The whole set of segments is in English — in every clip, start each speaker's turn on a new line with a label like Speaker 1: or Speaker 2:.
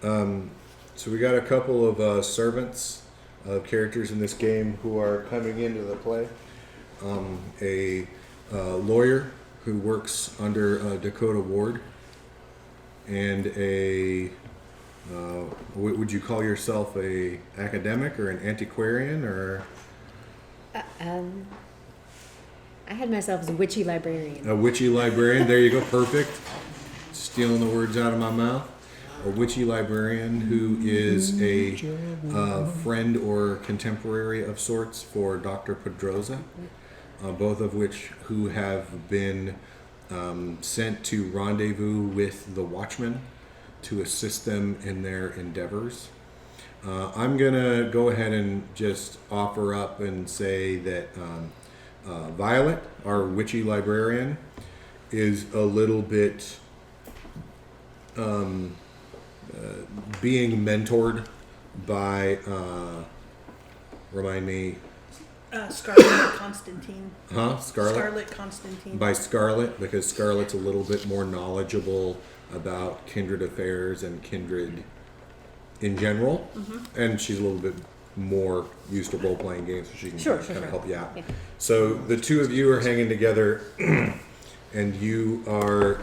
Speaker 1: So we got a couple of servants of characters in this game who are coming into the play. A lawyer who works under Dakota Ward, and would you call yourself a academic or an antiquarian or
Speaker 2: I had myself as a witchy librarian.
Speaker 1: a witchy librarian? There you go, perfect. Stealing the words out of my mouth. A witchy librarian who is a friend or contemporary of sorts for Dr. Pedroza, both of which who have been sent to rendezvous with the Watchmen to assist them in their endeavors. I'm going to go ahead and just offer up and say that Violet, our witchy librarian, is a little bit being mentored by, remind me,
Speaker 3: Scarlet Constantine.
Speaker 1: Scarlet?
Speaker 3: Scarlet Constantine.
Speaker 1: By Scarlet, because Scarlet's a little bit more knowledgeable about kindred affairs and kindred in general, and she's a little bit more used to role-playing games, so she can
Speaker 2: Sure,
Speaker 1: kind of help you out.
Speaker 2: Yeah.
Speaker 1: So the two of you are hanging together, and you are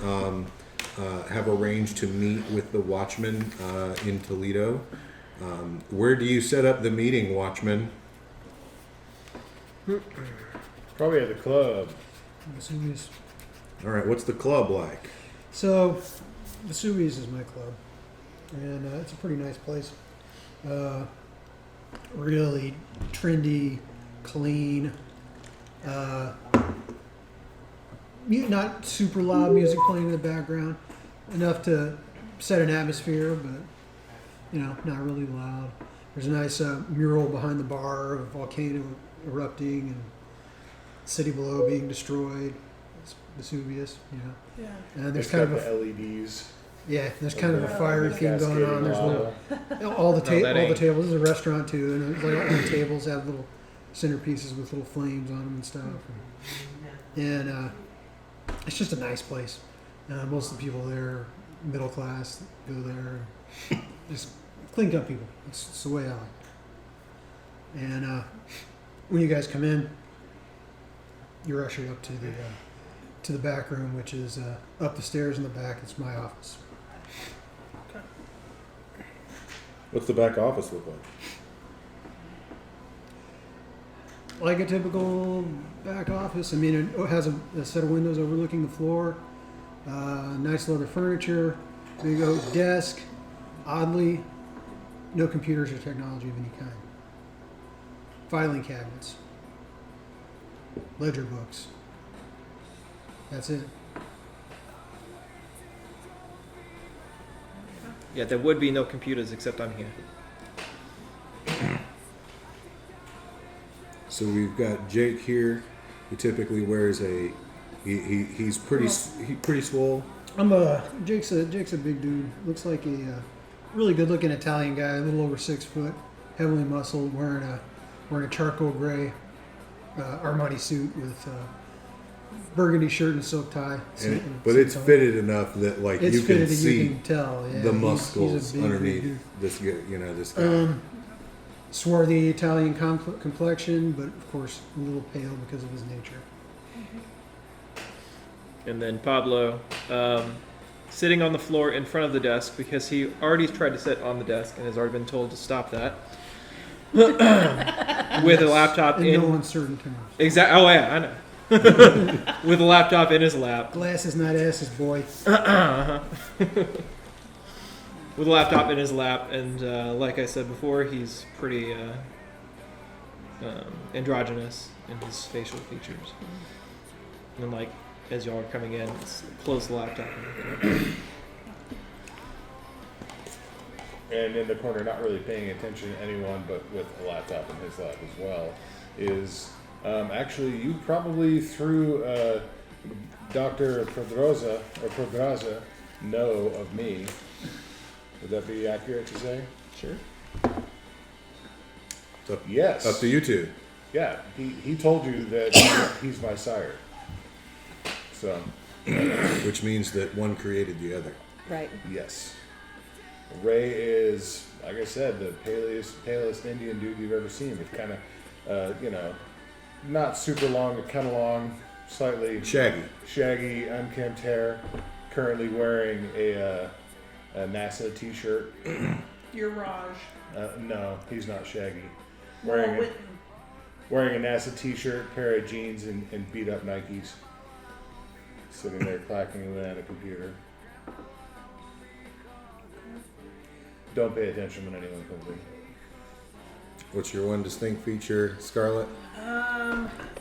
Speaker 1: have arranged to meet with the Watchmen in Toledo. Where do you set up the meeting, Watchmen?
Speaker 4: Probably at the club.
Speaker 5: Vesuvius.
Speaker 1: All right, what's the club like?
Speaker 5: So, Vesuvius is my club, and it's a pretty nice place. Really trendy, clean. Not super loud music playing in the background, enough to set an atmosphere, but not really loud. There's a nice mural behind the bar of a volcano erupting and city below being destroyed. It's Vesuvius,
Speaker 3: Yeah.
Speaker 5: And there's
Speaker 4: It's
Speaker 5: kind
Speaker 4: got
Speaker 5: of
Speaker 4: the LEDs.
Speaker 5: there's kind of a fiery
Speaker 4: the
Speaker 5: theme going on.
Speaker 4: cascading
Speaker 5: There's
Speaker 4: lava.
Speaker 5: all the
Speaker 6: that ain't.
Speaker 5: tables. This is a restaurant too, and all the tables have little centerpieces with little flames on them and stuff. And it's just a nice place. Most of the people there are middle class, go there, just clean cut people. It's the way I like. And when you guys come in, you're ushered up to the back room, which is up the stairs in the back. It's my office.
Speaker 1: What's the back office look like?
Speaker 5: Like a typical back office. I mean, it has a set of windows overlooking the floor, nice leather furniture, big oak desk, oddly, no computers or technology of any kind. Filing cabinets, ledger books. That's it.
Speaker 6: Yeah, there would be no computers except I'm here.
Speaker 1: So we've got Jake here, who typically wears he's pretty swole.
Speaker 5: Jake's a big dude. Looks like a really good looking Italian guy, a little over 6 foot, heavily muscled, wearing a charcoal gray Armani suit with burgundy shirt and silk tie.
Speaker 1: But it's fitted enough that like
Speaker 5: It's
Speaker 1: you can
Speaker 5: fitted that
Speaker 1: see
Speaker 5: you can tell. Yeah,
Speaker 1: the
Speaker 5: he's
Speaker 1: muscles
Speaker 5: a big
Speaker 1: underneath
Speaker 5: dude.
Speaker 1: this guy.
Speaker 5: Swarthy Italian complexion, but of course a little pale because of his nature.
Speaker 6: And then Pablo, sitting on the floor in front of the desk because he already tried to sit on the desk and has already been told to stop that. With a laptop
Speaker 5: In
Speaker 6: in.
Speaker 5: no uncertain terms.
Speaker 6: Exactly. Oh yeah, I know. With a laptop in his lap.
Speaker 5: Glasses, not asses, boy.
Speaker 6: With a laptop in his lap, and like I said before, he's pretty androgynous in his facial features. And like, as y'all are coming in, close the laptop.
Speaker 4: And in the corner, not really paying attention to anyone, but with a laptop in his lap as well, is actually you probably through Dr. Pedroza know of me. Would that be accurate to say?
Speaker 6: Sure.
Speaker 4: Yes.
Speaker 1: Up to you two.
Speaker 4: Yeah, he told you that he's my sire. So,
Speaker 1: Which means that one created the other.
Speaker 2: Right.
Speaker 4: yes. Ray is, like I said, the palest Indian dude you've ever seen. With kind of, not super long, but kind of long, slightly shaggy, unkempt hair. Currently wearing a NASA T-shirt.
Speaker 3: You're Raj.
Speaker 4: No, he's not shaggy.
Speaker 3: Laurel
Speaker 4: Wearing
Speaker 3: Whitten.
Speaker 4: wearing a NASA T-shirt, pair of jeans, and beat up Nikes. Sitting there clacking away at a computer. Don't pay attention when anyone comes in.
Speaker 1: What's your one distinct feature, Scarlett?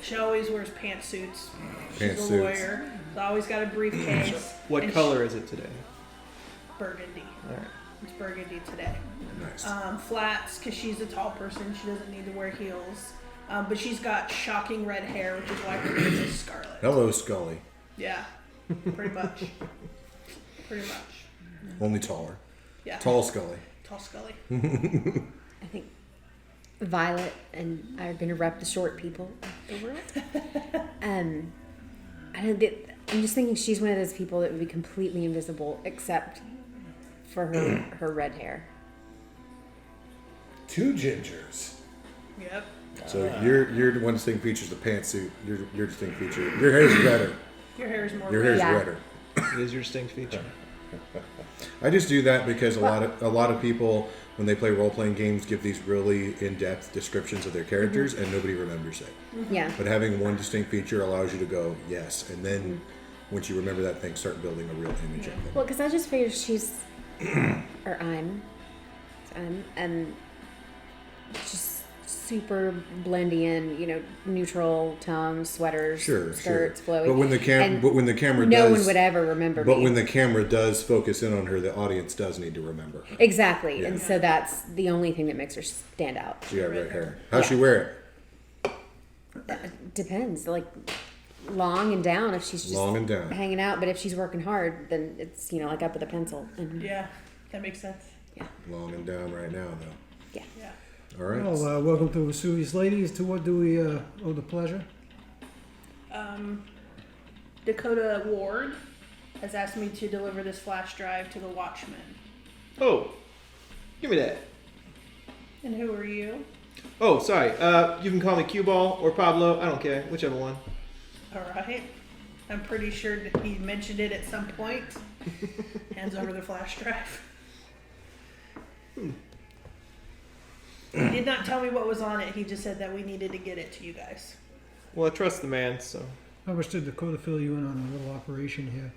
Speaker 3: She always wears pantsuits. She's a
Speaker 1: Pantsuits.
Speaker 3: lawyer. She's always got a briefcase.
Speaker 6: What
Speaker 3: and
Speaker 6: color is it today?
Speaker 3: Burgundy.
Speaker 6: All right.
Speaker 3: It's burgundy today.
Speaker 1: Nice.
Speaker 3: Flats, because she's a tall person. She doesn't need to wear heels. But she's got shocking red hair, which is why her name is Scarlet.
Speaker 1: Hello, Scully.
Speaker 3: Yeah, pretty much. Pretty much.
Speaker 1: Only taller.
Speaker 3: Yeah.
Speaker 1: Tall Scully.
Speaker 3: Tall Scully.
Speaker 2: I think Violet and I are going to rep the short people of the world. I'm just thinking she's one of those people that would be completely invisible except for her red hair.
Speaker 4: Two gingers.
Speaker 3: Yep.
Speaker 1: So your one distinct feature is the pantsuit. Your distinct feature. Your hair is redder.
Speaker 3: Your hair is more
Speaker 1: Your
Speaker 3: red.
Speaker 1: hair's
Speaker 2: Yeah.
Speaker 1: redder.
Speaker 6: It is your distinct feature.
Speaker 1: I just do that because a lot of people when they play role playing games give these really in depth descriptions of their characters and nobody remembers it.
Speaker 2: Yeah.
Speaker 1: But having one distinct feature allows you to go yes, and then once you remember that thing, start building a real image of them.
Speaker 2: Well, because I just figured she's, or I'm just super blendy in, neutral tones, sweaters, skirts, flowy.
Speaker 1: But when the camera
Speaker 2: no
Speaker 1: does,
Speaker 2: one would ever remember
Speaker 1: But
Speaker 2: me.
Speaker 1: when the camera does focus in on her, the audience does need to remember her.
Speaker 2: Exactly,
Speaker 1: Yeah.
Speaker 2: and so that's the only thing that makes her stand out.
Speaker 1: She got red hair. How's she wear
Speaker 2: That depends, like long and down if she's
Speaker 1: it?
Speaker 2: just
Speaker 1: Long and down.
Speaker 2: hanging out, but if she's working hard, then it's like up with a pencil. And
Speaker 3: Yeah, that makes sense.
Speaker 1: Long and down right now, though.
Speaker 3: Yeah.
Speaker 1: All right.
Speaker 5: Well, welcome to Vesuvius Ladies. To what do we owe the pleasure?
Speaker 3: Dakota Ward has asked me to deliver this flash drive to the Watchmen.
Speaker 6: Oh, give me that.
Speaker 3: And who are you?
Speaker 6: Oh, sorry. You can call me Cue Ball or Pablo. I don't care, whichever one.
Speaker 3: All right. I'm pretty sure that he mentioned it at some point. Hands over the flash drive. He did not tell me what was on it. He just said that we needed to get it to you guys.
Speaker 6: Well, I trust the man, so.
Speaker 5: How much did Dakota fill you in on a little operation here?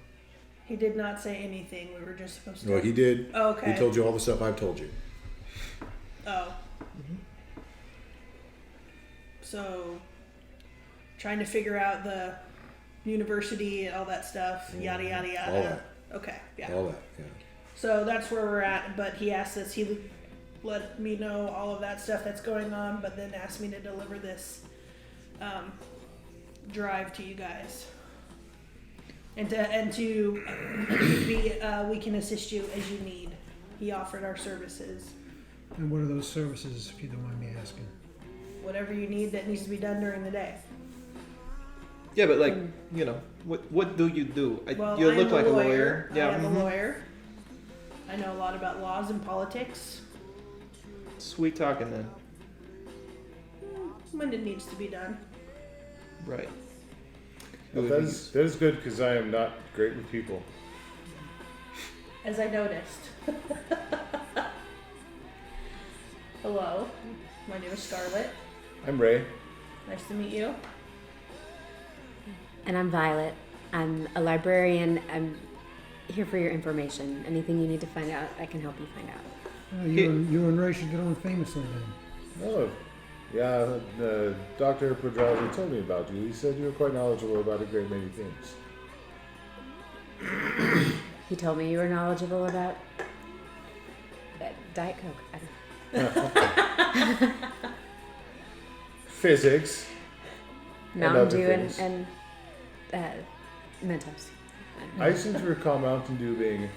Speaker 3: He did not say anything. We were just supposed to.
Speaker 1: Well, he did.
Speaker 3: Okay.
Speaker 1: He told you all the stuff I've told you.
Speaker 3: Oh. So, trying to figure out the university and all that stuff, yada yada yada.
Speaker 1: All that.
Speaker 3: Okay, yeah.
Speaker 1: All that. Yeah.
Speaker 3: So that's where we're at. But he asked us. He let me know all of that stuff that's going on, but then asked me to deliver this drive to you guys. And to be, we can assist you as you need. He offered our services.
Speaker 5: And what are those services, if you don't mind me asking?
Speaker 3: Whatever you need that needs to be done during the day.
Speaker 6: Yeah, but what do you do?
Speaker 3: Well,
Speaker 6: You
Speaker 3: I
Speaker 6: look
Speaker 3: am
Speaker 6: like
Speaker 3: a
Speaker 6: a
Speaker 3: lawyer.
Speaker 6: lawyer. Yeah.
Speaker 3: I am
Speaker 6: mhm.
Speaker 3: a lawyer. I know a lot about laws and politics.
Speaker 6: Sweet talking then.
Speaker 3: When it needs to be done.
Speaker 6: Right.
Speaker 4: Well, that is good because I am not great with people.
Speaker 3: As I noticed. Hello, my name is Scarlett.
Speaker 4: I'm Ray.
Speaker 3: Nice to meet you.
Speaker 2: And I'm Violet. I'm a librarian. I'm here for your information. Anything you need to find out, I can help you find out.
Speaker 5: You and Ray should get on famously then.
Speaker 4: Oh, yeah. Dr. Pedraza told me about you. He said you were quite knowledgeable about a great many things.
Speaker 2: He told me you were knowledgeable about Diet Coke. I don't
Speaker 4: Physics.
Speaker 2: Mountain
Speaker 4: other
Speaker 2: Dew
Speaker 4: things.
Speaker 2: and Mentos.
Speaker 4: I seem to recall Mountain Dew being.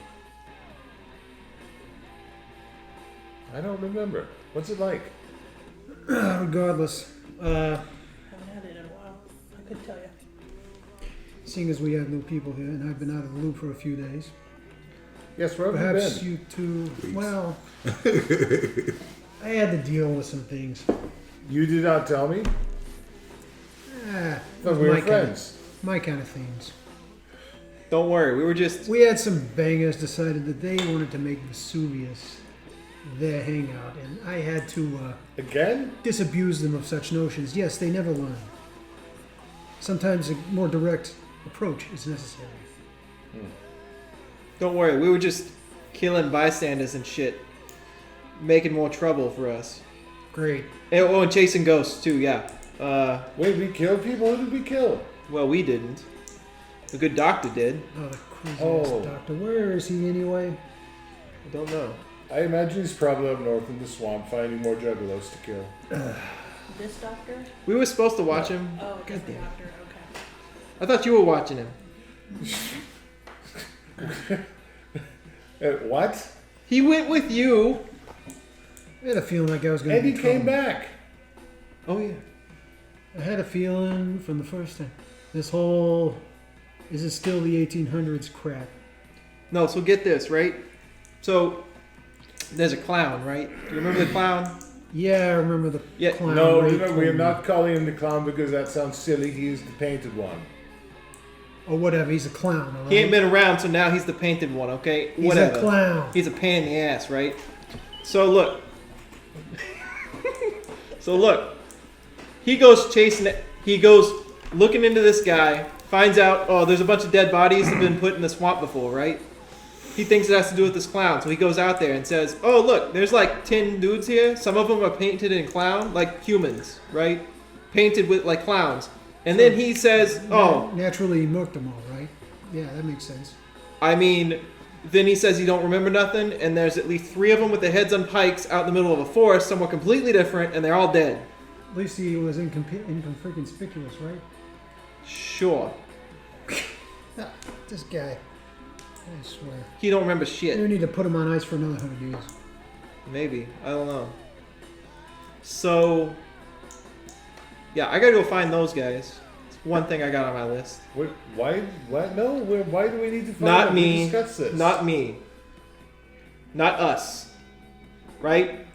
Speaker 4: I don't remember. What's it like?
Speaker 5: Regardless,
Speaker 3: Haven't had it in a while. I could tell you.
Speaker 5: seeing as we have no people here and I've been out of the loop for a few days,
Speaker 4: Yes, where have
Speaker 5: Perhaps
Speaker 4: you
Speaker 5: you two.
Speaker 1: Please.
Speaker 5: Well, I had to deal with some things.
Speaker 4: been? You did not tell me.
Speaker 5: It
Speaker 4: Thought
Speaker 5: was
Speaker 4: we were
Speaker 5: my
Speaker 4: friends.
Speaker 5: my kind of things.
Speaker 6: Don't worry, we were just.
Speaker 5: We had some bangers decided that they wanted to make Vesuvius their hangout, and I had to
Speaker 4: Again?
Speaker 5: disabuse them of such notions. Yes, they never learn. Sometimes a more direct approach is necessary.
Speaker 6: Don't worry, we were just killing bystanders and shit, making more trouble for us.
Speaker 5: Great.
Speaker 6: And chasing ghosts too. Yeah.
Speaker 4: Wait, we killed people? Who did we kill?
Speaker 6: Well, we didn't. The good doctor did.
Speaker 5: Oh, the crazy
Speaker 4: Oh.
Speaker 5: ass doctor. Where is he anyway?
Speaker 6: I don't know.
Speaker 4: I imagine he's probably up north in the swamp finding more juggalos to kill.
Speaker 3: This doctor?
Speaker 6: We were supposed to watch him.
Speaker 3: Oh, it's the doctor. Okay.
Speaker 6: I thought you were watching him.
Speaker 4: What?
Speaker 6: He went with you.
Speaker 5: I had a feeling like I was going to
Speaker 4: And he
Speaker 5: be
Speaker 4: came
Speaker 5: trouble.
Speaker 4: back.
Speaker 6: Oh yeah.
Speaker 5: I had a feeling from the first time. This whole is it still the 1800s crap?
Speaker 6: No, so get this, right? So there's a clown, right? Do you remember the clown?
Speaker 5: Yeah, I remember the
Speaker 6: Yeah,
Speaker 5: clown.
Speaker 4: No,
Speaker 5: Ray
Speaker 4: remember, we are
Speaker 5: told me.
Speaker 4: not calling him the clown because that sounds silly. He is the painted one.
Speaker 5: Or whatever. He's a clown. All right?
Speaker 6: He ain't been around, so now he's the painted one, okay?
Speaker 5: He's
Speaker 6: Whatever.
Speaker 5: a clown.
Speaker 6: He's a pain in the ass, right? So look. So look. He goes chasing it. He goes looking into this guy, finds out, oh, there's a bunch of dead bodies that have been put in the swamp before, right? He thinks it has to do with this clown, so he goes out there and says, oh, look, there's like 10 dudes here. Some of them are painted in clown, like humans, right? Painted with like clowns. And then he says, oh,
Speaker 5: Naturally, he mooked them all, right? Yeah, that makes sense.
Speaker 6: I mean, then he says he don't remember nothing, and there's at least 3 of them with their heads on pikes out in the middle of a forest, somewhere completely different, and they're all dead.
Speaker 5: At least he was inconspicuous, right?
Speaker 6: Sure.
Speaker 5: Ah, this guy. I swear.
Speaker 6: He don't remember
Speaker 5: You
Speaker 6: shit.
Speaker 5: need to put him on ice for another 100 years.
Speaker 6: Maybe. I don't know. So, yeah, I gotta go find those guys. It's one thing I got on my list.
Speaker 4: What? Why? What? No. Why do we need to find
Speaker 6: Not
Speaker 4: out?
Speaker 6: me.
Speaker 4: We discussed this.
Speaker 6: Not me. Not us. Right?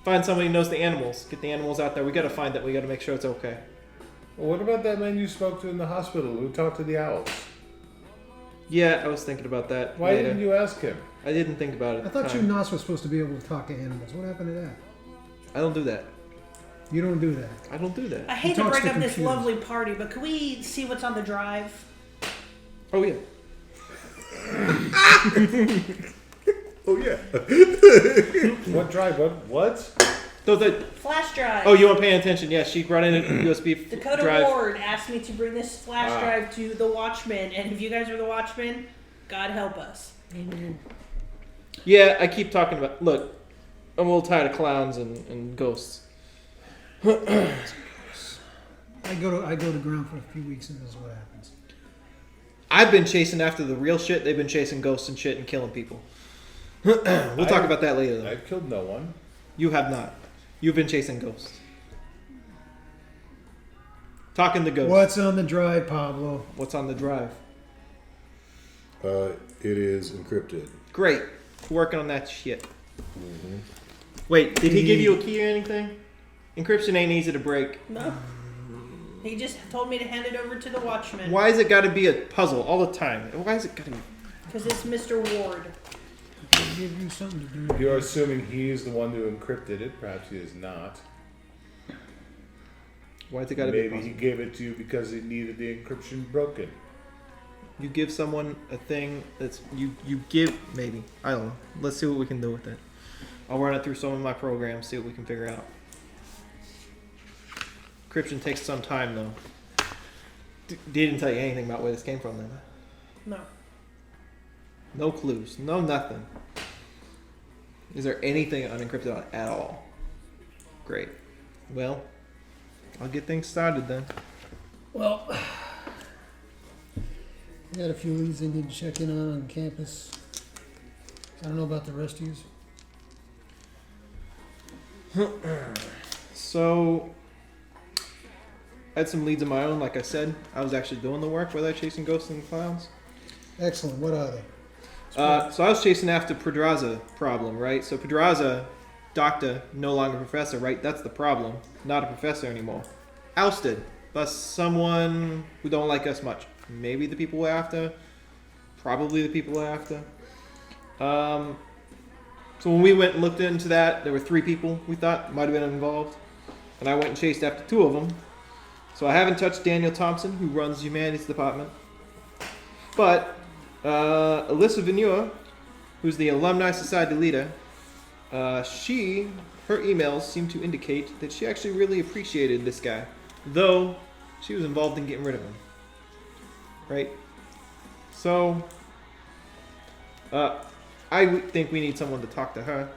Speaker 6: Find somebody who knows the animals. Get the animals out there. We gotta find that. We gotta make sure it's okay.
Speaker 4: Well, what about that man you spoke to in the hospital who talked to the owls?
Speaker 6: Yeah, I was thinking about that.
Speaker 4: Why
Speaker 6: later.
Speaker 4: didn't you ask him?
Speaker 6: I didn't think about it.
Speaker 5: I
Speaker 6: at the
Speaker 5: thought
Speaker 6: time.
Speaker 5: you Nos was supposed to be able to talk to animals. What happened to that?
Speaker 6: I don't do that.
Speaker 5: You don't do that.
Speaker 6: I don't do that.
Speaker 3: I hate
Speaker 5: He
Speaker 3: to
Speaker 5: talks
Speaker 3: break
Speaker 5: to
Speaker 3: up this
Speaker 5: computers.
Speaker 3: lovely party, but can we see what's on the drive?
Speaker 6: Oh yeah.
Speaker 1: Oh yeah.
Speaker 4: What drive? What?
Speaker 6: So the
Speaker 3: Flash drive.
Speaker 6: oh, you weren't paying attention? Yeah, she brought in a USB
Speaker 3: Dakota
Speaker 6: drive.
Speaker 3: Ward asked me to bring this flash
Speaker 4: Ah.
Speaker 3: drive to the Watchmen, and if you guys are the Watchmen, God help us.
Speaker 2: Amen.
Speaker 6: Yeah, I keep talking about. Look, I'm a little tired of clowns and ghosts.
Speaker 5: I go to ground for a few weeks and this is what happens.
Speaker 6: I've been chasing after the real shit. They've been chasing ghosts and shit and killing people. We'll talk about that later. Though.
Speaker 4: I killed no one.
Speaker 6: You have not. You've been chasing ghosts. Talking to ghosts.
Speaker 5: What's on the drive, Pablo?
Speaker 6: What's on the drive?
Speaker 1: It is encrypted.
Speaker 6: Great. Working on that shit. Wait, did he give you a key or anything? Encryption ain't easy to break.
Speaker 3: No. He just told me to hand it over to the Watchmen.
Speaker 6: Why is it got to be a puzzle all the time? Why is it got to be?
Speaker 3: Because it's Mr. Ward.
Speaker 5: I'll give you something to do.
Speaker 4: You're assuming he is the one who encrypted it. Perhaps he is not.
Speaker 6: Why's it got to be a
Speaker 4: Maybe
Speaker 6: puzzle?
Speaker 4: he gave it to you because he needed the encryption broken.
Speaker 6: You give someone a thing that's you give maybe. I don't know. Let's see what we can do with it. I'll run it through some of my programs, see what we can figure out. Encryption takes some time though. Didn't tell you anything about where this came from then.
Speaker 3: No.
Speaker 6: No clues. No nothing. Is there anything unencrypted on it at all? Great. Well, I'll get things started then.
Speaker 5: Well, I got a few leads I need to check in on campus. I don't know about the rest of you.
Speaker 6: So, I had some leads of my own, like I said. I was actually doing the work where they're chasing ghosts and clowns.
Speaker 5: Excellent. What are they?
Speaker 6: So I was chasing after Pedraza problem, right? So Pedraza, doctor, no longer professor, right? That's the problem. Not a professor anymore. Ousted by someone who don't like us much. Maybe the people we're after. Probably the people we're after. So when we went and looked into that, there were 3 people we thought might have been involved. And I went and chased after 2 of them. So I haven't touched Daniel Thompson, who runs the humanities department. But Alyssa Veneur, who's the alumni society leader, her emails seem to indicate that she actually really appreciated this guy, though she was involved in getting rid of him. Right? So, I think we need someone to talk to her.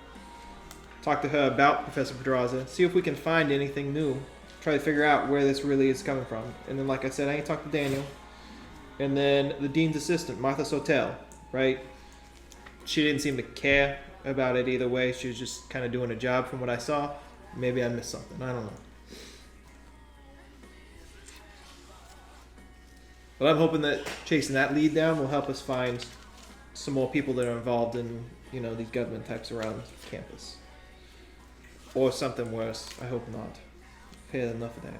Speaker 6: Talk to her about Professor Pedraza. See if we can find anything new. Try to figure out where this really is coming from. And then, like I said, I need to talk to Daniel. And then the dean's assistant, Martha Sotel, right? She didn't seem to care about it either way. She was just kind of doing a job from what I saw. Maybe I missed something. I don't know. But I'm hoping that chasing that lead down will help us find some more people that are involved in, these government types around campus. Or something worse. I hope not. I've had enough of that.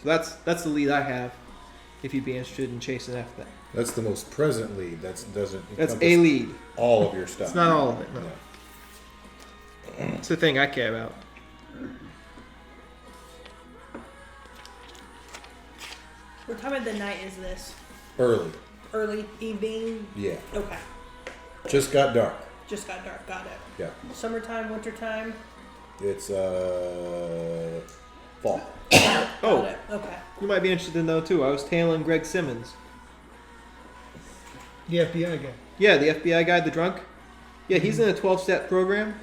Speaker 6: So that's the lead I have. If you'd be interested in chasing after that.
Speaker 1: That's the most present lead. That's doesn't
Speaker 6: That's
Speaker 1: encompass
Speaker 6: a lead.
Speaker 1: all of your stuff.
Speaker 6: It's not all of it. No.
Speaker 1: No.
Speaker 6: It's the thing I care about.
Speaker 3: What time of the night is this?
Speaker 1: Early.
Speaker 3: Early evening?
Speaker 1: Yeah.
Speaker 3: Okay.
Speaker 1: Just got dark.
Speaker 3: Just got dark. Got it.
Speaker 1: Yeah.
Speaker 3: Summertime, wintertime?
Speaker 1: It's fall.
Speaker 3: Got
Speaker 6: Oh,
Speaker 3: it. Okay.
Speaker 6: you might be interested in though too. I was tailing Greg Simmons.
Speaker 5: The FBI guy.
Speaker 6: Yeah, the FBI guy, the drunk. Yeah, he's in a 12-step program.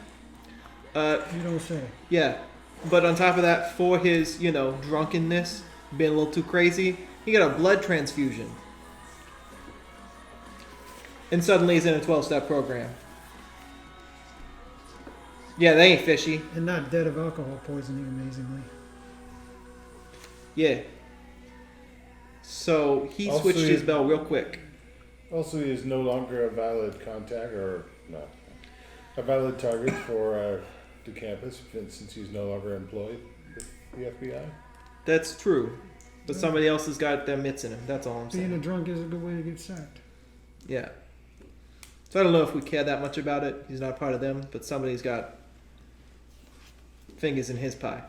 Speaker 5: You don't say.
Speaker 6: Yeah, but on top of that, for his drunkenness, being a little too crazy, he got a blood transfusion, and suddenly he's in a 12-step program. Yeah, they ain't fishy.
Speaker 5: And not dead of alcohol poisoning, amazingly.
Speaker 6: Yeah. So he
Speaker 4: Also,
Speaker 6: switched his bell real quick.
Speaker 4: Also, he is no longer a valid a valid target for the campus since he's no longer employed with the FBI.
Speaker 6: That's true. But somebody else has got their mitts in him. That's all I'm
Speaker 5: Being a
Speaker 6: saying.
Speaker 5: drunk is a good way to get sacked.
Speaker 6: Yeah. So I don't know if we care that much about it. He's not part of them, but somebody's got fingers in his pie.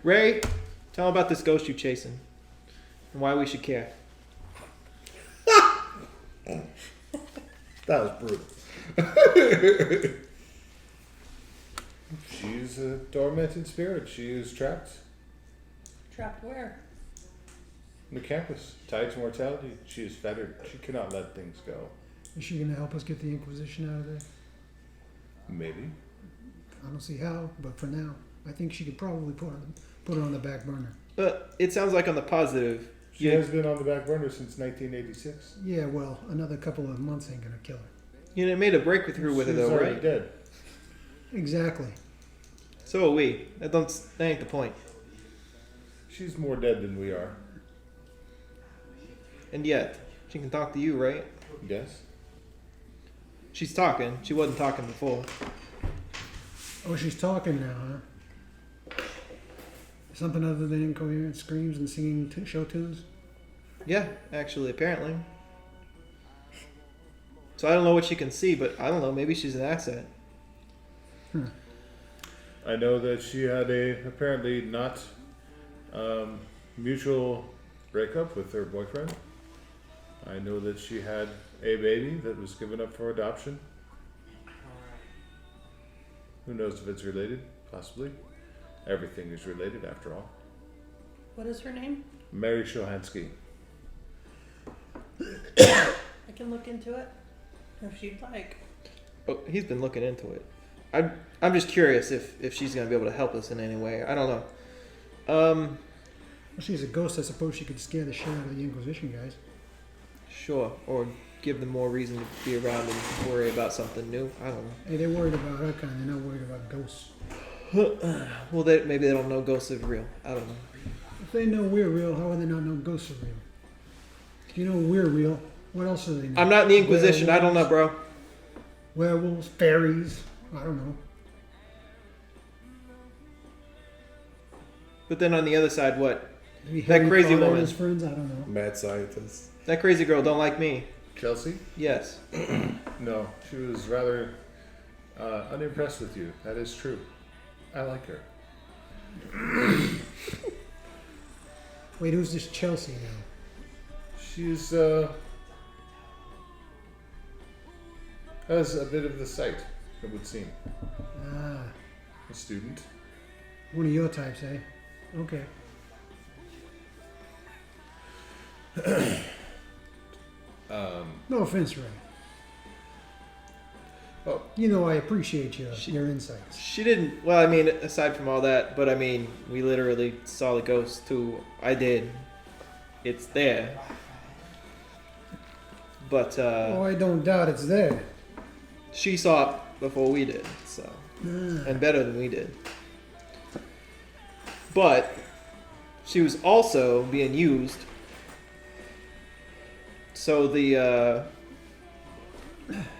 Speaker 6: Ray, tell him about this ghost you're chasing and why we should care.
Speaker 1: That was brutal.
Speaker 4: She's a tormented spirit. She is trapped
Speaker 3: Trapped where?
Speaker 4: on the campus, tied to mortality. She is fettered. She cannot let things go.
Speaker 5: Is she going to help us get the Inquisition out of there?
Speaker 4: Maybe.
Speaker 5: I don't see how, but for now, I think she could probably put her on the back burner.
Speaker 6: But it sounds like on the positive.
Speaker 4: She
Speaker 6: You,
Speaker 4: has been on the back burner since 1986.
Speaker 5: Yeah, well, another couple of months ain't going to kill her.
Speaker 6: made a break through with her
Speaker 4: She's
Speaker 6: though,
Speaker 4: already
Speaker 6: right?
Speaker 4: dead.
Speaker 5: Exactly.
Speaker 6: So are we. That ain't the point.
Speaker 4: She's more dead than we are.
Speaker 6: And yet, she can talk to you, right?
Speaker 4: Yes.
Speaker 6: She's talking. She wasn't talking before.
Speaker 5: Oh, she's talking now, huh? Something other than incoherent screams and singing show tunes?
Speaker 6: Yeah, actually, apparently. So I don't know what she can see, but I don't know. Maybe she's an asset.
Speaker 4: I know that she had a apparently not mutual breakup with her boyfriend. I know that she had a baby that was given up for adoption. Who knows if it's related? Possibly. Everything is related after all.
Speaker 3: What is her name?
Speaker 4: Mary Shohansky.
Speaker 3: I can look into it if she'd like.
Speaker 6: Oh, he's been looking into it. I'm just curious if she's gonna be able to help us in any way. I don't know.
Speaker 5: Well, she's a ghost. I suppose she could scare the shit out of the Inquisition guys.
Speaker 6: Sure. Or give them more reason to be around and worry about something new. I don't know.
Speaker 5: Hey, they're worried about her kind. They're not worried about ghosts.
Speaker 6: Well, maybe they don't know ghosts are real. I don't know.
Speaker 5: If they know we're real, how would they not know ghosts are real? If you know we're real, what else do they know?
Speaker 6: I'm not in the Inquisition. I don't know, bro.
Speaker 5: Werewolves, fairies. I don't know.
Speaker 6: But then on the other side, what?
Speaker 5: Maybe
Speaker 6: That
Speaker 5: Harry
Speaker 6: crazy
Speaker 5: Potter and
Speaker 6: woman.
Speaker 5: his friends. I don't know.
Speaker 1: Mad scientist.
Speaker 6: That crazy girl don't like me.
Speaker 4: Chelsea?
Speaker 6: Yes.
Speaker 4: No, she was rather unimpressed with you. That is true. I like her.
Speaker 5: Wait, who's this Chelsea now?
Speaker 4: She's has a bit of the sight, it would seem.
Speaker 5: Ah,
Speaker 4: A student.
Speaker 5: one of your types, eh? Okay. No offense, Ray.
Speaker 4: Oh,
Speaker 5: You know I appreciate your insights.
Speaker 6: She didn't. Well, I mean, aside from all that, but I mean, we literally saw the ghost too. I did. It's there. But
Speaker 5: Oh, I don't doubt it's there.
Speaker 6: she saw it before we did, so and better than we did. But she was also being used. So the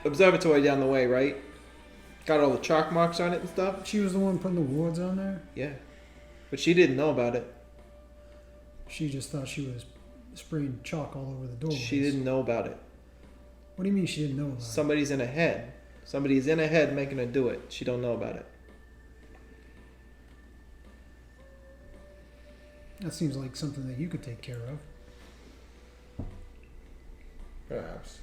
Speaker 6: observatory down the way, right? Got all the chalk marks on it and stuff.
Speaker 5: She was the one putting the wards on there.
Speaker 6: Yeah, but she didn't know about it.
Speaker 5: She just thought she was spraying chalk all over the doorways.
Speaker 6: She didn't know about it.
Speaker 5: What do you mean she didn't know about it?
Speaker 6: Somebody's in her head. Somebody's in her head making her do it. She don't know about it.
Speaker 5: That seems like something that you could take care of.
Speaker 4: perhaps.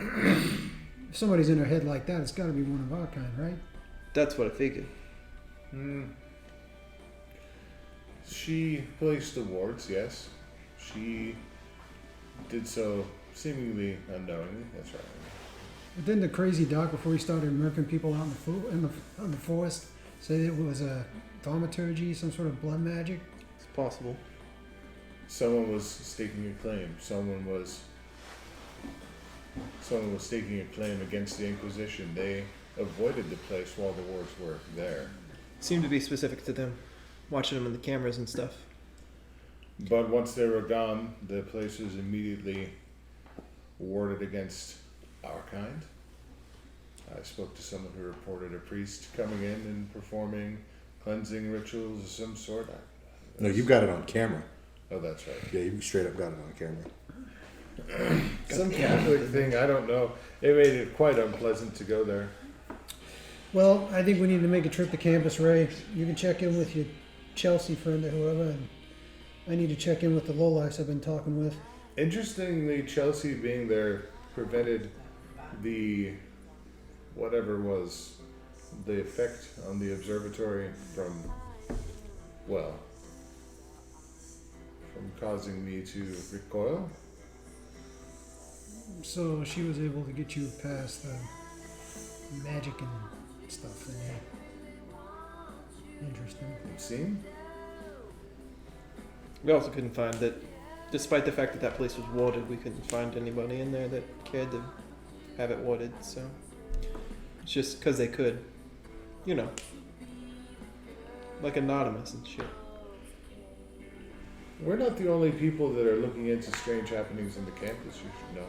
Speaker 5: If somebody's in her head like that, it's got to be one of our kind, right?
Speaker 6: That's what I figured.
Speaker 4: She placed the wards, yes. She did so seemingly unknowingly. That's right.
Speaker 5: But then the crazy doc, before he started murking people out in the forest, said it was a thaumaturgy, some sort of blood magic.
Speaker 6: It's possible.
Speaker 4: Someone was staking a claim. Someone was staking a claim against the Inquisition. They avoided the place while the wards were there.
Speaker 6: Seemed to be specific to them. Watching them in the cameras and stuff.
Speaker 4: But once they were gone, the place was immediately warded against our kind. I spoke to someone who reported a priest coming in and performing cleansing rituals of some sort.
Speaker 1: No, you've got it on camera.
Speaker 4: Oh, that's right.
Speaker 1: Yeah, you straight up got it on camera.
Speaker 4: Some Catholic thing, I don't know. It made it quite unpleasant to go there.
Speaker 5: Well, I think we need to make a trip to campus, Ray. You can check in with your Chelsea friend or whoever, and I need to check in with the lowlifes I've been talking with.
Speaker 4: Interestingly, Chelsea being there prevented the whatever was the effect on the observatory from causing me to recoil.
Speaker 5: So she was able to get you past the magic and stuff. Then, yeah. Interesting.
Speaker 4: It seemed.
Speaker 6: We also couldn't find that, despite the fact that that place was warded, we couldn't find anybody in there that cared to have it warded, so. It's just because they could. You know. Like anonymous and shit.
Speaker 4: We're not the only people that are looking into strange happenings in the campus, you should know.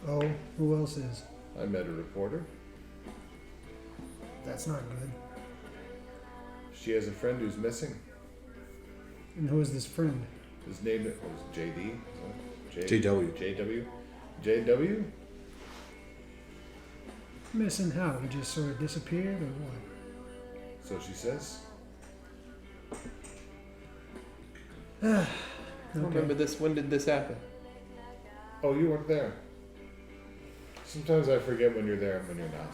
Speaker 5: Oh, who else is?
Speaker 4: I met a reporter.
Speaker 5: That's not good.
Speaker 4: She has a friend who's missing.
Speaker 5: And who is this friend?
Speaker 4: His name was JD.
Speaker 1: JW.
Speaker 4: JW. JW?
Speaker 5: Missing how? He just sort of disappeared or what?
Speaker 4: So she says.
Speaker 6: I remember this. When did this happen?
Speaker 4: Oh, you weren't there. Sometimes I forget when you're there and when you're not.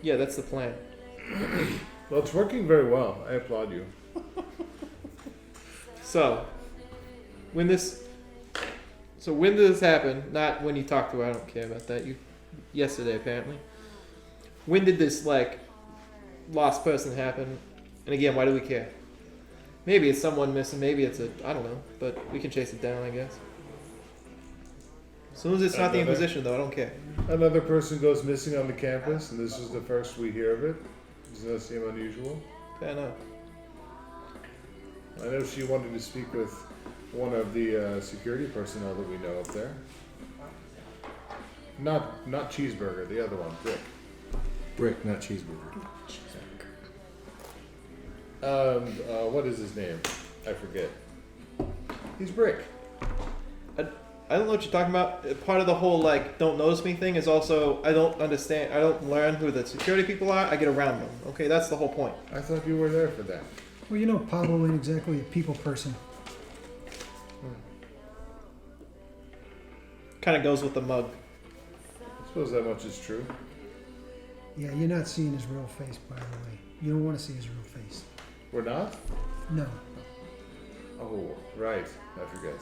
Speaker 6: Yeah, that's the plan.
Speaker 4: Well, it's working very well. I applaud you.
Speaker 6: So, when did this happen? Not when you talked to her. I don't care about that. Yesterday apparently. When did this lost person happen? And again, why do we care? Maybe it's someone missing. Maybe it's I don't know. But we can chase it down, I guess. As soon as it's not the Inquisition, though, I don't care.
Speaker 4: Another person goes missing on the campus, and this is the first we hear of it. Does that seem unusual?
Speaker 6: I know.
Speaker 4: I know she wanted to speak with one of the security personnel that we know up there. Not Cheeseburger, the other one, Brick.
Speaker 1: Brick, not cheeseburger.
Speaker 4: What is his name? I forget. He's Brick.
Speaker 6: I don't know what you're talking about. Part of the whole like don't notice me thing is also I don't understand. I don't learn who the security people are. I get around them. Okay, that's the whole point.
Speaker 4: I thought you were there for that.
Speaker 5: Well, you know, Pablo ain't exactly a people person.
Speaker 6: Kind of goes with the mug.
Speaker 4: I suppose that much is true.
Speaker 5: Yeah, you're not seeing his real face, by the way. You don't want to see his real face.
Speaker 4: We're not?
Speaker 5: No.
Speaker 4: Oh, right. I forget.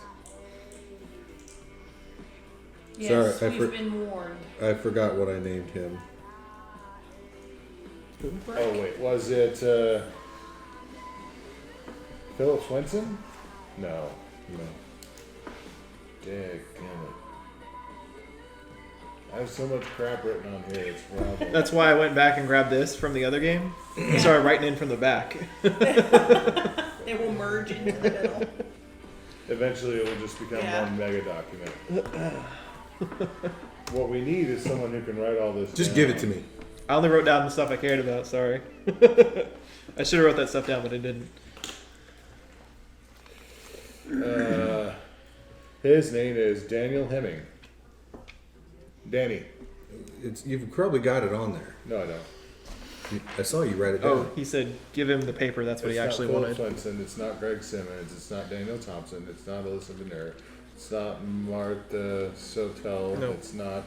Speaker 3: Yes,
Speaker 1: Sorry,
Speaker 3: we've been warned.
Speaker 1: I forgot what I named him.
Speaker 4: Oh, wait. Was it Philip Swenson? No.
Speaker 1: No.
Speaker 4: Damn it. I have so much crap written on here. It's wild.
Speaker 6: That's why I went back and grabbed this from the other game. I started writing in from the back.
Speaker 3: They will merge into the middle.
Speaker 4: Eventually, it will just become
Speaker 3: Yeah.
Speaker 4: one mega document. What we need is someone who can write all this
Speaker 1: Just
Speaker 4: down.
Speaker 1: give it to me.
Speaker 6: I only wrote down the stuff I cared about. Sorry. I should have wrote that stuff down, but I didn't.
Speaker 4: His name is Daniel Hemming. Danny.
Speaker 1: You've probably got it on there.
Speaker 4: No, I don't.
Speaker 1: I saw you write it down.
Speaker 6: Oh, he said give him the paper. That's what
Speaker 4: It's
Speaker 6: he actually
Speaker 4: not
Speaker 6: wanted.
Speaker 4: Philip Swenson. It's not Greg Simmons. It's not Daniel Thompson. It's not Alyssa Venner. It's not Martha Sotel.
Speaker 6: No.
Speaker 4: It's not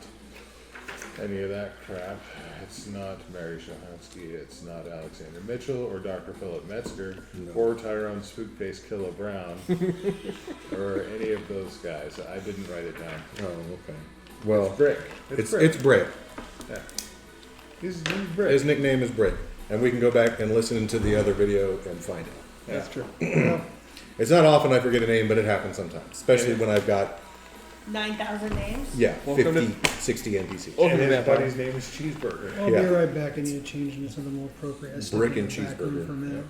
Speaker 4: any of that crap. It's not Mary Shahansky. It's not Alexander Mitchell or Dr. Philip Metzger
Speaker 1: No.
Speaker 4: or Tyrone Spookface Killa Brown or any of those guys. I didn't write it down.
Speaker 1: Oh, okay. Well,
Speaker 4: Brick.
Speaker 1: it's Brick.
Speaker 4: Yeah. He's Brick.
Speaker 1: His nickname is Brick, and we can go back and listen to the other video and find out.
Speaker 4: Yeah.
Speaker 6: That's true.
Speaker 1: It's not often I forget a name, but it happens sometimes, especially when I've got
Speaker 3: 9,000 names.
Speaker 6: Welcome
Speaker 1: 50, 60 NPCs.
Speaker 6: Welcome
Speaker 4: And
Speaker 6: to
Speaker 4: his
Speaker 6: Vampire.
Speaker 4: buddy's name is Cheeseburger.
Speaker 5: I'll
Speaker 1: Yeah.
Speaker 5: be right back. I need to change into something more appropriate. I stepped
Speaker 1: Brick
Speaker 5: in
Speaker 1: and
Speaker 5: the back room
Speaker 1: cheeseburger.
Speaker 5: For a minute.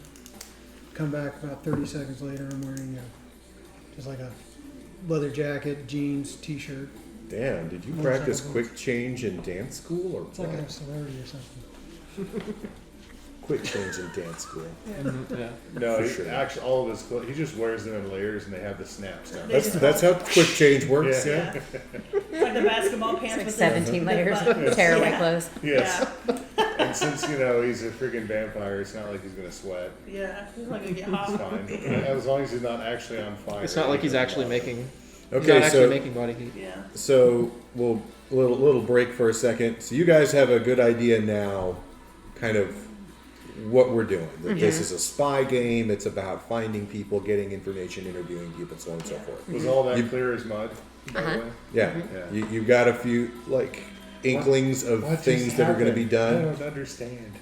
Speaker 5: Come back about 30 seconds later. I'm wearing just like a leather jacket, jeans, t-shirt.
Speaker 1: Damn, did you
Speaker 5: Motorcycle
Speaker 1: practice
Speaker 5: boots.
Speaker 1: quick change in dance school or
Speaker 5: It's like I
Speaker 1: what?
Speaker 5: have celebrity or something.
Speaker 1: Quick change in dance school.
Speaker 6: Yeah.
Speaker 4: No,
Speaker 1: For
Speaker 4: he,
Speaker 1: sure.
Speaker 4: actually, all of his clothes, he just wears them in layers and they have the snaps down.
Speaker 1: That's how quick change works.
Speaker 4: Yeah.
Speaker 1: Yeah.
Speaker 3: It's like the basketball pants
Speaker 2: It's like
Speaker 3: with
Speaker 2: 17
Speaker 3: the
Speaker 2: layers
Speaker 3: buttons.
Speaker 2: of tearaway
Speaker 3: Yeah.
Speaker 2: clothes.
Speaker 4: Yes. And since, he's a freaking vampire, it's not like he's going to sweat.
Speaker 3: Yeah, he's not gonna get
Speaker 4: It's
Speaker 3: hot.
Speaker 4: fine. As long as he's not actually on fire.
Speaker 6: It's not like he's actually making. He's
Speaker 1: Okay,
Speaker 6: not actually
Speaker 1: so
Speaker 6: making body heat.
Speaker 3: Yeah.
Speaker 1: so we'll little break for a second. So you guys have a good idea now, kind of what we're doing. That this is a spy game. It's about finding people, getting information, interviewing people, so on and so forth.
Speaker 4: Was all that
Speaker 1: You-
Speaker 4: clear as mud, by the way?
Speaker 1: Yeah,
Speaker 4: Yeah.
Speaker 1: you've got a few like inklings of
Speaker 4: What
Speaker 1: things
Speaker 4: just
Speaker 1: that are going to
Speaker 4: happened?
Speaker 1: be
Speaker 4: I
Speaker 1: done.
Speaker 4: don't understand.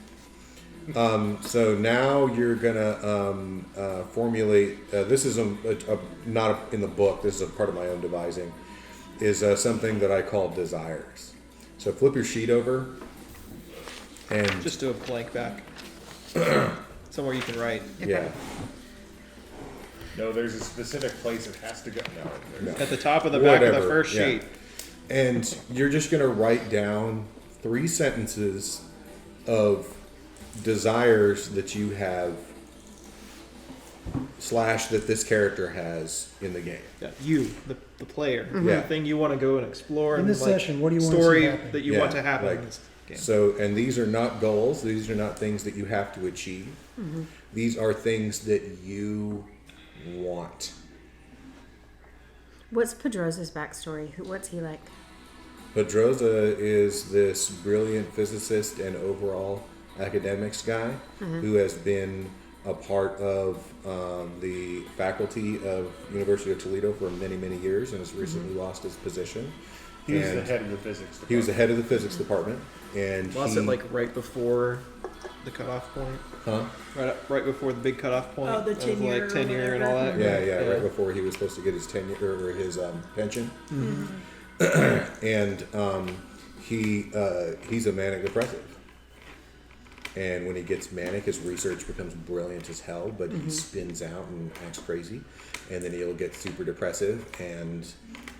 Speaker 1: So now you're gonna formulate. This is not in the book. This is a part of my own devising. Is something that I call desires. So flip your sheet over, and
Speaker 6: Just do a blank back. Somewhere you can write.
Speaker 1: yeah,
Speaker 4: No, there's a specific place it has to go. No.
Speaker 1: no.
Speaker 6: At the top of the back of the
Speaker 1: Whatever,
Speaker 6: first
Speaker 1: yeah.
Speaker 6: sheet.
Speaker 1: And you're just gonna write down 3 sentences of desires that you have / that this character has in the game.
Speaker 6: Yeah, you, the player.
Speaker 1: Yeah.
Speaker 6: The thing you want to go and explore.
Speaker 5: In
Speaker 6: and
Speaker 5: this
Speaker 6: like,
Speaker 5: session, what do you want to
Speaker 6: story
Speaker 5: see happen?
Speaker 6: that you
Speaker 1: Yeah,
Speaker 6: want to happen
Speaker 1: like-
Speaker 6: in this game.
Speaker 1: So, and these are not goals. These are not things that you have to achieve. These are things that you want.
Speaker 2: What's Pedrosa's backstory? What's he like?
Speaker 1: Pedrosa is this brilliant physicist and overall academics guy who has been a part of the faculty of University of Toledo for many, many years and has recently lost his position.
Speaker 4: He was the
Speaker 1: And
Speaker 4: head of the physics department.
Speaker 1: He was the head of the physics department, and
Speaker 6: Lost
Speaker 1: he,
Speaker 6: it like right before the cutoff point.
Speaker 1: huh?
Speaker 6: Right before the big cutoff point.
Speaker 3: Oh, the
Speaker 6: of,
Speaker 3: tenure
Speaker 6: like
Speaker 3: or
Speaker 6: tenure and all that.
Speaker 3: whatever.
Speaker 1: Yeah, right before he was supposed to get his tenure or his pension, and he's a manic depressive, And when he gets manic, his research becomes brilliant as hell, but he spins out and acts crazy. And then he'll get super depressive and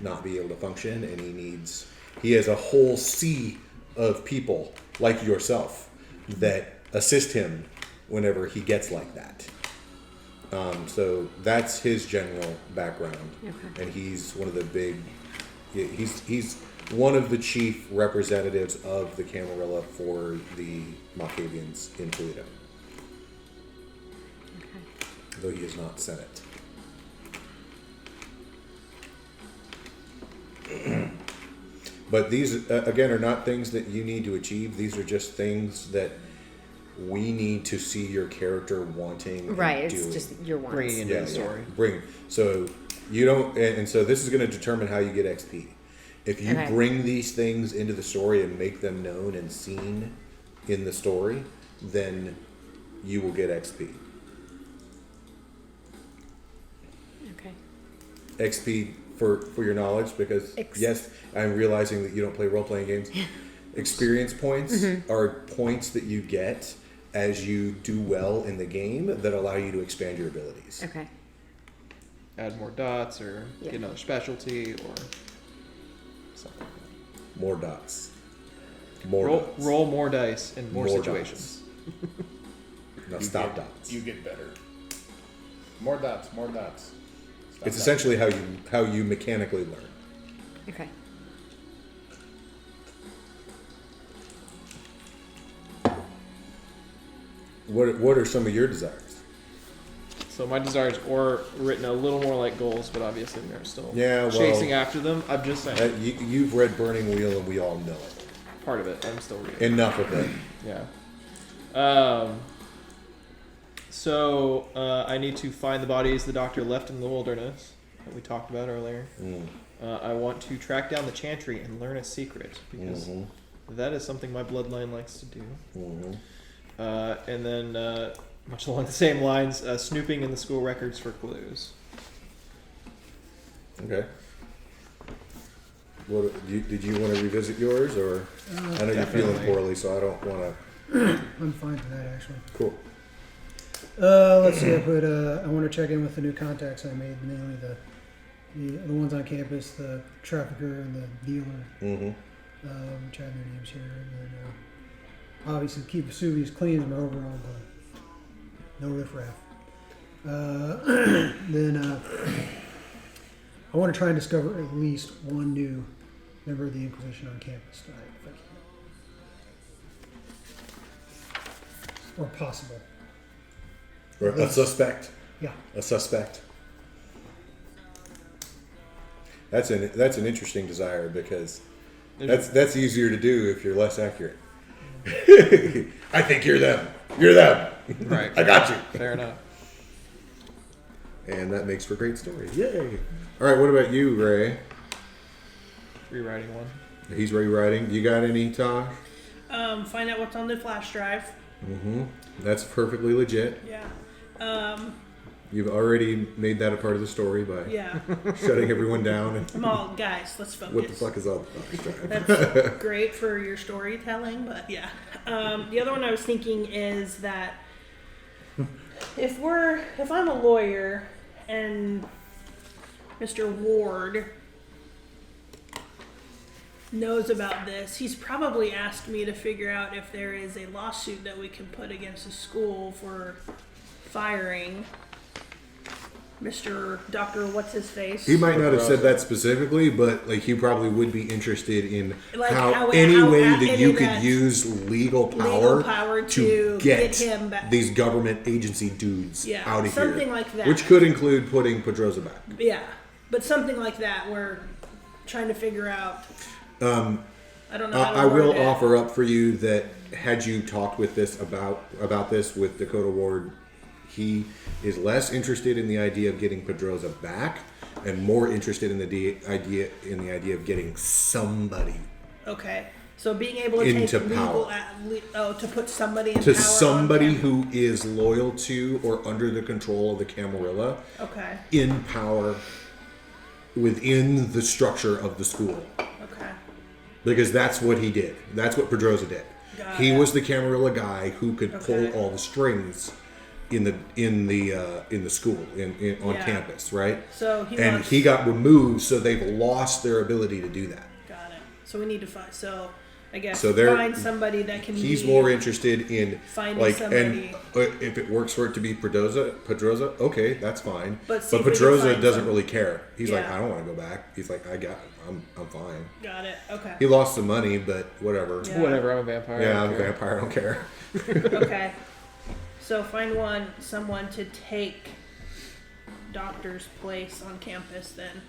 Speaker 1: not be able to function. And he has a whole sea of people like yourself that assist him whenever he gets like that. So that's his general background.
Speaker 2: Okay.
Speaker 1: And he's one of the he's one of the chief representatives of the Camarilla for the Malkavians in Toledo.
Speaker 2: Okay.
Speaker 1: Though he is not Senate. But these, again, are not things that you need to achieve. These are just things that we need to see your character wanting and
Speaker 2: Right. It's
Speaker 1: doing.
Speaker 2: just your wants.
Speaker 6: Bringing into the story.
Speaker 1: Bring. So you don't, and so this is going to determine how you get XP. If you
Speaker 2: Okay.
Speaker 1: bring these things into the story and make them known and seen in the story, then you will get XP.
Speaker 2: Okay.
Speaker 1: XP for your knowledge, because yes, I'm realizing that you don't play role-playing games. Experience points are points that you get as you do well in the game that allow you to expand your abilities.
Speaker 2: Okay.
Speaker 6: Add more dots or
Speaker 2: Yeah.
Speaker 6: get another specialty or something.
Speaker 1: More dots. More
Speaker 6: Roll,
Speaker 1: dots.
Speaker 6: roll more dice in more
Speaker 1: More
Speaker 6: situations.
Speaker 1: No,
Speaker 4: You
Speaker 1: stop
Speaker 4: get-
Speaker 1: dots.
Speaker 4: You get better. More dots, more dots. Stop
Speaker 1: It's
Speaker 4: dots.
Speaker 1: essentially how you mechanically learn.
Speaker 2: Okay.
Speaker 1: What are some of your desires?
Speaker 6: So my desires are written a little more like goals, but obviously they're still
Speaker 1: Yeah, well-
Speaker 6: chasing after them. I'm just saying
Speaker 1: You've read Burning Wheel, and we all know it.
Speaker 6: part of it. I'm still reading.
Speaker 1: Enough of it.
Speaker 6: Yeah. So I need to find the bodies the doctor left in the wilderness that we talked about earlier. I want to track down the Chantry and learn a secret because that is something my bloodline likes to do. And then, much along the same lines, snooping in the school records for clues.
Speaker 1: Okay. Did you want to revisit yours, or I know you're feeling
Speaker 6: definitely.
Speaker 1: poorly, so I don't want to.
Speaker 5: I'm fine for that actually.
Speaker 1: Cool.
Speaker 5: Let's see. I put. I want to check in with the new contacts I made, mainly the ones on campus, the trafficker and the dealer.
Speaker 1: Mm-hmm.
Speaker 5: Which I have their names here, and then obviously keep Vesuvius clean is my overall goal. No riffraff. Then I want to try and discover at least one new member of the Inquisition on campus tonight, if I can. Or possible.
Speaker 1: Or a suspect.
Speaker 5: Yeah.
Speaker 1: A suspect. That's an interesting desire, because that's easier to do if you're less accurate. I think you're them. You're them.
Speaker 6: Right.
Speaker 1: I got you.
Speaker 6: Fair enough.
Speaker 1: And that makes for great stories. Yay! All right. What about you, Ray?
Speaker 6: Rewriting one.
Speaker 1: He's rewriting. You got any, Tosh?
Speaker 3: Find out what's on the flash drive.
Speaker 1: Mm-hmm. That's perfectly legit.
Speaker 3: Yeah.
Speaker 1: You've already made that a part of the story by
Speaker 3: Yeah.
Speaker 1: shutting everyone down. And
Speaker 3: Come on, guys, let's focus.
Speaker 1: what the fuck is all the fuck?
Speaker 3: That's great for your storytelling, but yeah. The other one I was thinking is that if I'm a lawyer and Mr. Ward knows about this, he's probably asked me to figure out if there is a lawsuit that we can put against the school for firing Mr. Dr. What's his face.
Speaker 1: He might not have said that specifically, but like he probably would be interested in
Speaker 3: Like
Speaker 1: how any way that
Speaker 3: any
Speaker 1: you
Speaker 3: of
Speaker 1: could
Speaker 3: that
Speaker 1: use legal power
Speaker 3: to
Speaker 1: get
Speaker 3: him back.
Speaker 1: these government agency dudes
Speaker 3: Yeah,
Speaker 1: out of
Speaker 3: something
Speaker 1: here.
Speaker 3: like that.
Speaker 1: Which could include putting Pedroza back.
Speaker 3: Yeah, but something like that. We're trying to figure out. I don't know. How to
Speaker 1: I will
Speaker 3: word it.
Speaker 1: offer up for you that had you talked with this about this with Dakota Ward, he is less interested in the idea of getting Pedroza back and more interested in the idea of getting somebody
Speaker 3: Okay, so being able to
Speaker 1: into
Speaker 3: take legal
Speaker 1: power.
Speaker 3: to put somebody in
Speaker 1: To
Speaker 3: power
Speaker 1: somebody
Speaker 3: on
Speaker 1: who is loyal to or under the control of the Camarilla,
Speaker 3: Okay.
Speaker 1: in power within the structure of the school.
Speaker 3: Okay.
Speaker 1: Because that's what he did. That's what Pedroza did.
Speaker 3: Got
Speaker 1: He
Speaker 3: it.
Speaker 1: was the Camarilla guy who could pull
Speaker 3: Okay.
Speaker 1: all the strings in the school on
Speaker 3: Yeah.
Speaker 1: campus, right?
Speaker 3: So he
Speaker 1: And
Speaker 3: wants,
Speaker 1: he got removed, so they've lost their ability to do that.
Speaker 3: got it. So we need to find. So I guess
Speaker 1: So they're-
Speaker 3: find somebody that can.
Speaker 1: He's
Speaker 3: be,
Speaker 1: more interested in
Speaker 3: Finding
Speaker 1: like,
Speaker 3: somebody.
Speaker 1: and if it works for it to be Pedroza, okay, that's fine.
Speaker 3: But see if we can
Speaker 1: Pedroza
Speaker 3: find
Speaker 1: doesn't
Speaker 3: some-
Speaker 1: really care. He's like,
Speaker 3: Yeah.
Speaker 1: I don't want to go back. He's like, I'm fine.
Speaker 3: Got it. Okay.
Speaker 1: He lost some money, but whatever.
Speaker 3: Yeah.
Speaker 6: Whatever, I'm a vampire. I
Speaker 1: Yeah,
Speaker 6: don't
Speaker 1: I'm a
Speaker 6: care.
Speaker 1: vampire. I don't care.
Speaker 3: Okay. So find someone to take Doctor's place on campus. Then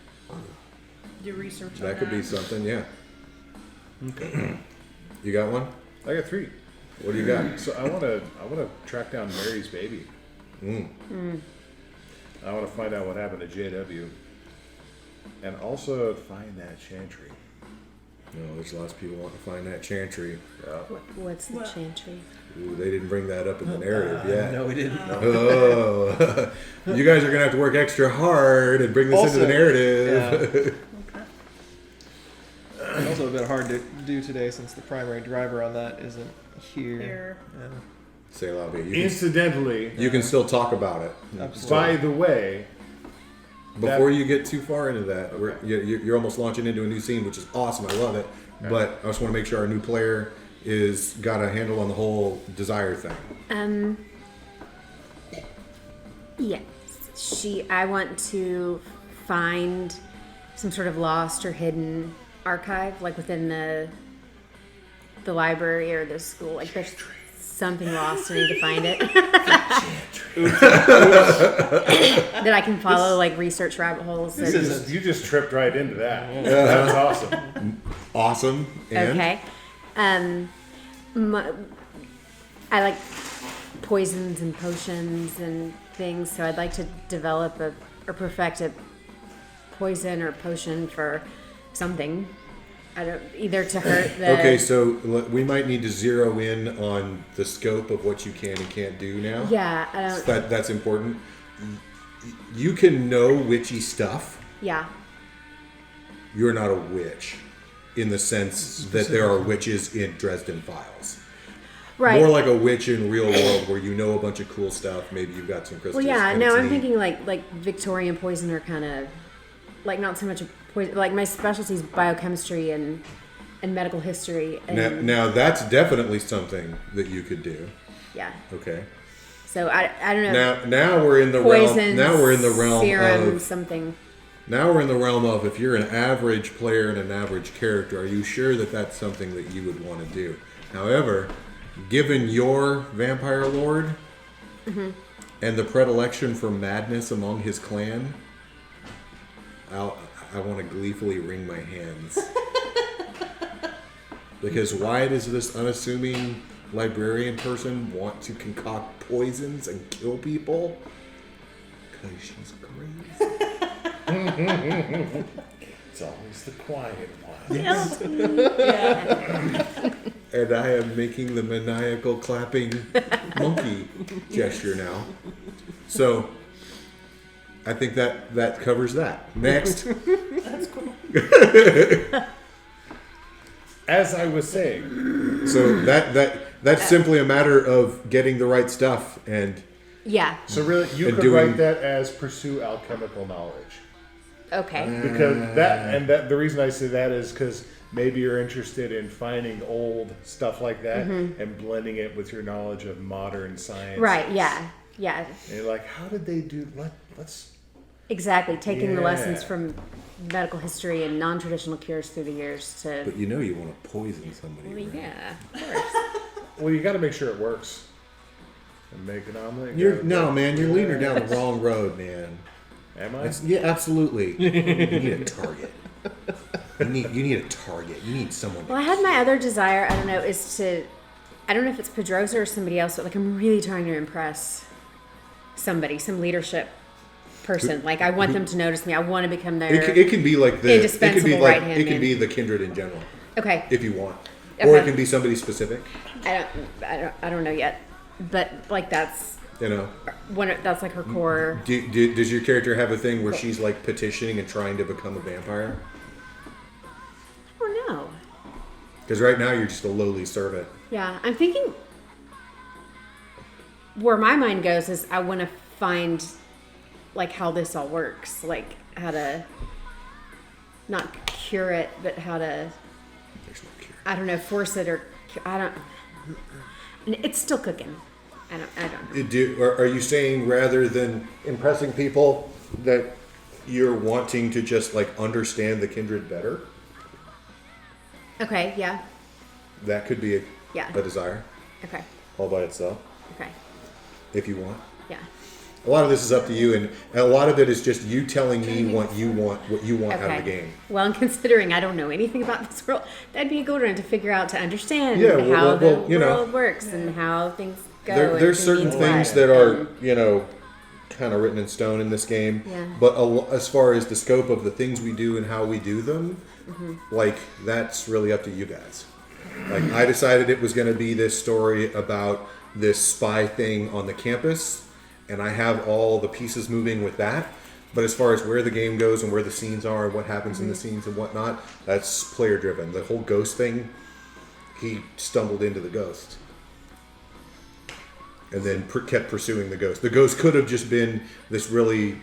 Speaker 3: do research on
Speaker 1: That could be something. Yeah. You got one?
Speaker 4: I got 3.
Speaker 1: What do you got?
Speaker 4: So I wanna track down Mary's baby.
Speaker 1: Mm.
Speaker 4: I wanna find out what happened to JW, and also find that chantry.
Speaker 1: No, there's lots of people wanting to find that chantry.
Speaker 2: What's the
Speaker 3: What?
Speaker 2: chantry?
Speaker 1: Ooh, they didn't bring that up in the narrative yet.
Speaker 6: No, we didn't.
Speaker 1: Oh, you guys are gonna have to work extra hard and bring this into the
Speaker 6: Also,
Speaker 1: narrative.
Speaker 6: It's also a bit hard to do today since the primary driver on that isn't here.
Speaker 3: Here.
Speaker 6: Yeah.
Speaker 1: Say Lobby,
Speaker 4: Incidentally,
Speaker 1: you can still talk about it.
Speaker 6: Absolutely.
Speaker 4: by the way,
Speaker 1: Before you get too far into that, you're almost launching into a new scene, which is awesome. I love it. But I just want to make sure our new player is got a handle on the whole desire thing.
Speaker 2: Yes. I want to find some sort of lost or hidden archive, like within the library or the school. Like there's something lost. I need to find it. That I can follow, like research rabbit holes.
Speaker 6: This
Speaker 2: and-
Speaker 6: isn't-
Speaker 4: you just tripped right into that. That's awesome.
Speaker 1: Awesome. And
Speaker 2: Okay. I like poisons and potions and things, so I'd like to develop or perfect a poison or potion for something. I don't either to hurt the.
Speaker 1: Okay, so we might need to zero in on the scope of what you can and can't do now.
Speaker 2: Yeah, I don't.
Speaker 1: That's important. You can know witchy stuff.
Speaker 2: Yeah.
Speaker 1: You're not a witch, in the sense that there are witches in Dresden Files.
Speaker 2: Right.
Speaker 1: More like a witch in real world, where you know a bunch of cool stuff. Maybe you've got some crystals.
Speaker 2: Well, yeah.
Speaker 1: and
Speaker 2: No,
Speaker 1: it's
Speaker 2: I'm
Speaker 1: neat.
Speaker 2: thinking like Victorian poison are kind of like not so much a poison. Like my specialty is biochemistry and medical history. And
Speaker 1: Now that's definitely something that you could do.
Speaker 2: yeah.
Speaker 1: Okay.
Speaker 2: So I don't know.
Speaker 1: Now we're in the
Speaker 2: Poisons,
Speaker 1: realm. Now we're in the realm
Speaker 2: serum,
Speaker 1: of.
Speaker 2: something.
Speaker 1: Now we're in the realm of if you're an average player and an average character, are you sure that that's something that you would want to do? However, given your vampire lord and the predilection for madness among his clan, I want to gleefully wring my hands. Because why does this unassuming librarian person want to concoct poisons and kill people? Because she's crazy.
Speaker 4: It's always the quiet one.
Speaker 3: Yeah.
Speaker 1: And I am making the maniacal clapping monkey gesture now. So I think that covers that. Next.
Speaker 3: That's cool.
Speaker 4: As I was saying,
Speaker 1: So that's simply a matter of getting the right stuff and
Speaker 2: Yeah.
Speaker 4: so really, you
Speaker 1: And
Speaker 4: could
Speaker 1: doing-
Speaker 4: write that as pursue alchemical knowledge.
Speaker 2: Okay.
Speaker 4: Because the reason I say that is because maybe you're interested in finding old stuff like that and blending it with your knowledge of modern science.
Speaker 2: Right. Yeah. Yeah.
Speaker 4: And you're like, how did they do? Let's.
Speaker 2: Exactly. Taking the lessons
Speaker 4: Yeah.
Speaker 2: from medical history and non-traditional cures through the years to.
Speaker 1: but you want to poison somebody.
Speaker 2: Well,
Speaker 1: right?
Speaker 2: yeah. Of course.
Speaker 4: Well, you got to make sure it works. And make an omelet.
Speaker 1: No, man, you're leading her down the wrong road, man.
Speaker 4: Am I?
Speaker 1: Yeah, absolutely. You need a target. You need a target. You need someone.
Speaker 2: Well, I had my other desire. I don't know. Is to. I don't know if it's Pedrosa or somebody else, but like I'm really trying to impress somebody, some leadership person. Like I want them to notice me. I want to become their.
Speaker 1: It can be like the. It could be
Speaker 2: Indispensable
Speaker 1: like
Speaker 2: right-hand
Speaker 1: it can
Speaker 2: man.
Speaker 1: be the kindred in general,
Speaker 2: Okay.
Speaker 1: if you want, or it
Speaker 2: Okay.
Speaker 1: can be somebody specific.
Speaker 2: I don't know yet, but like that's
Speaker 1: You know,
Speaker 2: that's like her core.
Speaker 1: does your character have a thing where she's like petitioning and trying to become a vampire?
Speaker 2: I don't know.
Speaker 1: Because right now you're just a lowly servant.
Speaker 2: Yeah, I'm thinking where my mind goes is I want to find like how this all works, like how to not cure it, but how to,
Speaker 1: There's no cure.
Speaker 2: I don't know, force it or I don't. It's still cooking. I don't know.
Speaker 1: Are you saying rather than impressing people that you're wanting to just like understand the kindred better?
Speaker 2: Okay. Yeah.
Speaker 1: That could be
Speaker 2: Yeah.
Speaker 1: a desire
Speaker 2: Okay.
Speaker 1: all by itself,
Speaker 2: Okay.
Speaker 1: if you want.
Speaker 2: Yeah.
Speaker 1: A lot of this is up to you, and a lot of it is just you telling me what you want out of the game.
Speaker 2: Well, and considering I don't know anything about this world, that'd be a good one to figure out to understand
Speaker 1: Yeah,
Speaker 2: how the
Speaker 1: you know,
Speaker 2: world works and how things go.
Speaker 1: There's
Speaker 2: and who
Speaker 1: certain
Speaker 2: needs
Speaker 1: things
Speaker 2: what.
Speaker 1: that are, you know, kind of written in stone in this game.
Speaker 2: Yeah.
Speaker 1: But as far as the scope of the things we do and how we do them, like, that's really up to you guys. Like, I decided it was going to be this story about this spy thing on the campus, and I have all the pieces moving with that. But as far as where the game goes and where the scenes are and what happens in the scenes and whatnot, that's player driven. The whole ghost thing, he stumbled into the ghost. And then kept pursuing the ghost. The ghost could have just been this really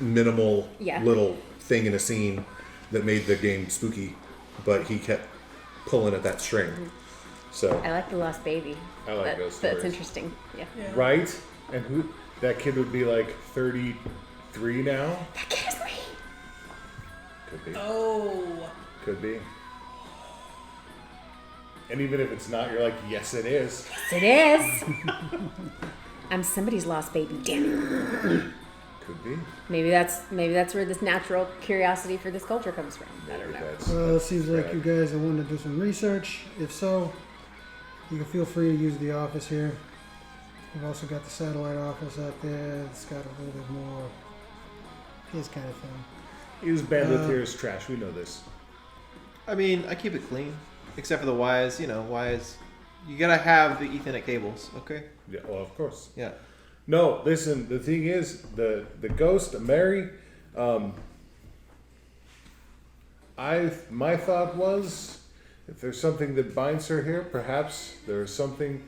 Speaker 1: minimal
Speaker 2: Yeah.
Speaker 1: little thing in a scene that made the game spooky, but he kept pulling at that string. So
Speaker 2: I like the lost baby.
Speaker 4: I like
Speaker 2: That-
Speaker 4: those
Speaker 2: That's
Speaker 4: stories.
Speaker 2: interesting. Yeah.
Speaker 4: Right? And who? That kid would be like 33 now.
Speaker 2: That scares me.
Speaker 4: Could be.
Speaker 3: Oh.
Speaker 4: Could be. And even if it's not, you're like, yes, it is.
Speaker 2: It is. I'm somebody's lost baby. Damn it.
Speaker 4: Could be.
Speaker 2: Maybe that's where this natural curiosity for this culture comes from. I don't know.
Speaker 4: That's,
Speaker 5: Well, it seems like you guys are wanting to do some research. If so, you can feel free to use the office here. We've also got the satellite office out there. It's got a little bit more his kind of thing.
Speaker 4: use bandwidth here is trash. We know this.
Speaker 6: I mean, I keep it clean, except for the wires. You know, wires. You gotta have the Ethernet cables. Okay.
Speaker 4: Yeah, well, of course.
Speaker 6: Yeah.
Speaker 4: No, listen. The thing is, the ghost, Mary. My thought was, if there's something that binds her here, perhaps there's something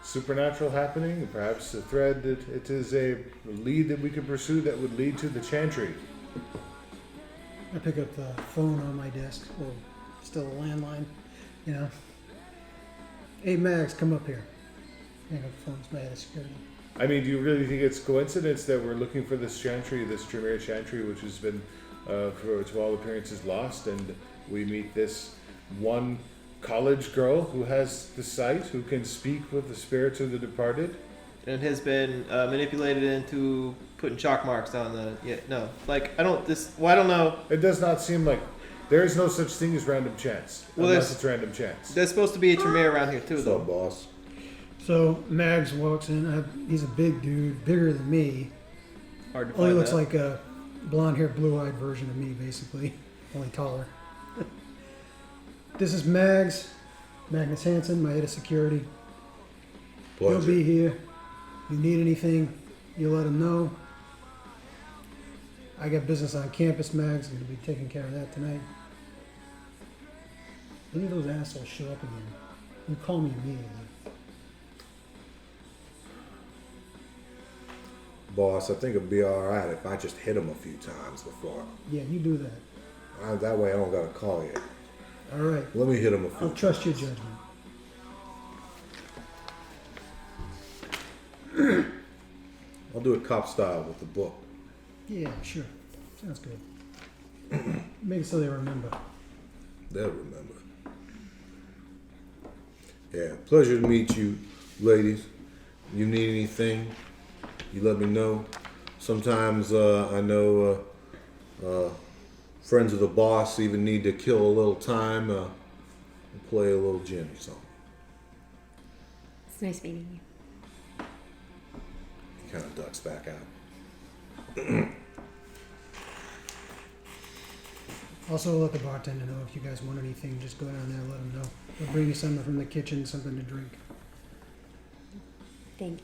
Speaker 4: supernatural happening. Perhaps a thread that it is a lead that we could pursue that would lead to the chantry.
Speaker 5: I pick up the phone on my desk, or still a landline, you know. Hey, Max, come up here. Hang up the phone's my head of security.
Speaker 4: I mean, do you really think it's coincidence that we're looking for this chantry, this Tremere chantry, which has been, to all appearances, lost, and we meet this one college girl who has the sight, who can speak with the spirits of the departed?
Speaker 6: And it has been manipulated into putting chalk marks on the. Yeah. No. Like I don't. Well, I don't know.
Speaker 4: It does not seem like there is no such thing as random chance,
Speaker 6: Well,
Speaker 4: unless
Speaker 6: there's-
Speaker 4: it's random chance.
Speaker 6: There's supposed to be a Tremere around here too,
Speaker 1: what's
Speaker 6: though.
Speaker 1: up, boss?
Speaker 5: So Mags walks in. He's a big dude, bigger than me.
Speaker 6: Hard to
Speaker 5: Only
Speaker 6: find
Speaker 5: looks
Speaker 6: that.
Speaker 5: like a blonde-haired, blue-eyed version of me, basically, only taller. This is Mags, Magnus Hansen, my head of security.
Speaker 1: Pleasure.
Speaker 5: He'll be here. If you need anything, you let him know. I got business on campus, Mags. I'm gonna be taking care of that tonight. Any of those assholes show up again, you call me immediately.
Speaker 1: Boss, I think it'd be alright if I just hit him a few times before.
Speaker 5: Yeah, you do that.
Speaker 1: That way I don't gotta call you.
Speaker 5: All right.
Speaker 1: Let me hit him a few
Speaker 5: I'll trust your judgment.
Speaker 1: I'll do it cop style with the book.
Speaker 5: Yeah, sure. Sounds good. Make it so they remember.
Speaker 1: They'll remember. Yeah, pleasure to meet you, ladies. You need anything, you let me know. Sometimes I know friends of the boss even need to kill a little time and play a little gin or something.
Speaker 2: It's nice meeting you.
Speaker 1: He kind of ducks back out.
Speaker 5: Also, let the bartender know if you guys want anything. Just go down there and let him know. We'll bring you something from the kitchen, something to drink.
Speaker 2: Thank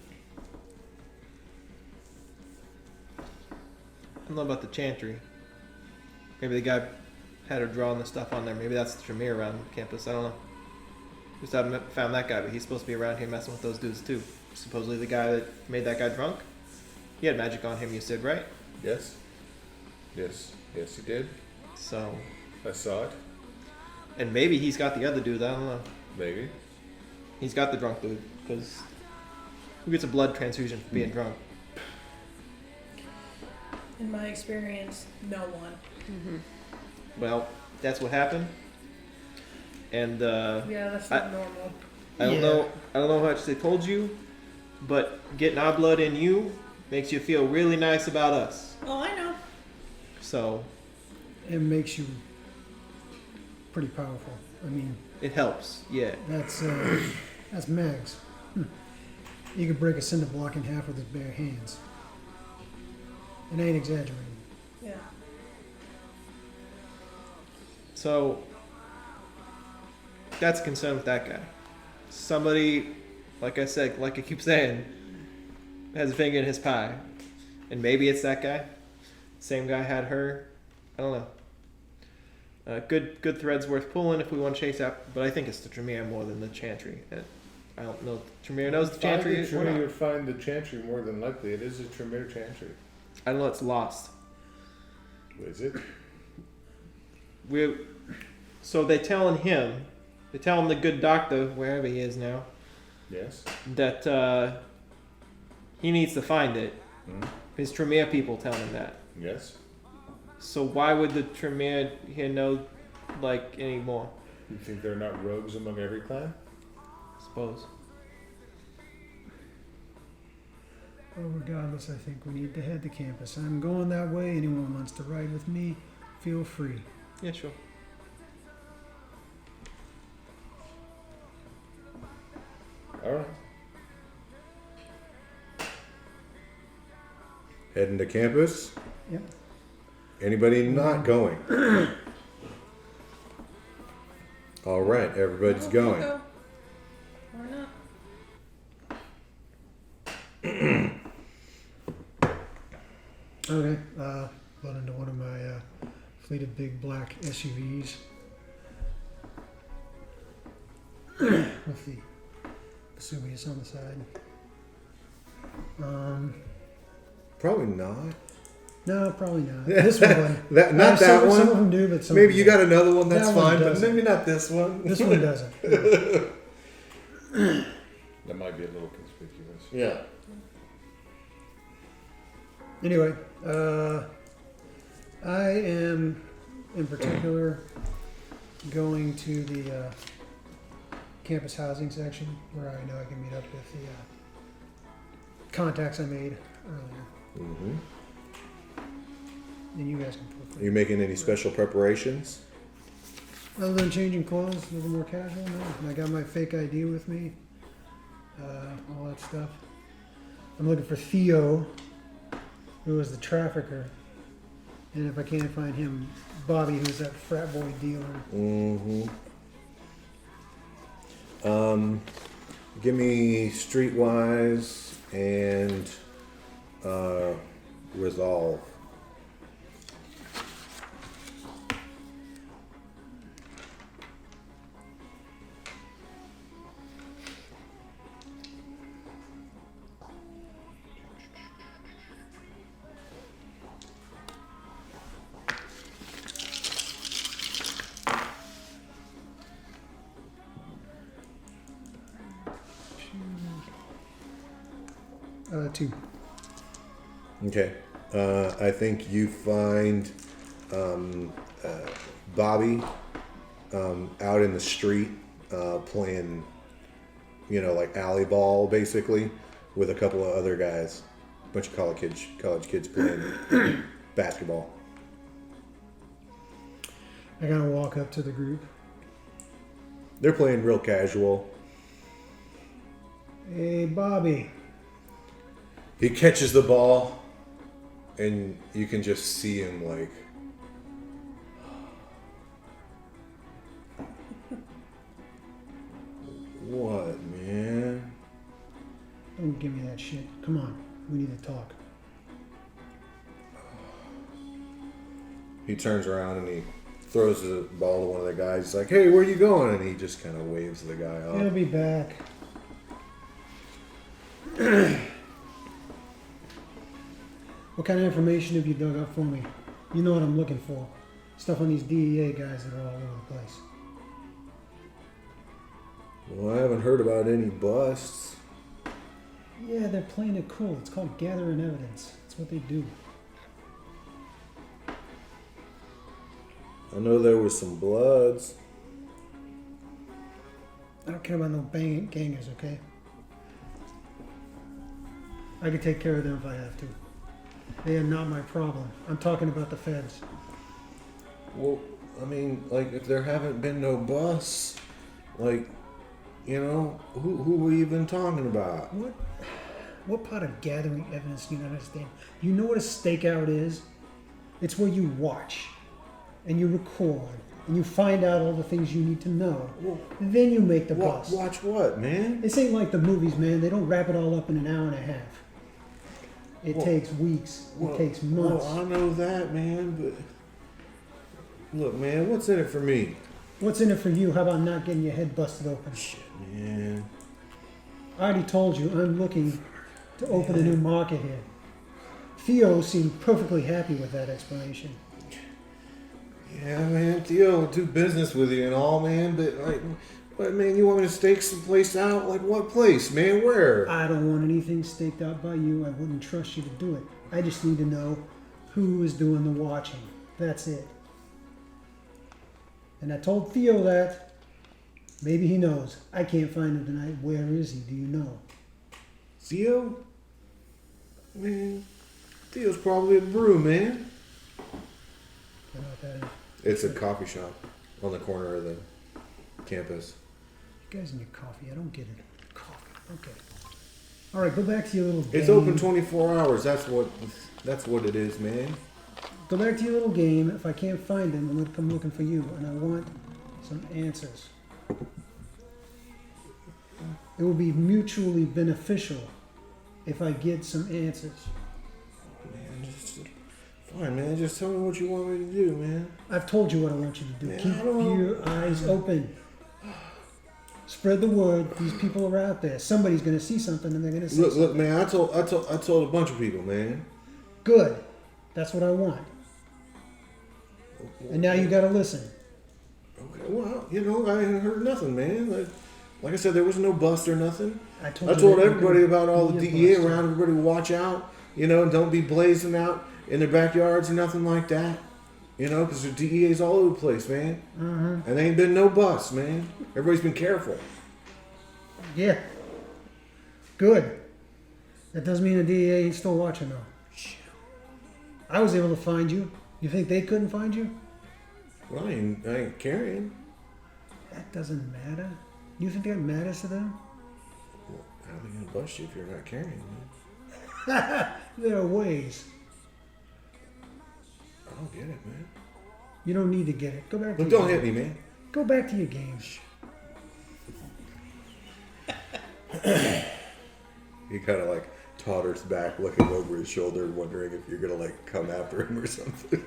Speaker 2: you.
Speaker 6: I don't know about the chantry. Maybe the guy had her drawing the stuff on there. Maybe that's the Tremere around campus. I don't know. Just haven't found that guy, but he's supposed to be around here messing with those dudes too. Supposedly the guy that made that guy drunk. He had magic on him, you said, right?
Speaker 4: Yes. Yes. Yes, he did.
Speaker 6: So,
Speaker 4: I saw it.
Speaker 6: and maybe he's got the other dude. I don't know.
Speaker 4: Maybe.
Speaker 6: He's got the drunk dude because who gets a blood transfusion for being drunk?
Speaker 3: In my experience, no one.
Speaker 6: Well, that's what happened. And
Speaker 3: Yeah, that's not normal.
Speaker 6: I don't
Speaker 5: Yeah.
Speaker 6: know. I don't know how much they told you, but getting our blood in you makes you feel really nice about us.
Speaker 3: Oh, I know.
Speaker 6: So
Speaker 5: It makes you pretty powerful. I mean,
Speaker 6: it helps. Yeah.
Speaker 5: that's Mags. You could break a cinder block in half with his bare hands. And I ain't exaggerating.
Speaker 3: Yeah.
Speaker 6: So that's a concern with that guy. Somebody, like I said, like I keep saying, has a finger in his pie, and maybe it's that guy. Same guy had her. I don't know. Good threads worth pulling if we want to chase after, but I think it's the Tremere more than the Chantry. I don't know if Tremere knows the Chantry.
Speaker 4: Find the
Speaker 6: or
Speaker 4: Tremere,
Speaker 6: not.
Speaker 4: you would find the Chantry more than likely. It is a Tremere Chantry.
Speaker 6: I don't know. It's lost.
Speaker 4: Is it?
Speaker 6: So they telling him, they tell him the good doctor wherever he is now
Speaker 4: Yes.
Speaker 6: that he needs to find it.
Speaker 4: Mhm.
Speaker 6: His Tremere people tell him that.
Speaker 4: Yes.
Speaker 6: So why would the Tremere here know like anymore?
Speaker 4: You think they're not rogues among every clan?
Speaker 6: I suppose.
Speaker 5: Well, regardless, I think we need to head to campus. I'm going that way. Anyone wants to ride with me, feel free.
Speaker 6: Yeah, sure.
Speaker 4: All right.
Speaker 1: Heading to campus.
Speaker 5: Yep.
Speaker 1: Anybody not going? All right, everybody's
Speaker 3: I'll
Speaker 1: going.
Speaker 3: go. Or not.
Speaker 5: Okay. Run into one of my fleet of big black SUVs with the Vesuvius on the side.
Speaker 1: Probably not.
Speaker 5: No, probably not. This one.
Speaker 1: That not that
Speaker 5: some of
Speaker 1: one.
Speaker 5: them do, but some
Speaker 1: Maybe
Speaker 5: of
Speaker 1: you
Speaker 5: them
Speaker 1: got another one. That's
Speaker 5: That one
Speaker 1: fine, but
Speaker 5: doesn't.
Speaker 1: maybe not this one.
Speaker 5: This one doesn't.
Speaker 4: That might be a little conspicuous.
Speaker 1: Yeah.
Speaker 5: Anyway, I am in particular going to the campus housing section where I know I can meet up with the contacts I made earlier.
Speaker 1: hmm
Speaker 5: And you guys can feel
Speaker 1: Are
Speaker 5: free.
Speaker 1: you making any special preparations?
Speaker 5: Other than changing clothes, a little more casual, no. And I got my fake ID with me, all that stuff. I'm looking for Theo, who was the trafficker. And if I can't find him, Bobby, who's that frat boy dealer.
Speaker 1: Mm-hmm. Give me Streetwise and Resolve.
Speaker 5: Two.
Speaker 1: Okay. I think you find Bobby out in the street playing, like alley ball basically with a couple of other guys. A bunch of college kids playing basketball.
Speaker 5: I gotta walk up to the group.
Speaker 1: They're playing real casual.
Speaker 5: Hey, Bobby.
Speaker 1: He catches the ball, and you can just see him like, what, man?
Speaker 5: Don't give me that shit. Come on. We need to talk.
Speaker 1: He turns around and he throws the ball to one of the guys. He's like, "Hey, where you going?" And he just kind of waves the guy
Speaker 5: He'll
Speaker 1: off.
Speaker 5: be back. What kind of information have you dug up for me? You know what I'm looking for. Stuff on these DEA guys that are all over the place.
Speaker 1: Well, I haven't heard about any busts.
Speaker 5: Yeah, they're playing it cool. It's called gathering evidence. That's what they do.
Speaker 1: I know there was some bloods.
Speaker 5: I don't care about no gangers, okay? I can take care of them if I have to. They are not my problem. I'm talking about the feds.
Speaker 1: Well, I mean, like, if there haven't been no busts, like, you know, who we even talking about?
Speaker 5: What part of gathering evidence do you not understand? You know what a stakeout is? It's where you watch and you record and you find out all the things you need to know.
Speaker 1: Well,
Speaker 5: And then you make the bust.
Speaker 1: watch what, man?
Speaker 5: This ain't like the movies, man. They don't wrap it all up in an hour and a half. It
Speaker 1: Well-
Speaker 5: takes weeks.
Speaker 1: Well,
Speaker 5: It takes months.
Speaker 1: Well, I know that, man, but look, man, what's in it for me?
Speaker 5: What's in it for you? How about not getting your head busted open?
Speaker 1: Shit, man.
Speaker 5: I already told you I'm looking to open a new market here. Theo seemed perfectly happy with that explanation.
Speaker 1: Yeah, man, Theo will do business with you and all, man, but man, you want me to stake some place out? Like what place, man? Where?
Speaker 5: I don't want anything staked out by you. I wouldn't trust you to do it. I just need to know who is doing the watching. That's it. And I told Theo that. Maybe he knows. I can't find him tonight. Where is he? Do you know?
Speaker 1: Theo? Man, Theo's probably at the brew, man.
Speaker 5: I don't know what that is.
Speaker 1: It's a coffee shop on the corner of the campus.
Speaker 5: You guys and your coffee. I don't get it. Coffee. Okay. All right, go back to your little game.
Speaker 1: It's open 24 hours. That's what it is, man.
Speaker 5: Go back to your little game. If I can't find him, I'm going to come looking for you. And I want some answers. It will be mutually beneficial if I get some answers.
Speaker 1: Man, fine, man. Just tell me what you want me to do, man.
Speaker 5: I've told you what I want you to do.
Speaker 1: Man,
Speaker 5: Keep
Speaker 1: I don't-
Speaker 5: your eyes open. Spread the word. These people are out there. Somebody's going to see something and they're going to say
Speaker 1: Look,
Speaker 5: something.
Speaker 1: man. I told a bunch of people, man.
Speaker 5: Good. That's what I want. And now you got to listen.
Speaker 1: Okay, well, you know, I ain't heard nothing, man. Like I said, there was no bust or nothing.
Speaker 5: I
Speaker 1: I
Speaker 5: told
Speaker 1: told
Speaker 5: you
Speaker 1: everybody about all the
Speaker 5: be a
Speaker 1: DEA
Speaker 5: buster.
Speaker 1: around. Everybody watch out. You know, don't be blazing out in their backyards or nothing like that. You know, because the DEA's all over the place, man.
Speaker 5: Mm-hmm.
Speaker 1: And there ain't been no busts, man. Everybody's been careful.
Speaker 5: Yeah. Good. That doesn't mean the DEA ain't still watching though. I was able to find you. You think they couldn't find you?
Speaker 1: Well, I ain't carrying.
Speaker 5: That doesn't matter. You think that matters to them?
Speaker 1: Well, how are they gonna bust you if you're not carrying, man?
Speaker 5: There are ways.
Speaker 1: I don't get it, man.
Speaker 5: You don't need to get it. Go back to
Speaker 1: Look,
Speaker 5: your
Speaker 1: don't
Speaker 5: game.
Speaker 1: hit me, man.
Speaker 5: Go back to your game.
Speaker 1: He kind of like totters back, looking over his shoulder, wondering if you're gonna like come after him or something.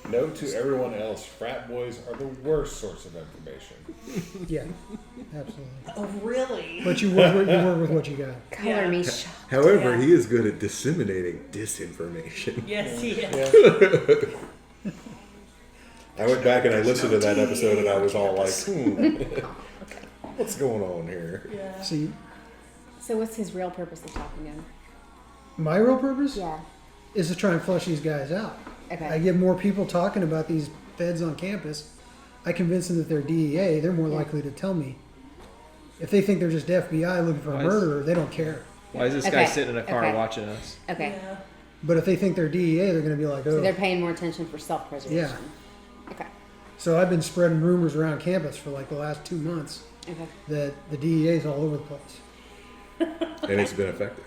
Speaker 4: Note to everyone else, frat boys are the worst source of information.
Speaker 5: Yeah, absolutely.
Speaker 3: Oh, really?
Speaker 5: But you work with what you got.
Speaker 2: Color
Speaker 3: Yeah.
Speaker 2: me shocked.
Speaker 1: However,
Speaker 3: Yeah.
Speaker 1: he is good at disseminating disinformation.
Speaker 3: Yes, he is.
Speaker 1: I went back and I listened to that episode and I was all like, what's going on here?
Speaker 3: Yeah.
Speaker 5: See,
Speaker 2: So what's his real purpose of talking to him?
Speaker 5: my real purpose
Speaker 2: Yeah.
Speaker 5: is to try and flush these guys out.
Speaker 2: Okay.
Speaker 5: I get more people talking about these feds on campus. I convince them that they're DEA. They're more
Speaker 2: Yeah.
Speaker 5: likely to tell me. If they think they're just FBI looking for a
Speaker 6: Nice.
Speaker 5: murderer, they don't care.
Speaker 6: Why is this guy
Speaker 2: Okay,
Speaker 6: sitting in a car
Speaker 2: okay.
Speaker 6: watching us?
Speaker 2: Okay.
Speaker 3: Yeah.
Speaker 5: But if they think they're DEA, they're going to be like,
Speaker 2: So
Speaker 5: oh.
Speaker 2: they're paying more attention for self-preservation.
Speaker 5: Yeah.
Speaker 2: Okay.
Speaker 5: So I've been spreading rumors around campus for like the last 2 months
Speaker 2: Okay.
Speaker 5: that the DEA is all over the place.
Speaker 1: And it's been effective.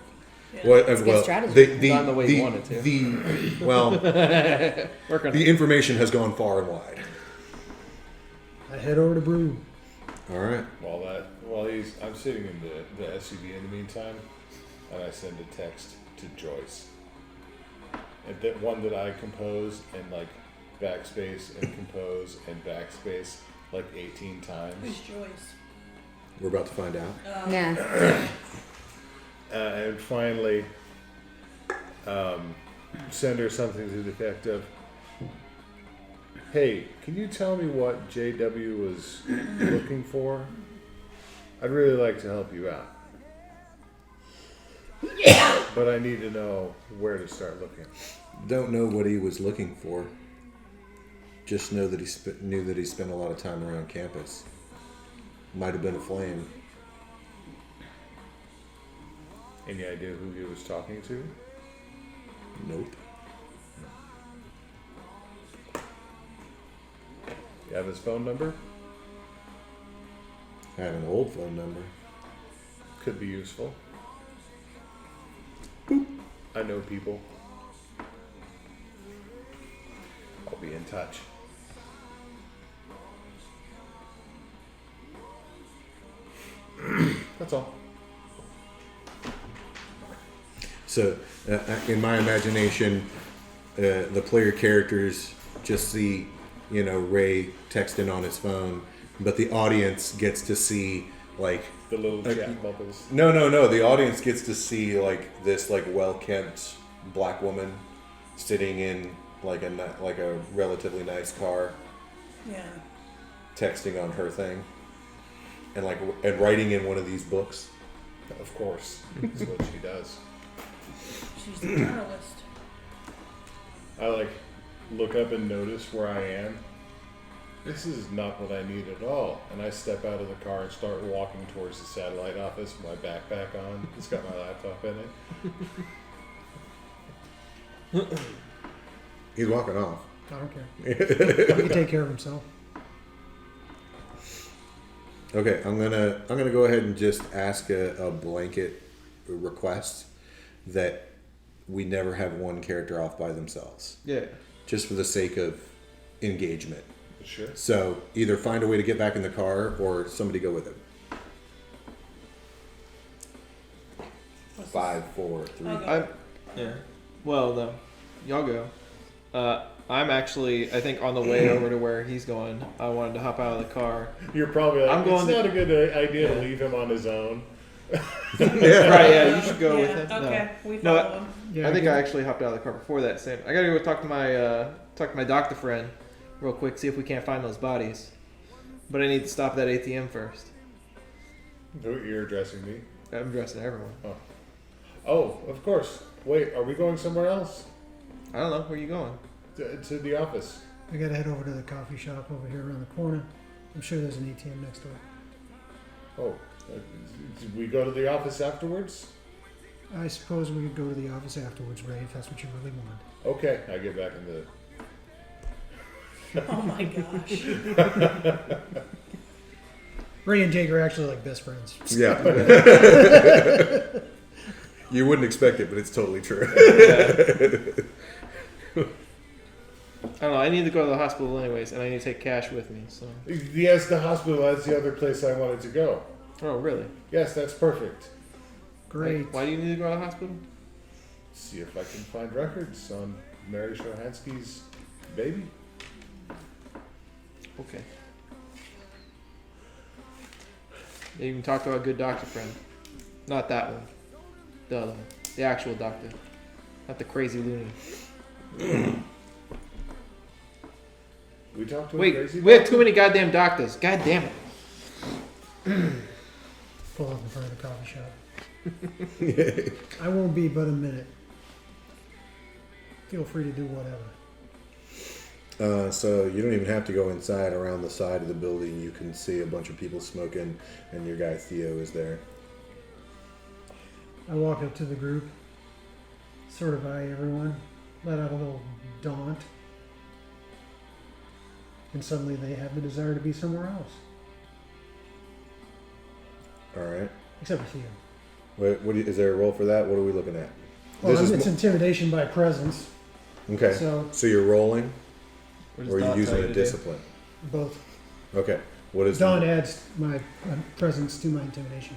Speaker 3: Yeah.
Speaker 1: Well,
Speaker 2: a good
Speaker 1: well,
Speaker 2: strategy.
Speaker 6: Gone the way you wanted to.
Speaker 1: Well, the information has gone far and wide.
Speaker 5: I head over to Broom.
Speaker 1: All right.
Speaker 4: I'm sitting in the SUV in the meantime, and I send a text to Joyce. And that one that I composed, and like backspace and compose and backspace like 18
Speaker 3: Who's
Speaker 4: times.
Speaker 3: Joyce?
Speaker 1: We're about to find out.
Speaker 2: Yeah.
Speaker 4: And finally, send her something to the effect of, "Hey, can you tell me what JW was looking for? I'd really like to help you out. But I need to know where to start looking."
Speaker 1: Don't know what he was looking for. Just know that knew that he spent a lot of time around campus. Might have been a flame.
Speaker 4: Any idea who he was talking to?
Speaker 1: Nope.
Speaker 4: You have his phone number?
Speaker 1: I have an old phone number.
Speaker 4: Could be useful. I know people. I'll be in touch. That's all.
Speaker 1: So, in my imagination, the player characters just see, Ray texting on his phone, but the audience gets to see like
Speaker 4: The little chat bubbles.
Speaker 1: no. The audience gets to see like this well-kept black woman sitting in like a relatively nice car,
Speaker 3: Yeah.
Speaker 1: texting on her thing, and writing in one of these books.
Speaker 4: Of course. That's what she does.
Speaker 3: She's a journalist.
Speaker 4: I look up and notice where I am. This is not what I need at all. And I step out of the car and start walking towards the satellite office with my backpack on. It's got my laptop in it.
Speaker 1: He's walking off.
Speaker 5: I don't care. He can take care of himself.
Speaker 1: Okay, I'm gonna go ahead and just ask a blanket request that we never have one character off by themselves,
Speaker 6: Yeah.
Speaker 1: just for the sake of engagement.
Speaker 4: Sure.
Speaker 1: So either find a way to get back in the car or somebody go with him. 5, 4, 3.
Speaker 3: I'll go.
Speaker 6: I'm. Yeah. Well, no. Y'all go. I'm actually, I think, on the way over to where he's going. I wanted to hop out of the car.
Speaker 4: You're probably like,
Speaker 6: I'm
Speaker 4: it's
Speaker 6: going
Speaker 4: not a good idea to leave him on his own.
Speaker 6: Right, yeah, you should go
Speaker 3: yeah,
Speaker 6: with him.
Speaker 3: Okay, we
Speaker 6: No,
Speaker 3: follow him.
Speaker 5: Yeah,
Speaker 6: I think I actually hopped out of the car before that. Same. I gotta go talk to my doctor friend real quick, see if we can't find those bodies. But I need to stop at that ATM first.
Speaker 4: You're addressing me.
Speaker 6: I'm dressing everyone.
Speaker 4: Oh, of course. Wait, are we going somewhere else?
Speaker 6: I don't know. Where you going?
Speaker 4: To the office.
Speaker 5: I gotta head over to the coffee shop over here around the corner. I'm sure there's an ATM next door.
Speaker 4: Oh, did we go to the office afterwards?
Speaker 5: I suppose we could go to the office afterwards, Ray, if that's what you really want.
Speaker 4: Okay, I get back in the.
Speaker 3: Oh my gosh.
Speaker 5: Ray and Jake are actually like best friends.
Speaker 1: Yeah. You wouldn't expect it, but it's totally true.
Speaker 6: I don't know. I need to go to the hospital anyways, and I need to take cash with me. So.
Speaker 4: Yes, the hospital. That's the other place I wanted to go.
Speaker 6: Oh, really?
Speaker 4: Yes, that's perfect.
Speaker 5: Great.
Speaker 6: Like, why do you need to go to the hospital?
Speaker 4: See if I can find records on Mary Shohansky's baby.
Speaker 6: Okay. You can talk to our good doctor friend. Not that one. The other one. The actual doctor. Not the crazy loony.
Speaker 4: We talked to a
Speaker 6: Wait,
Speaker 4: crazy
Speaker 6: we have
Speaker 4: doctor?
Speaker 6: too many goddamn doctors. God damn it.
Speaker 5: Pull up in front of the coffee shop. I won't be but a minute. Feel free to do whatever.
Speaker 1: So you don't even have to go inside. Around the side of the building, you can see a bunch of people smoking, and your guy Theo is there.
Speaker 5: I walk up to the group, sort of eye everyone, let out a little daunt, and suddenly they have the desire to be somewhere else.
Speaker 1: All right.
Speaker 5: Except for Theo.
Speaker 1: Is there a role for that? What are we looking at?
Speaker 5: Well,
Speaker 1: This is
Speaker 5: it's intimidation by presence,
Speaker 1: Okay.
Speaker 5: so
Speaker 1: So you're rolling,
Speaker 6: What
Speaker 1: or are
Speaker 6: does
Speaker 1: you
Speaker 6: Don
Speaker 1: using
Speaker 6: tell
Speaker 1: a
Speaker 6: you to do?
Speaker 1: discipline?
Speaker 5: both.
Speaker 1: Okay. What is
Speaker 5: Dawn adds my presence to my intimidation.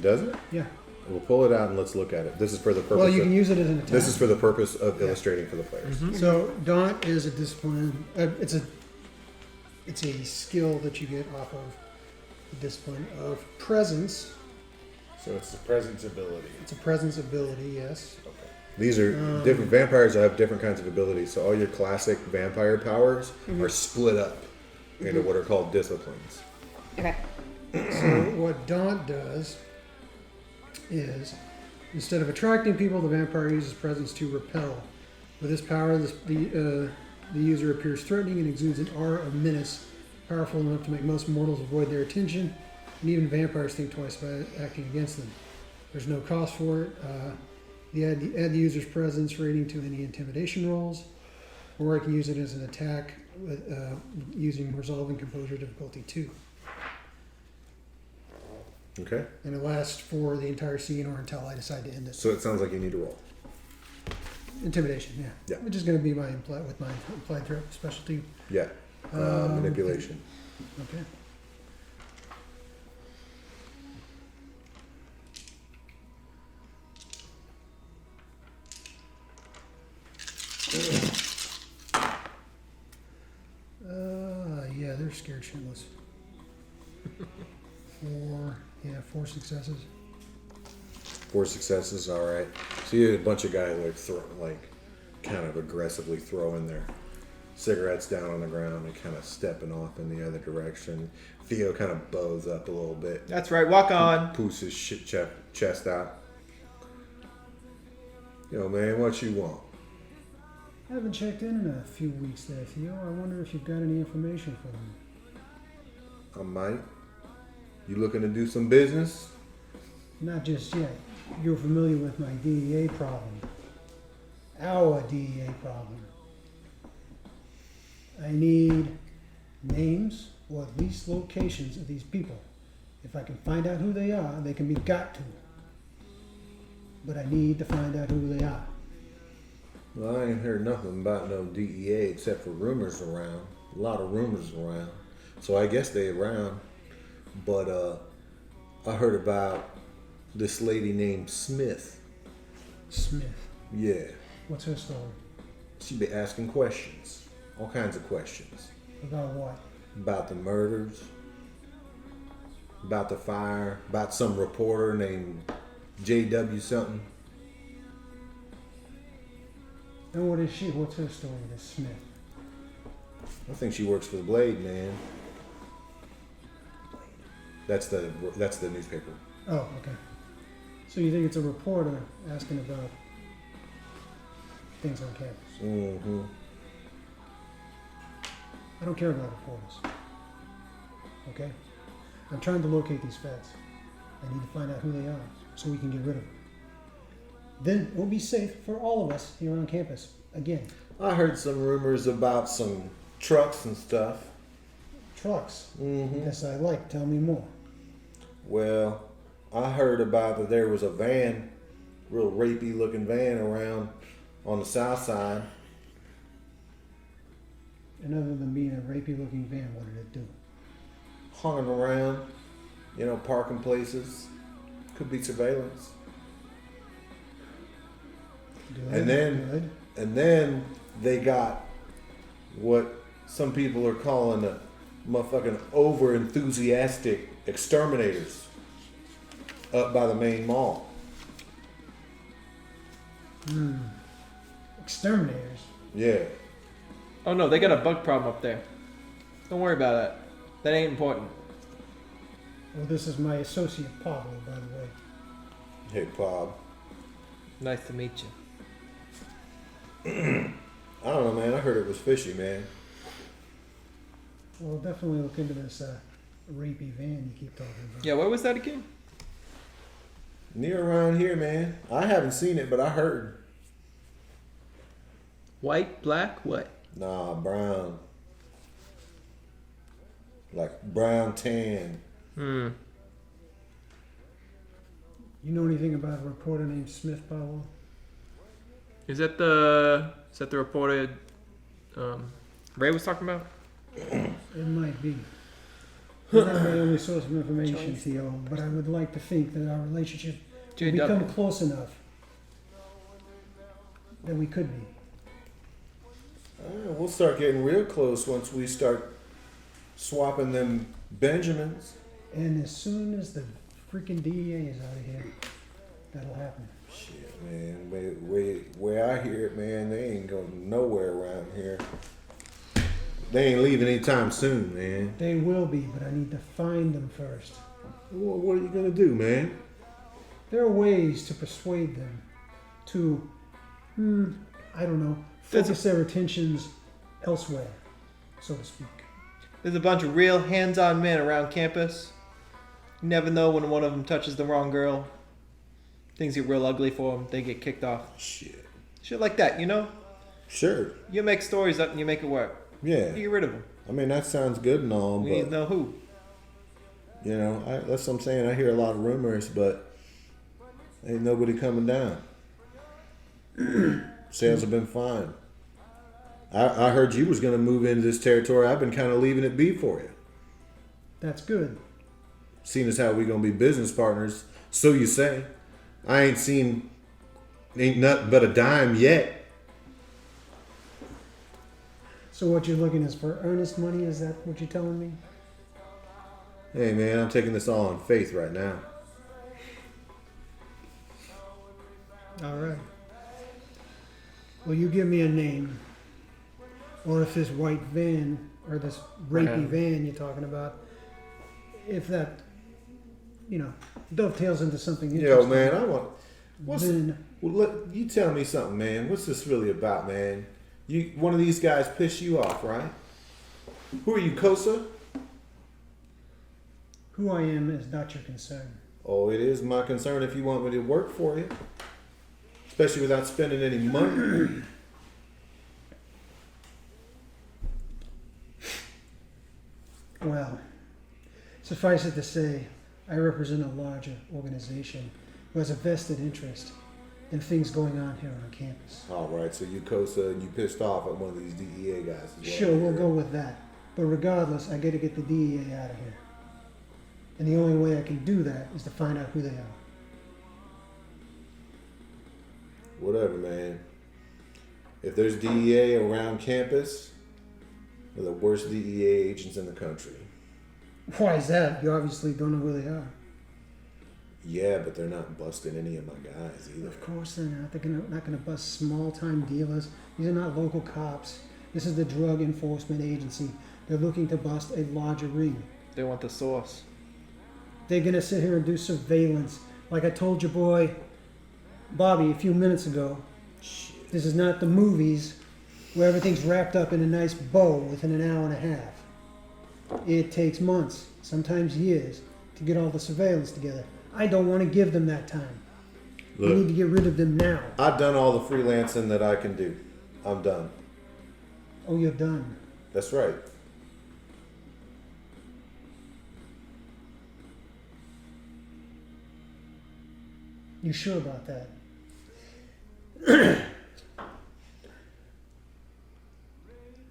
Speaker 1: Does it?
Speaker 5: Yeah.
Speaker 1: We'll pull it out and let's look at it. This is for the purpose.
Speaker 5: Well, you
Speaker 1: of,
Speaker 5: can use it as an attack.
Speaker 1: this is for the purpose of illustrating for the players.
Speaker 5: So daunt is a discipline. It's a skill that you get off of the discipline of presence.
Speaker 4: So it's the presence ability.
Speaker 5: It's a presence ability, yes.
Speaker 4: Okay.
Speaker 1: These are different vampires that have different kinds of abilities. So all your classic vampire powers are split up into what are called disciplines.
Speaker 2: Okay.
Speaker 5: So what daunt does is, instead of attracting people, the vampire uses presence to repel. With this power, the user appears threatening and exudes an aura of menace, powerful enough to make most mortals avoid their attention, and even vampires think twice about acting against them. There's no cost for it. Add the user's presence rating to any intimidation rolls, or I can use it as an attack with, using resolving composure difficulty 2.
Speaker 1: Okay.
Speaker 5: And it lasts for the entire scene or until I decide to end it.
Speaker 1: So it sounds like you need to roll.
Speaker 5: Intimidation, yeah.
Speaker 1: Yeah.
Speaker 5: Which is going to be my implied threat specialty.
Speaker 1: Yeah. Manipulation.
Speaker 5: Okay. Yeah, they're scared shitless. 4 successes.
Speaker 1: 4 successes. All right. So you had a bunch of guys kind of aggressively throwing their cigarettes down on the ground and kind of stepping off in the other direction. Theo kind of bows up a little bit,
Speaker 6: That's right. Walk on.
Speaker 1: poofs his chest out. Yo, man, what you want?
Speaker 5: I haven't checked in a few weeks there, Theo. I wonder if you've got any information for them.
Speaker 1: I might. You looking to do some business?
Speaker 5: Not just yet. You're familiar with my DEA problem. Our DEA problem. I need names or at least locations of these people. If I can find out who they are, they can be got to. But I need to find out who they are.
Speaker 1: Well, I ain't heard nothing about no DEA except for rumors around. A lot of rumors around. So I guess they around. But I heard about this lady named Smith.
Speaker 5: Smith.
Speaker 1: Yeah.
Speaker 5: What's her story?
Speaker 1: She be asking questions. All kinds of questions.
Speaker 5: About what?
Speaker 1: About the murders. About the fire. About some reporter named JW something.
Speaker 5: And what is she? What's her story, this Smith?
Speaker 1: I think she works for the Blade, man. That's the newspaper.
Speaker 5: Oh, okay. So you think it's a reporter asking about things on campus?
Speaker 1: Mm-hmm.
Speaker 5: I don't care about reporters. Okay? I'm trying to locate these feds. I need to find out who they are so we can get rid of them. Then we'll be safe for all of us here on campus again.
Speaker 1: I heard some rumors about some trucks and stuff.
Speaker 5: Trucks.
Speaker 1: Mm-hmm.
Speaker 5: Yes, I like. Tell me more.
Speaker 1: Well, I heard about that there was a van, real rapey looking van around on the south side.
Speaker 5: And other than being a rapey looking van, what did it do?
Speaker 1: Hung around, parking places. Could be surveillance.
Speaker 5: Good.
Speaker 1: And then they got what some people are calling the motherfucking over enthusiastic exterminators up by the main mall.
Speaker 5: Exterminators.
Speaker 1: Yeah.
Speaker 6: Oh no, they got a bug problem up there. Don't worry about that. That ain't important.
Speaker 5: Well, this is my associate Pablo, by the way.
Speaker 1: Hey, Bob.
Speaker 6: Nice to meet you.
Speaker 1: I don't know, man. I heard it was fishy, man.
Speaker 5: Well, definitely look into this rapey van you keep talking about.
Speaker 6: Yeah, where was that again?
Speaker 1: Near around here, man. I haven't seen it, but I heard.
Speaker 6: White, black, what?
Speaker 1: Nah, brown. Like brown tan.
Speaker 6: Hmm.
Speaker 5: You know anything about a reporter named Smith, Pablo?
Speaker 6: Is that the reporter Ray was talking about?
Speaker 5: It might be. It's not my only source of information, Theo, but I would like to think that our relationship
Speaker 6: JW.
Speaker 5: become close enough that we could be.
Speaker 1: We'll start getting real close once we start swapping them Benjamins.
Speaker 5: And as soon as the freaking DEA is out of here, that'll happen.
Speaker 1: Shit, man. Where I hear it, man, they ain't going nowhere around here. They ain't leaving anytime soon, man.
Speaker 5: They will be, but I need to find them first.
Speaker 1: What are you gonna do, man?
Speaker 5: There are ways to persuade them to, I don't know, focus their attentions elsewhere, so to speak.
Speaker 6: There's a bunch of real hands-on men around campus. You never know when one of them touches the wrong girl. Things get real ugly for them. They get kicked off.
Speaker 1: Shit.
Speaker 6: Shit like that, you know?
Speaker 1: Sure.
Speaker 6: You make stories up and you make it work.
Speaker 1: Yeah.
Speaker 6: You get rid of them.
Speaker 1: I mean, that sounds good and all,
Speaker 6: We need to
Speaker 1: but
Speaker 6: know who.
Speaker 1: you know, that's what I'm saying. I hear a lot of rumors, but ain't nobody coming down. Sales have been fine. I heard you was gonna move into this territory. I've been kind of leaving it be for you.
Speaker 5: That's good.
Speaker 1: Seeing as how we gonna be business partners, so you say. I ain't nothing but a dime yet.
Speaker 5: So what you're looking is for earnest money? Is that what you're telling me?
Speaker 1: Hey man, I'm taking this all on faith right now.
Speaker 5: All right. Well, you give me a name. Or if this white van, or this rapey van you're talking about, if that, dovetails into something
Speaker 1: Yo
Speaker 5: interesting.
Speaker 1: man,
Speaker 5: Then
Speaker 1: you tell me something, man. What's this really about, man? One of these guys pissed you off, right? Who are you, Kosa?
Speaker 5: who I am is not your concern.
Speaker 1: Oh, it is my concern if you want me to work for you. Especially without spending any money.
Speaker 5: Well, suffice it to say, I represent a larger organization who has a vested interest in things going on here on campus.
Speaker 1: All right, so you Kosa and you pissed off at one of these DEA guys. is what
Speaker 5: Sure,
Speaker 1: I
Speaker 5: we'll
Speaker 1: heard.
Speaker 5: go with that. But regardless, I got to get the DEA out of here. And the only way I can do that is to find out who they are.
Speaker 1: Whatever, man. If there's DEA around campus, they're the worst DEA agents in the country.
Speaker 5: Why is that? You obviously don't know who they are.
Speaker 1: Yeah, but they're not busting any of my guys either.
Speaker 5: Of course they're not. They're not going to bust small-time dealers. These are not local cops. This is the Drug Enforcement Agency. They're looking to bust a larger ring.
Speaker 6: They want the source.
Speaker 5: They're going to sit here and do surveillance. Like I told your boy Bobby a few minutes ago, this is not the movies where everything's wrapped up in a nice bow within an hour and a half. It takes months, sometimes years, to get all the surveillance together. I don't want to give them that time. We need to get rid of them now.
Speaker 1: I've done all the freelancing that I can do. I'm done.
Speaker 5: Oh, you're done.
Speaker 1: That's right.
Speaker 5: You sure about that?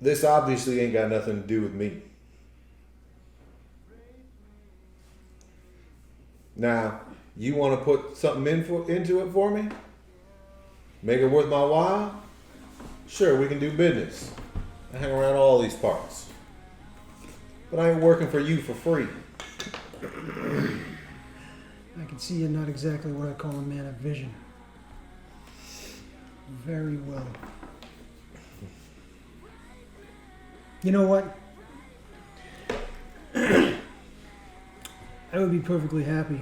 Speaker 1: This obviously ain't got nothing to do with me. Now, you want to put something into it for me? Make it worth my while? Sure, we can do business. I hang around all these parts. But I ain't working for you for free.
Speaker 5: I can see you're not exactly what I call a man of vision. Very well. You know what? I would be perfectly happy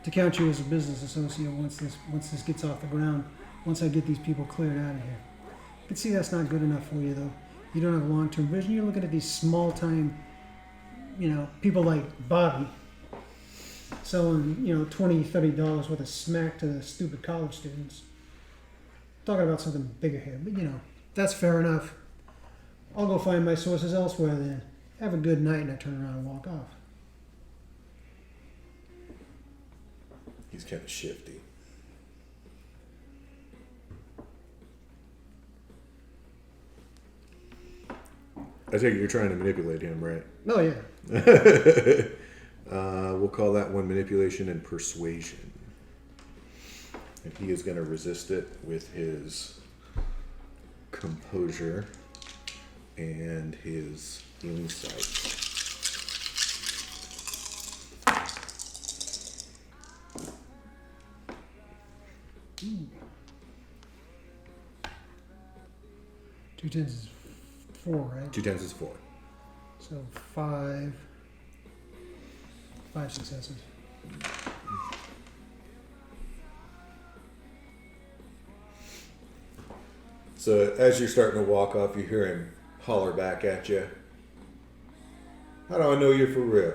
Speaker 5: to count you as a business associate once this gets off the ground, once I get these people cleared out of here. I can see that's not good enough for you, though. You don't have long-term vision. You're looking at these small-time, people like Bobby selling, $20, $30 worth of smack to the stupid college students. Talking about something bigger here, but that's fair enough. I'll go find my sources elsewhere then. Have a good night, and I turn around and walk off.
Speaker 1: He's kind of shifty. I take it you're trying to manipulate him, right?
Speaker 5: Oh, yeah.
Speaker 1: We'll call that one manipulation and persuasion. And he is going to resist it with his composure and his insight.
Speaker 5: Two tens is 4, right?
Speaker 1: 2 tens is 4.
Speaker 5: So 5 successes.
Speaker 1: So as you're starting to walk off, you hear him holler back at you. How do I know you're for real?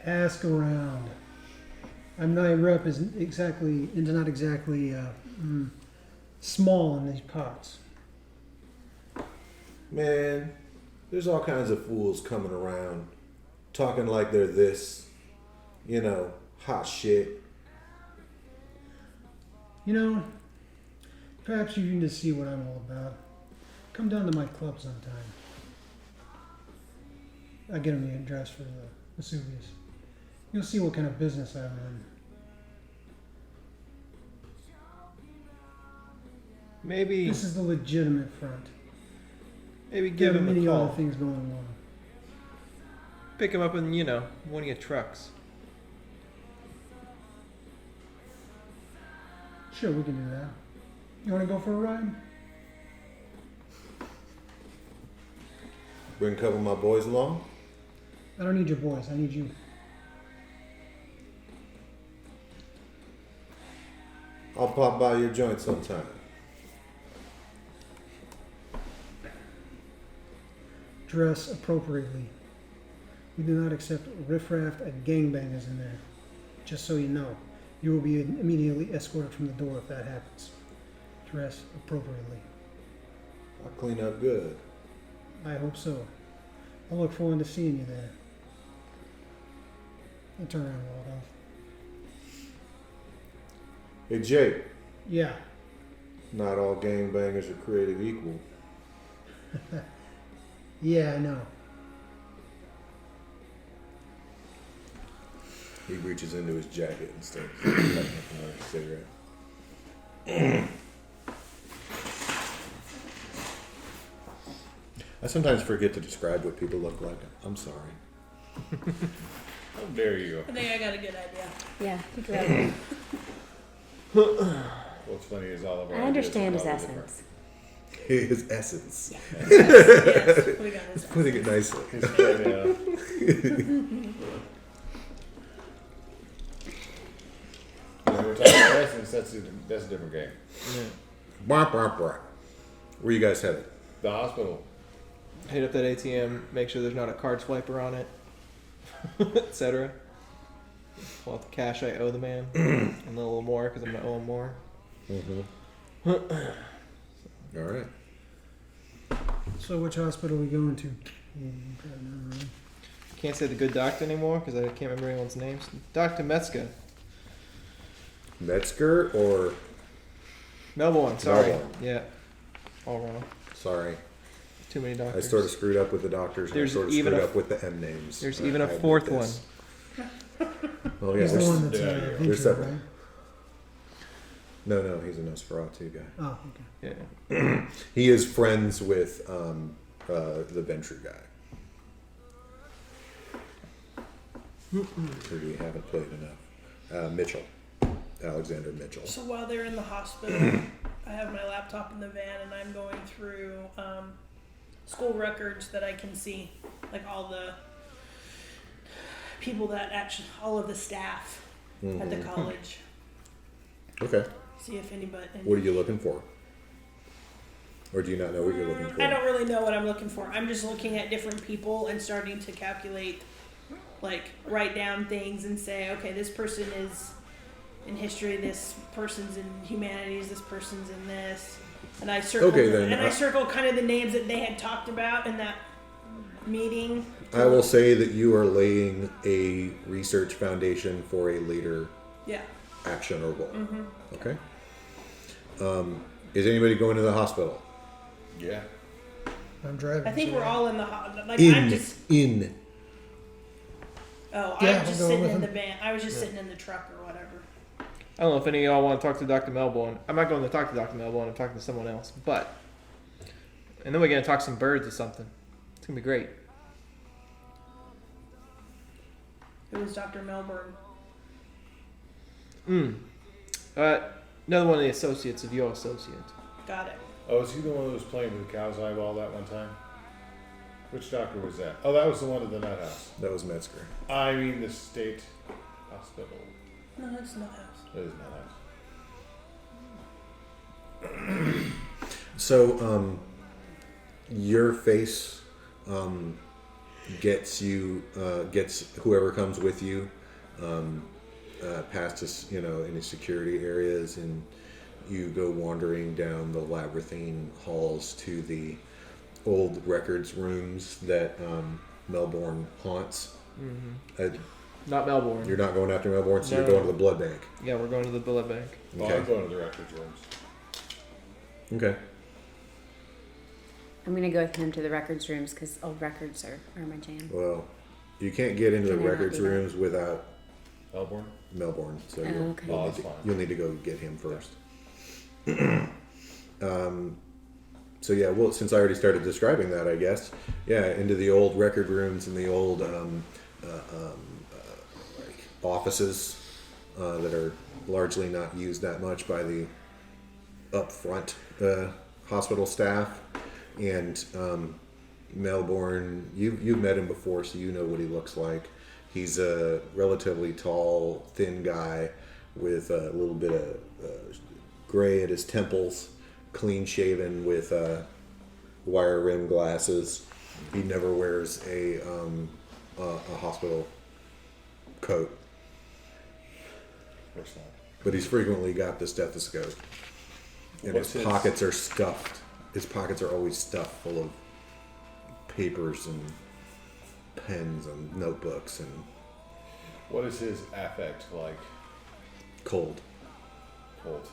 Speaker 5: Ask around. I'm not rep is not exactly small in these pots.
Speaker 1: Man, there's all kinds of fools coming around talking like they're this, hot shit.
Speaker 5: You know, perhaps you can just see what I'm all about. Come down to my club sometime. I get him the address for the Vesuvius. You'll see what kind of business I'm in.
Speaker 6: Maybe
Speaker 5: This is the legitimate front.
Speaker 6: maybe
Speaker 5: There
Speaker 6: give
Speaker 5: are
Speaker 6: him
Speaker 5: many
Speaker 6: a
Speaker 5: other
Speaker 6: call.
Speaker 5: things going on.
Speaker 6: Pick him up in, one of your trucks.
Speaker 5: Sure, we can do that. You want to go for a ride?
Speaker 1: Bring a couple of my boys along.
Speaker 5: I don't need your boys. I need you.
Speaker 1: I'll pop by your joint sometime.
Speaker 5: Dress appropriately. We do not accept riffraff and gangbangers in there. Just so you know, you will be immediately escorted from the door if that happens. Dress appropriately.
Speaker 1: I'll clean up good.
Speaker 5: I hope so. I look forward to seeing you there. I turn around and walk off.
Speaker 1: Hey Jake,
Speaker 5: Yeah.
Speaker 1: not all gangbangers are created equal.
Speaker 5: Yeah, I know.
Speaker 1: He reaches into his jacket and starts lighting up another cigarette. I sometimes forget to describe what people look like. I'm sorry.
Speaker 4: How dare you?
Speaker 3: I think I got a good idea.
Speaker 2: Yeah, think about it.
Speaker 4: What's funny is all of our
Speaker 2: I understand his
Speaker 4: ideas are probably
Speaker 2: essence.
Speaker 1: His essence.
Speaker 3: Yes, we got this.
Speaker 1: Putting it nicely.
Speaker 4: different. Yeah. When we're talking essence, that's a different game.
Speaker 1: Blah, blah, blah. Where you guys headed?
Speaker 4: The hospital.
Speaker 6: Hit up that ATM, make sure there's not a card swiper on it, etc. Pull out the cash I owe the man, and a little more because I'm gonna owe him more.
Speaker 1: All right.
Speaker 5: So which hospital are we going to?
Speaker 6: Can't say the good doctor anymore because I can't remember anyone's names. Dr. Metzger.
Speaker 1: Metzger or
Speaker 6: Melbourne, sorry.
Speaker 1: Melbourne.
Speaker 6: Yeah. All wrong.
Speaker 1: sorry.
Speaker 6: Too many
Speaker 1: I
Speaker 6: doctors.
Speaker 1: sort of screwed up with the doctors and I
Speaker 6: There's
Speaker 1: sort of
Speaker 6: even
Speaker 1: screwed
Speaker 6: a-
Speaker 1: up with the M names.
Speaker 6: There's
Speaker 1: I
Speaker 6: even a
Speaker 1: admit
Speaker 6: fourth
Speaker 1: this. Oh yeah,
Speaker 5: He's the
Speaker 1: there's-
Speaker 5: one that's
Speaker 4: yeah,
Speaker 1: there's
Speaker 5: Ventura,
Speaker 1: several.
Speaker 5: right?
Speaker 1: no, he's a Nosferatu guy.
Speaker 5: Oh, okay.
Speaker 6: Yeah.
Speaker 1: He is friends with the Venture guy. Who we haven't played enough. Mitchell. Alexander Mitchell.
Speaker 3: So while they're in the hospital, I have my laptop in the van and I'm going through school records that I can see, like all the people that actually, all of the staff at the college.
Speaker 1: Okay.
Speaker 3: See if anybody.
Speaker 1: What are you looking for? Or do you not know what you're looking for?
Speaker 3: I don't really know what I'm looking for. I'm just looking at different people and starting to calculate, like write down things and say, okay, this person is in history, this person's in humanities, this person's in this, and I circle.
Speaker 1: Okay, then,
Speaker 3: and I circle kind of the names that they had talked about in that meeting.
Speaker 1: I will say that you are laying a research foundation for a later
Speaker 3: Yeah.
Speaker 1: action or role. Okay. Is anybody going to the hospital?
Speaker 4: Yeah.
Speaker 5: I'm driving.
Speaker 3: I think
Speaker 5: so
Speaker 3: we're all in the like. I'm just.
Speaker 1: In.
Speaker 3: Oh,
Speaker 5: Yeah,
Speaker 3: I'm
Speaker 5: I'll
Speaker 3: just
Speaker 5: go
Speaker 3: sitting
Speaker 5: with
Speaker 3: in
Speaker 5: him.
Speaker 3: the van. I was just sitting in the truck or whatever.
Speaker 6: I don't know if any of y'all want to talk to Dr. Melbourne. I'm not going to talk to Dr. Melbourne. I'm talking to someone else. But, and then we're going to talk some birds or something. It's going to be great.
Speaker 3: It was Dr. Melbourne.
Speaker 6: Another one of the associates of your associate.
Speaker 3: Got it.
Speaker 4: Oh, is he the one who was playing with the cow's eyeball that one time? Which doctor was that? Oh, that was the one at the nut house.
Speaker 1: That was Metzger.
Speaker 4: I mean the state hospital.
Speaker 3: No, it's not house.
Speaker 4: That is nut house.
Speaker 1: So, your face gets whoever comes with you past us, any security areas, and you go wandering down the labyrinthine halls to the old records rooms that Melbourne haunts.
Speaker 6: Not Melbourne.
Speaker 1: You're not going after Melbourne, so you're
Speaker 6: No.
Speaker 1: going to the blood bank.
Speaker 6: Yeah, we're going to the blood bank.
Speaker 4: Oh, I'm going to the records rooms.
Speaker 1: Okay.
Speaker 2: I'm gonna go with him to the records rooms because old records are my jam.
Speaker 1: Well, you can't get into the
Speaker 2: Can I not
Speaker 1: records
Speaker 2: do that?
Speaker 1: rooms without
Speaker 4: Melbourne?
Speaker 1: Melbourne, so
Speaker 2: Oh,
Speaker 1: you'll,
Speaker 2: okay.
Speaker 1: you'll,
Speaker 4: Oh,
Speaker 1: need
Speaker 4: that's
Speaker 1: to,
Speaker 4: fine.
Speaker 1: you'll need to go get him first. So yeah, well, since I already started describing that, I guess, yeah, into the old record rooms and the old like offices that are largely not used that much by the upfront hospital staff. And Melbourne, you've met him before, so you know what he looks like. He's a relatively tall, thin guy with a little bit of gray at his temples, clean shaven with wire rim glasses. He never wears a hospital coat,
Speaker 4: Of course not.
Speaker 1: but he's frequently got the stethoscope, and
Speaker 4: What's
Speaker 1: his
Speaker 4: his-
Speaker 1: pockets are stuffed. His pockets are always stuffed full of papers and pens and notebooks and
Speaker 4: What is his affect like?
Speaker 1: cold.
Speaker 4: Cold.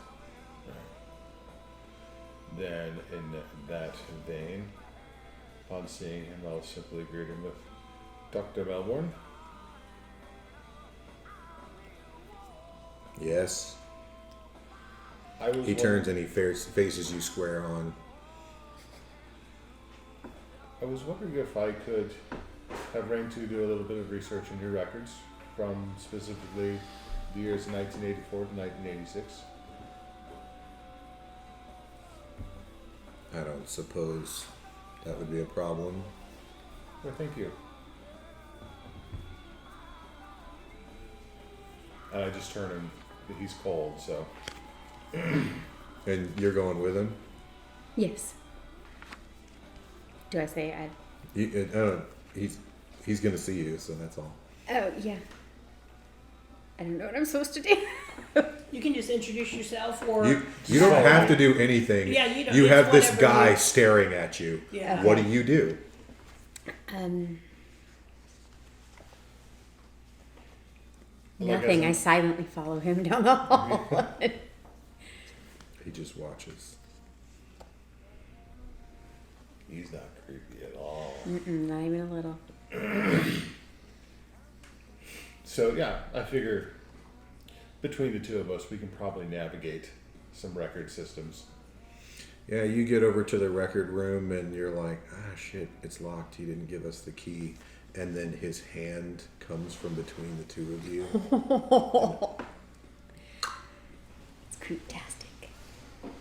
Speaker 4: Then, in that vein, upon seeing him, I'll simply greet him with Dr. Melbourne.
Speaker 1: Yes.
Speaker 4: I was
Speaker 1: He turns and he faces you square on.
Speaker 4: I was wondering if I could have Rain 2 do a little bit of research in your records from specifically the years 1984 to 1986.
Speaker 1: I don't suppose that would be a problem.
Speaker 4: Well, thank you. And I just turn him. He's cold, so.
Speaker 1: And you're going with him?
Speaker 2: Yes. Do I say I?
Speaker 1: I don't, he's going to see you, so that's all.
Speaker 2: Oh yeah. I don't know what I'm supposed to do.
Speaker 3: You can just introduce yourself, or
Speaker 1: You don't have to do anything.
Speaker 3: Yeah, you don't.
Speaker 1: You
Speaker 3: It's
Speaker 1: have this
Speaker 3: whatever
Speaker 1: guy
Speaker 3: you-
Speaker 1: staring at you.
Speaker 3: Yeah.
Speaker 1: What do you do?
Speaker 2: Nothing. I silently follow him down the hall.
Speaker 1: He just watches.
Speaker 4: He's not creepy at all.
Speaker 2: Not even a little.
Speaker 4: So, yeah, I figure between the two of us, we can probably navigate some record systems.
Speaker 1: Yeah, you get over to the record room and you're like, ah, shit, it's locked. He didn't give us the key. And then his hand comes from between the two of you.
Speaker 2: It's creeptastic.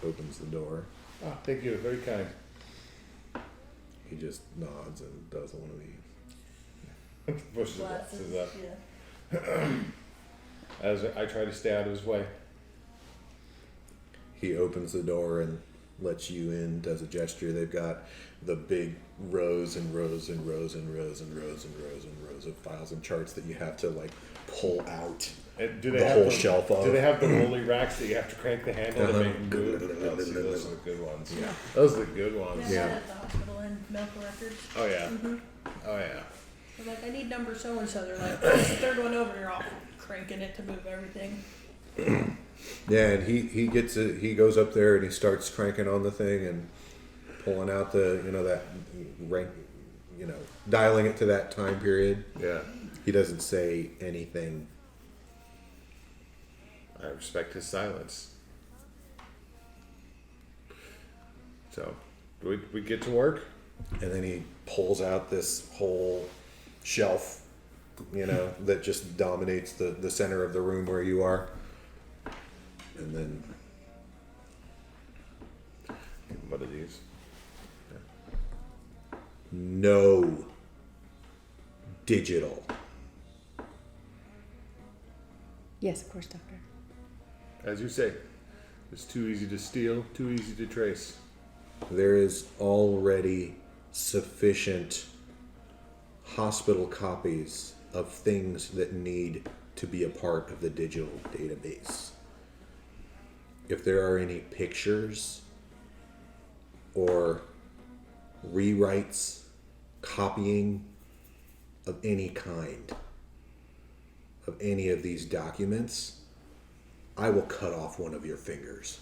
Speaker 1: Opens the door.
Speaker 4: Oh, thank you. Very kind.
Speaker 1: He just nods and does one of these.
Speaker 4: Pushes the glasses up.
Speaker 3: Yeah.
Speaker 4: As I try to stay out of his way.
Speaker 1: He opens the door and lets you in, does a gesture. They've got the big rows and rows and rows and rows and rows and rows and rows of files and charts that you have to like pull out.
Speaker 4: And do they
Speaker 1: The
Speaker 4: have
Speaker 1: whole shelf of.
Speaker 4: Do they have the rolly racks that you have to crank the handle to
Speaker 1: Uh-huh.
Speaker 4: make them move? Oh, see, those are the good ones.
Speaker 1: Yeah.
Speaker 4: Those are the good ones.
Speaker 3: Yeah.
Speaker 1: Yeah.
Speaker 3: At the hospital and medical records.
Speaker 4: Oh yeah. Oh yeah.
Speaker 3: I'm like, I need number so and so. They're like, it's the third one over. And you're all cranking it to move everything.
Speaker 1: Yeah, and he gets it. He goes up there and he starts cranking on the thing and pulling out the that dialing it to that time period.
Speaker 4: Yeah.
Speaker 1: He doesn't say anything.
Speaker 4: I respect his silence. So, do we get to work?
Speaker 1: And then he pulls out this whole shelf, that just dominates the center of the room where you are. And then
Speaker 4: What are these?
Speaker 1: no digital.
Speaker 2: Yes, of course, Doctor.
Speaker 4: As you say, it's too easy to steal, too easy to trace.
Speaker 1: There is already sufficient hospital copies of things that need to be a part of the digital database. If there are any pictures or rewrites, copying of any kind of any of these documents, I will cut off one of your fingers.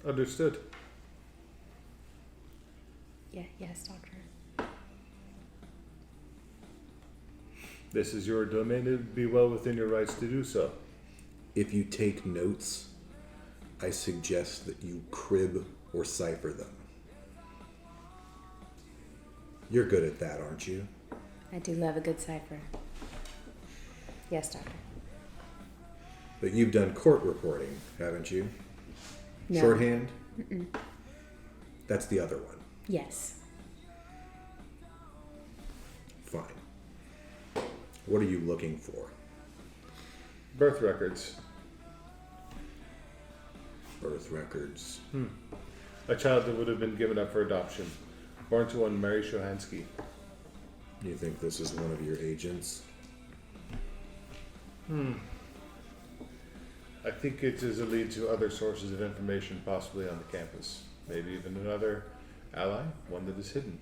Speaker 4: Understood.
Speaker 2: Yeah, yes, Doctor.
Speaker 4: This is your domain. It would be well within your rights to do so.
Speaker 1: If you take notes, I suggest that you crib or cipher them. You're good at that, aren't you?
Speaker 2: I do love a good cipher. Yes, Doctor.
Speaker 1: But you've done court reporting, haven't you?
Speaker 2: No.
Speaker 1: Shorthand? That's the other one.
Speaker 2: Yes.
Speaker 1: Fine. What are you looking for?
Speaker 4: Birth records.
Speaker 1: Birth records.
Speaker 4: A child that would have been given up for adoption. Born to one Mary Shohansky.
Speaker 1: You think this is one of your agents?
Speaker 4: I think it is a lead to other sources of information, possibly on the campus. Maybe even another ally, one that is hidden.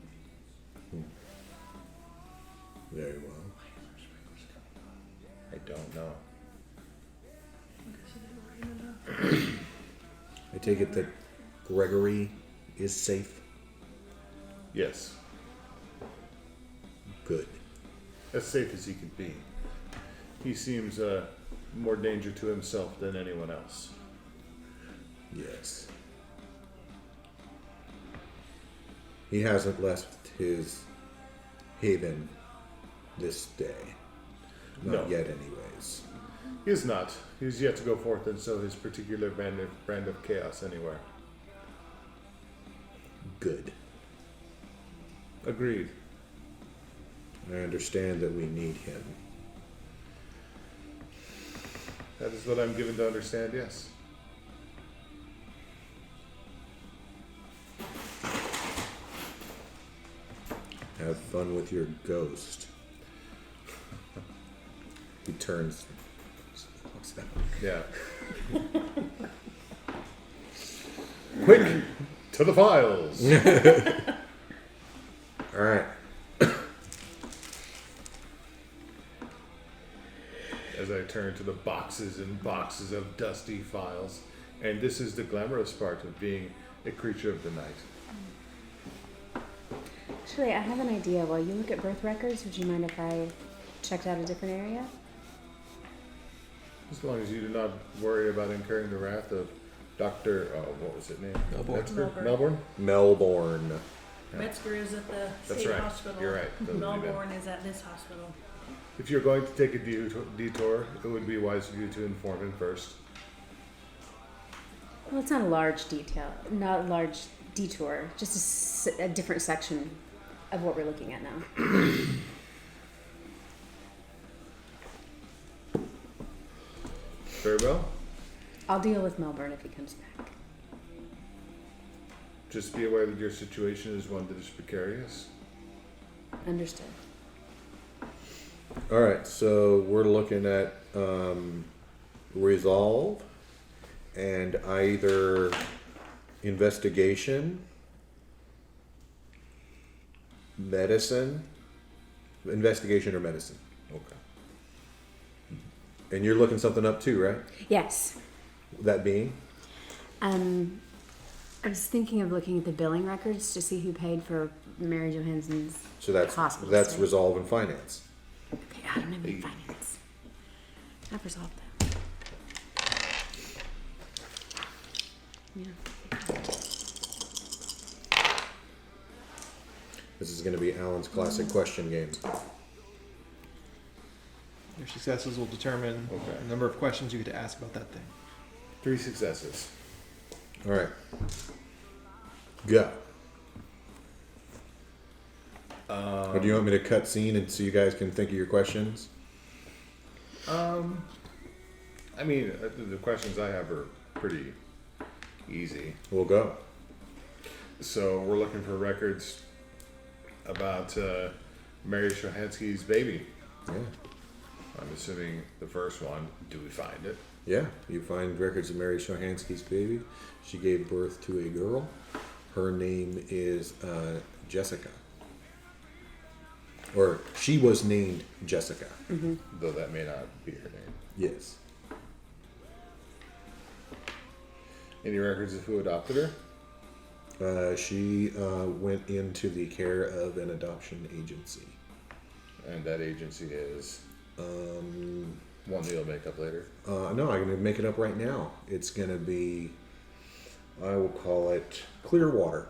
Speaker 1: Very well.
Speaker 4: I don't know.
Speaker 1: I take it that Gregory is safe?
Speaker 4: Yes,
Speaker 1: Good.
Speaker 4: as safe as he could be. He seems more danger to himself than anyone else.
Speaker 1: Yes. He hasn't left his haven this day. Not
Speaker 4: No.
Speaker 1: yet, anyways.
Speaker 4: He is not. He's yet to go forth and sow his particular brand of chaos anywhere.
Speaker 1: Good.
Speaker 4: Agreed.
Speaker 1: I understand that we need him.
Speaker 4: That is what I'm given to understand, yes.
Speaker 1: Have fun with your ghost. He turns. Walks out.
Speaker 4: Yeah. Quick! To the files!
Speaker 1: All right.
Speaker 4: As I turn to the boxes and boxes of dusty files. And this is the glamorous part of being a creature of the night.
Speaker 2: Actually, I have an idea. While you look at birth records, would you mind if I checked out a different area?
Speaker 4: As long as you do not worry about incurring the wrath of Dr. What was his name?
Speaker 1: Melbourne.
Speaker 4: Metzger?
Speaker 3: Melbourne.
Speaker 4: Melbourne?
Speaker 1: Melbourne.
Speaker 3: Metzger is at the
Speaker 4: That's
Speaker 3: state
Speaker 4: right.
Speaker 3: hospital.
Speaker 4: You're right. That would be
Speaker 3: Melbourne is at this hospital.
Speaker 4: If you're going to take a detour, it would be wise for you to inform him first.
Speaker 2: Well, it's not a large not a large detour, just a different section of what we're looking at now.
Speaker 4: Very well.
Speaker 2: I'll deal with Melbourne if he comes back.
Speaker 4: Just be aware that your situation is one that is precarious.
Speaker 2: Understood.
Speaker 1: All right, so we're looking at resolve and either investigation, investigation or medicine.
Speaker 4: Okay.
Speaker 1: And you're looking something up too, right?
Speaker 2: Yes.
Speaker 1: That being?
Speaker 2: I was thinking of looking at the billing records to see who paid for Mary Johansson's
Speaker 1: So that's
Speaker 2: hospital. estate.
Speaker 1: resolve and finance.
Speaker 2: Okay, I don't have any finance. I've resolved that. Yeah.
Speaker 1: This is going to be Alan's classic question game.
Speaker 6: Your successes will determine
Speaker 4: Okay.
Speaker 6: the number of questions you get to ask about that thing.
Speaker 4: 3 successes.
Speaker 1: All right. Go. Or do you want me to cut scene and so you guys can think of your questions?
Speaker 4: I mean, the questions I have are pretty easy.
Speaker 1: We'll go.
Speaker 4: So we're looking for records about Mary Shohansky's baby.
Speaker 1: Yeah.
Speaker 4: I'm assuming the first one. Do we find it?
Speaker 1: Yeah. You find records of Mary Shohansky's baby. She gave birth to a girl. Her name is Jessica. Or she was named Jessica.
Speaker 4: Though that may not be her name.
Speaker 1: Yes.
Speaker 4: Any records of who adopted her?
Speaker 1: She went into the care of an adoption agency.
Speaker 4: And that agency is one that you'll make up later.
Speaker 1: No, I'm going to make it up right now. It's going to be, I will call it Clearwater.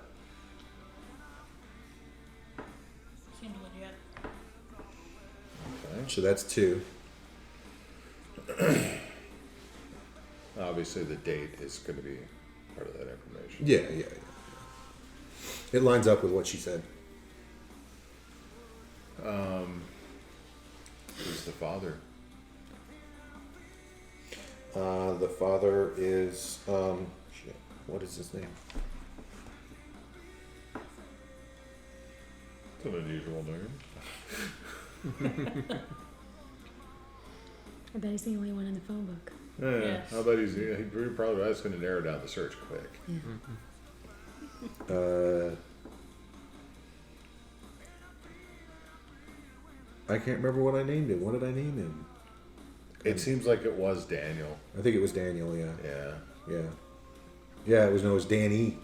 Speaker 3: Seems legit.
Speaker 4: Okay.
Speaker 1: So that's 2.
Speaker 4: Obviously, the date is going to be part of that information.
Speaker 1: Yeah. It lines up with what she said.
Speaker 4: Who's the father?
Speaker 1: The father is, shit, what is his name?
Speaker 4: It's an unusual name.
Speaker 2: I bet he's the only one in the phone book.
Speaker 4: Yeah.
Speaker 3: Yes.
Speaker 4: How about he probably that's going to narrow down the search quick.
Speaker 1: I can't remember what I named him. What did I name him?
Speaker 4: It seems like it was Daniel.
Speaker 1: I think it was Daniel, yeah.
Speaker 4: Yeah.
Speaker 1: Yeah, it was Danny.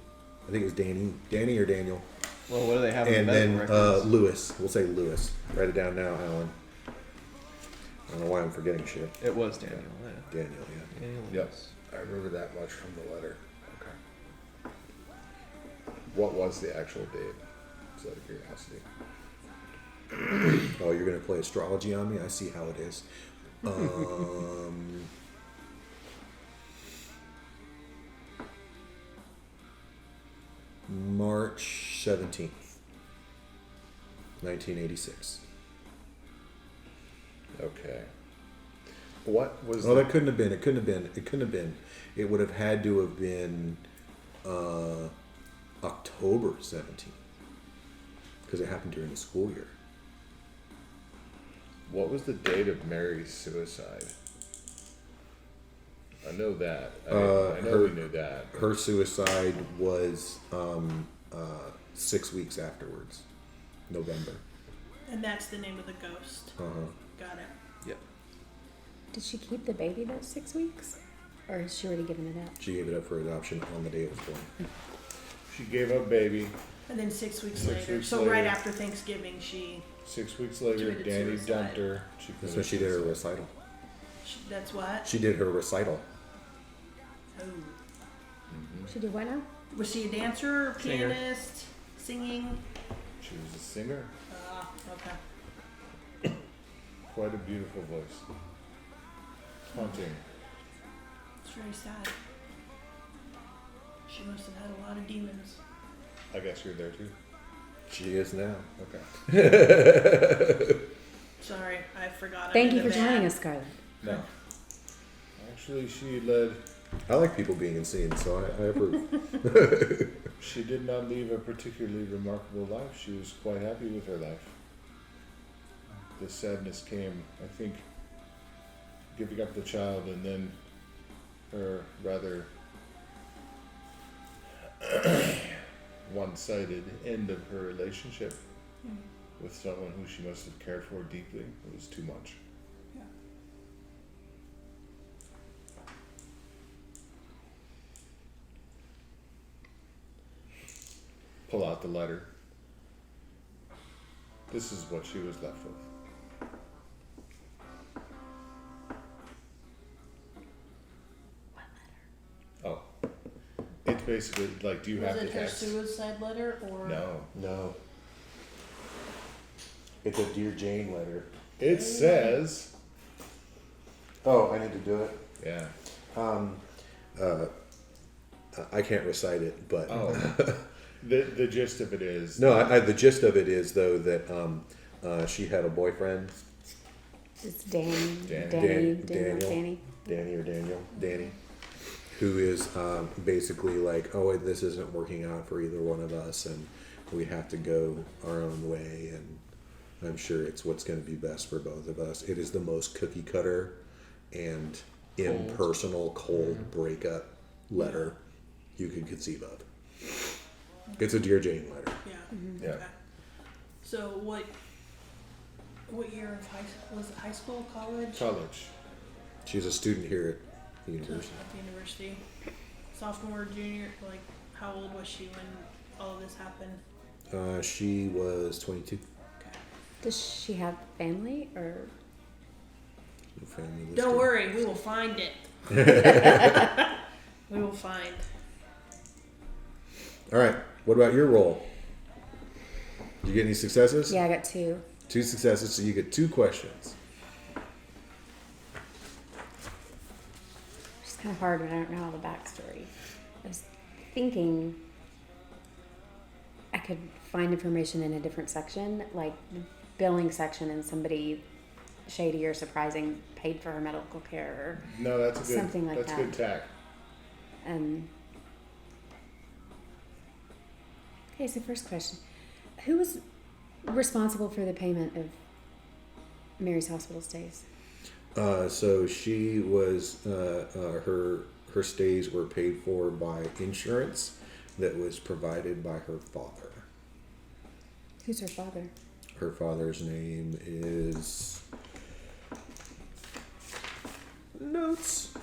Speaker 1: I think it was Danny. Danny or Daniel.
Speaker 6: Well, what do they have in
Speaker 1: And
Speaker 6: the medical
Speaker 1: then
Speaker 6: records?
Speaker 1: Lewis. We'll say Lewis. Write it down now, Alan. I don't know why I'm forgetting shit.
Speaker 6: It was Daniel. Yeah.
Speaker 1: Daniel, yeah.
Speaker 6: Daniel
Speaker 4: Yep.
Speaker 6: Lewis.
Speaker 4: I remember that much from the letter. Okay. What was the actual date? Just out of curiosity.
Speaker 1: Oh, you're going to play astrology on me? I see how it is. March 17th, 1986.
Speaker 4: Okay. What was
Speaker 1: Well,
Speaker 4: the,
Speaker 1: that couldn't have been. It couldn't have been. It couldn't have been. It would have had to have been October 17th. Because it happened during the school year.
Speaker 4: what was the date of Mary's suicide? I know that. I know we knew that.
Speaker 1: Her suicide was 6 weeks afterwards, November.
Speaker 3: And that's the name of the ghost. Got it.
Speaker 6: Yep.
Speaker 2: Did she keep the baby those 6 weeks? Or has she already given it up?
Speaker 1: She gave it up for adoption on the day it was born.
Speaker 4: She gave up baby.
Speaker 3: And then 6 weeks
Speaker 4: 6
Speaker 3: later.
Speaker 4: weeks
Speaker 3: So
Speaker 4: later.
Speaker 3: right after Thanksgiving, she
Speaker 4: 6 weeks later,
Speaker 3: Committed
Speaker 4: Danny
Speaker 3: suicide.
Speaker 4: dumped her.
Speaker 1: That's when she did her
Speaker 4: committed
Speaker 1: recital.
Speaker 3: that's what?
Speaker 1: She did her recital.
Speaker 3: Oh.
Speaker 2: She did what now?
Speaker 3: Was she a dancer,
Speaker 6: Singer.
Speaker 3: pianist, singing?
Speaker 4: suicide. She was a singer.
Speaker 3: Okay.
Speaker 4: Quite a beautiful voice. Haunting.
Speaker 3: It's very sad. She must have had a lot of demons.
Speaker 4: I guess you're there too.
Speaker 1: She is now.
Speaker 4: Okay.
Speaker 3: Sorry, I forgot.
Speaker 2: Thank
Speaker 3: I'm
Speaker 2: you
Speaker 3: in
Speaker 2: for
Speaker 3: the
Speaker 2: joining
Speaker 3: band.
Speaker 2: us, Scarlett.
Speaker 4: No. Actually, she led.
Speaker 1: I like people being in scenes, so I approve.
Speaker 4: She did not lead a particularly remarkable life. She was quite happy with her life. The sadness came, I think, giving up the child and then her rather one-sided end of her relationship with someone who she must have cared for deeply. It was too much.
Speaker 3: Yeah.
Speaker 4: Pull out the letter. This is what she was left with. Oh. It's basically like, do you have
Speaker 3: Was
Speaker 4: the
Speaker 3: it her
Speaker 4: text?
Speaker 3: suicide letter or?
Speaker 4: No.
Speaker 7: No. It's a Dear Jane letter.
Speaker 4: It says,
Speaker 7: Oh, I need to do it.
Speaker 4: yeah.
Speaker 1: I can't recite it, but
Speaker 4: Oh. The gist of it is,
Speaker 1: no. The gist of it is though that she had a boyfriend,
Speaker 2: It's Danny.
Speaker 1: Daniel.
Speaker 2: Danny.
Speaker 1: Danny, who is basically like, oh, this isn't working out for either one of us, and we have to go our own way, and I'm sure it's what's going to be best for both of us. It is the most cookie cutter and impersonal, cold breakup letter you can conceive of. It's a Dear Jane letter.
Speaker 3: Yeah.
Speaker 4: yeah.
Speaker 3: Okay. So what year of high school was it? High school, college?
Speaker 4: College.
Speaker 1: She's a student here at the university.
Speaker 3: At the university. Sophomore, junior. Like, how old was she when all of this happened?
Speaker 1: She was 22.
Speaker 3: Okay.
Speaker 2: Does she have family or?
Speaker 1: No family listed.
Speaker 3: Don't worry, we will find it. We will find.
Speaker 1: All right. What about your roll? Did you get any successes?
Speaker 2: Yeah, I got 2.
Speaker 1: 2 successes, so you get 2 questions.
Speaker 2: It's kind of hard when I don't know all the backstory. I was thinking I could find information in a different section, like the billing section, and somebody shady or surprising paid for her medical care.
Speaker 4: No, that's a good.
Speaker 2: Something like
Speaker 4: that's
Speaker 2: that.
Speaker 4: good tack.
Speaker 2: Okay, so first question. Who was responsible for the payment of Mary's hospital stays?
Speaker 1: So she was her stays were paid for by insurance that was provided by her father.
Speaker 2: Who's her father?
Speaker 1: Her father's name is notes.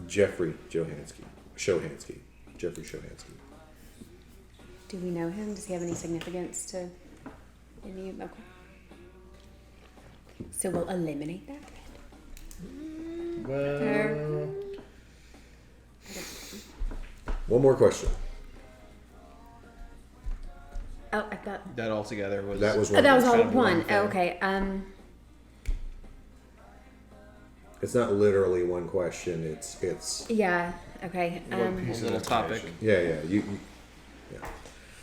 Speaker 1: Jeffrey Johansky. Jeffrey Shohansky.
Speaker 2: Do we know him? Does he have any significance to any of? Okay. So we'll eliminate that.
Speaker 4: Well,
Speaker 1: One more question.
Speaker 2: Oh, I thought.
Speaker 6: That altogether was.
Speaker 1: That was
Speaker 2: Oh,
Speaker 1: one.
Speaker 2: that was all
Speaker 6: kind of
Speaker 2: one.
Speaker 6: one thing.
Speaker 2: Okay.
Speaker 1: It's not literally one question. It's
Speaker 2: Yeah. Okay.
Speaker 4: one piece of
Speaker 6: Little topic.
Speaker 4: information.
Speaker 1: yeah.